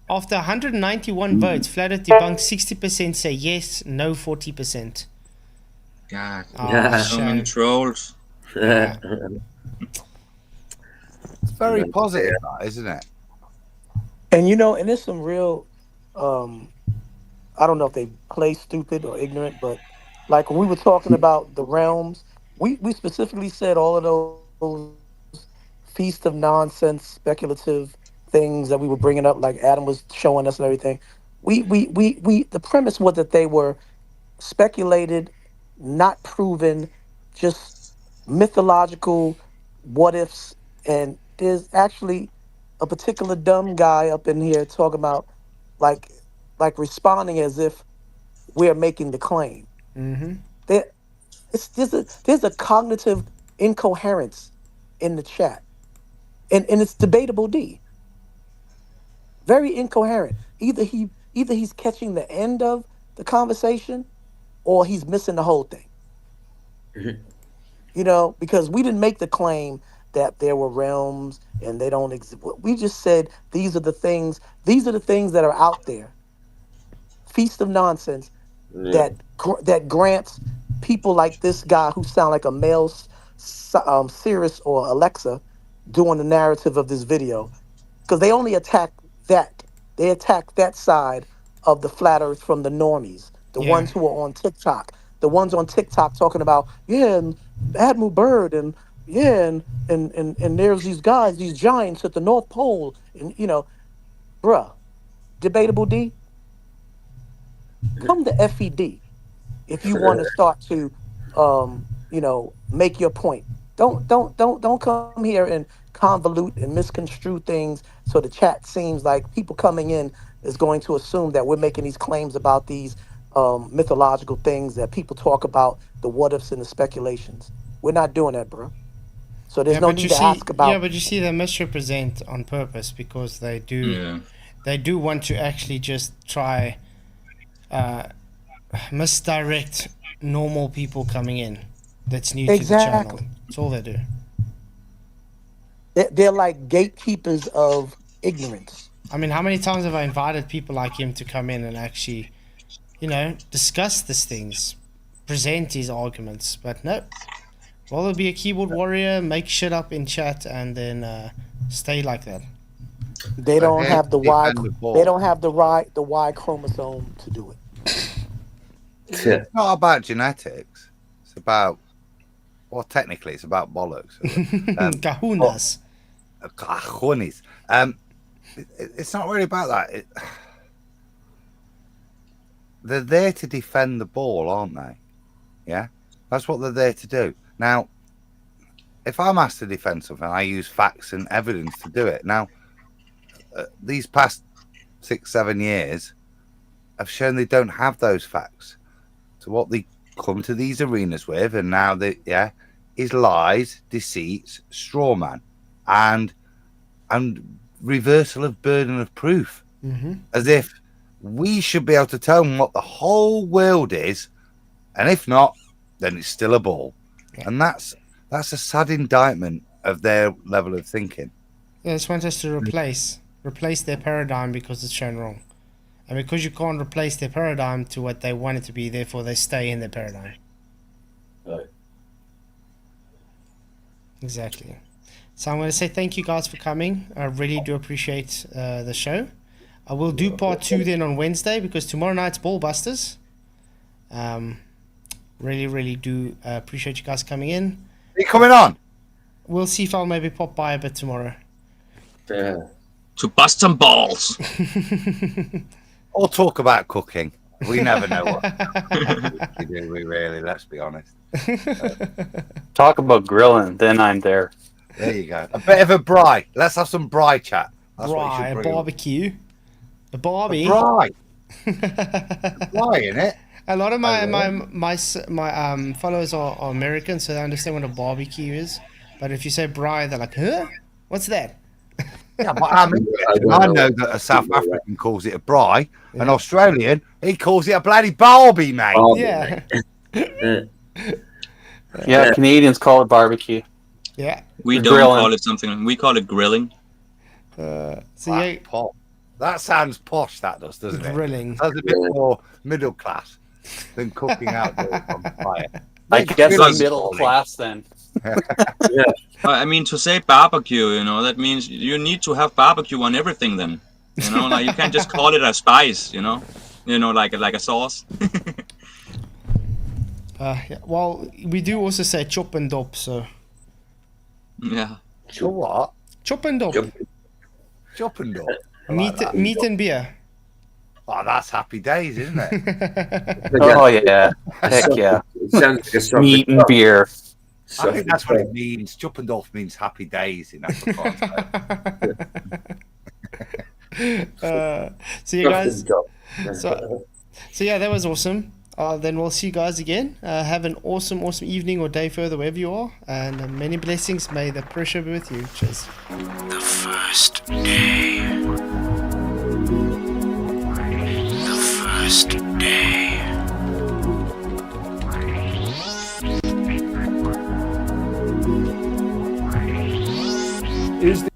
[SPEAKER 2] After 191 votes, Flat Earth Debunk 60% say yes, no 40%.
[SPEAKER 4] God,
[SPEAKER 2] so
[SPEAKER 4] many trolls.
[SPEAKER 2] Yeah.
[SPEAKER 12] It's very positive, isn't it?
[SPEAKER 14] And and there's some real, I don't know if they play stupid or ignorant, but like when we were talking about the realms, we specifically said all of those feast of nonsense, speculative things that we were bringing up, like Adam was showing us and everything. The premise was that they were speculated, not proven, just mythological what ifs. And there's actually a particular dumb guy up in here talking about like like responding as if we're making the claim.
[SPEAKER 2] Mm-hmm.
[SPEAKER 14] There's a cognitive incoherence in the chat, and it's debatable. D, very incoherent. Either he's catching the end of the conversation, or he's missing the whole thing. You know, because we didn't make the claim that there were realms and they don't exist. We just said these are the things. These are the things that are out there. Feast of nonsense that grants people like this guy who sound like a male Cirrus or Alexa doing the narrative of this video, because they only attack that. They attack that side of the flat earth from the normies, the ones who are on TikTok, the ones on TikTok talking about, yeah, and Admiral Byrd, and yeah, and there's these guys, these giants at the North Pole, and you know, bruh, debatable D, come to FED if you want to start to you know, make your point. Don't come here and convolute and misconstrue things so the chat seems like people coming in is going to assume that we're making these claims about these mythological things that people talk about, the what ifs and the speculations. We're not doing that, bro. So there's no need to ask about.
[SPEAKER 2] Yeah, but you see, they misrepresent on purpose because they do want to actually just try misdirect normal people coming in that's new to the channel. That's all they do.
[SPEAKER 14] They're like gatekeepers of ignorance.
[SPEAKER 2] I mean, how many times have I invited people like him to come in and actually, you know, discuss these things, present his arguments, but no. Rather be a keyboard warrior, make shit up in chat, and then stay like that.
[SPEAKER 14] They don't have the Y. They don't have the Y chromosome to do it.
[SPEAKER 12] It's not about genetics. It's about, well, technically, it's about bollocks.
[SPEAKER 2] Kahunas.
[SPEAKER 12] Kahunis. It's not really about that. They're there to defend the ball, aren't they? Yeah, that's what they're there to do. Now, if I'm asked to defend something, I use facts and evidence to do it. Now, these past 6-7 years have shown they don't have those facts. So what they come to these arenas with, and now is lies, deceits, straw man, and reversal of burden of proof, as if we should be able to tell them what the whole world is, and if not, then it's still a ball. And that's a sad indictment of their level of thinking.
[SPEAKER 2] They just want us to replace their paradigm because it's shown wrong. And because you can't replace their paradigm to what they want it to be, therefore they stay in their paradigm.
[SPEAKER 15] Right.
[SPEAKER 2] Exactly. So I'm going to say thank you guys for coming. I really do appreciate the show. I will do part 2 then on Wednesday because tomorrow night's Ballbusters. Really do appreciate you guys coming in.
[SPEAKER 12] Are you coming on?
[SPEAKER 2] We'll see if I'll maybe pop by a bit tomorrow.
[SPEAKER 4] To bust some balls.
[SPEAKER 12] Or talk about cooking. We never know what we do, we really, let's be honest.
[SPEAKER 7] Talk about grilling, then I'm there.
[SPEAKER 12] There you go. A bit of a braai. Let's have some braai chat. That's
[SPEAKER 2] braai, a barbecue. A barbie.
[SPEAKER 12] A braai. Braai, innit?
[SPEAKER 2] A lot of my followers are American, so they understand what a barbecue is. But if you say braai, they're like, huh? What's that?
[SPEAKER 12] Yeah, but I know that a South African calls it a braai, an Australian, he calls it a bloody barbie, mate.
[SPEAKER 2] Yeah.
[SPEAKER 7] Yeah, Canadians call it barbecue.
[SPEAKER 2] Yeah.
[SPEAKER 4] We don't call it something. We call it grilling.
[SPEAKER 2] So
[SPEAKER 12] that sounds posh, that does, doesn't it?
[SPEAKER 2] Grilling.
[SPEAKER 12] That's a bit more middle class than cooking outdoors on fire.
[SPEAKER 7] I guess I'm middle class then.
[SPEAKER 4] Yeah. I mean, to say barbecue, you know, that means you need to have barbecue on everything then. You know, like you can't just call it a spice, you know, like a sauce.
[SPEAKER 2] Yeah. Well, we do also say chop and dop, so.
[SPEAKER 4] Yeah.
[SPEAKER 12] Chop what?
[SPEAKER 2] Chop and dop.
[SPEAKER 12] Chop and dop.
[SPEAKER 2] Meat and beer.
[SPEAKER 12] Oh, that's happy days, isn't it?
[SPEAKER 7] Oh yeah. Heck yeah.
[SPEAKER 3] It sounds like a
[SPEAKER 7] meat and beer.
[SPEAKER 12] I think that's what it means. Chuppendorf means happy days in Afrikaans.
[SPEAKER 2] So you guys, So yeah, that was awesome. Then we'll see you guys again. Have an awesome evening or day further wherever you are, and many blessings. May the pressure be with you. Cheers.
[SPEAKER 1] The first day. The first day.
[SPEAKER 12] Is the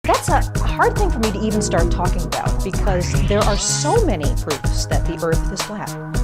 [SPEAKER 16] That's a hard thing for me to even start talking about because there are so many proofs that the Earth is flat.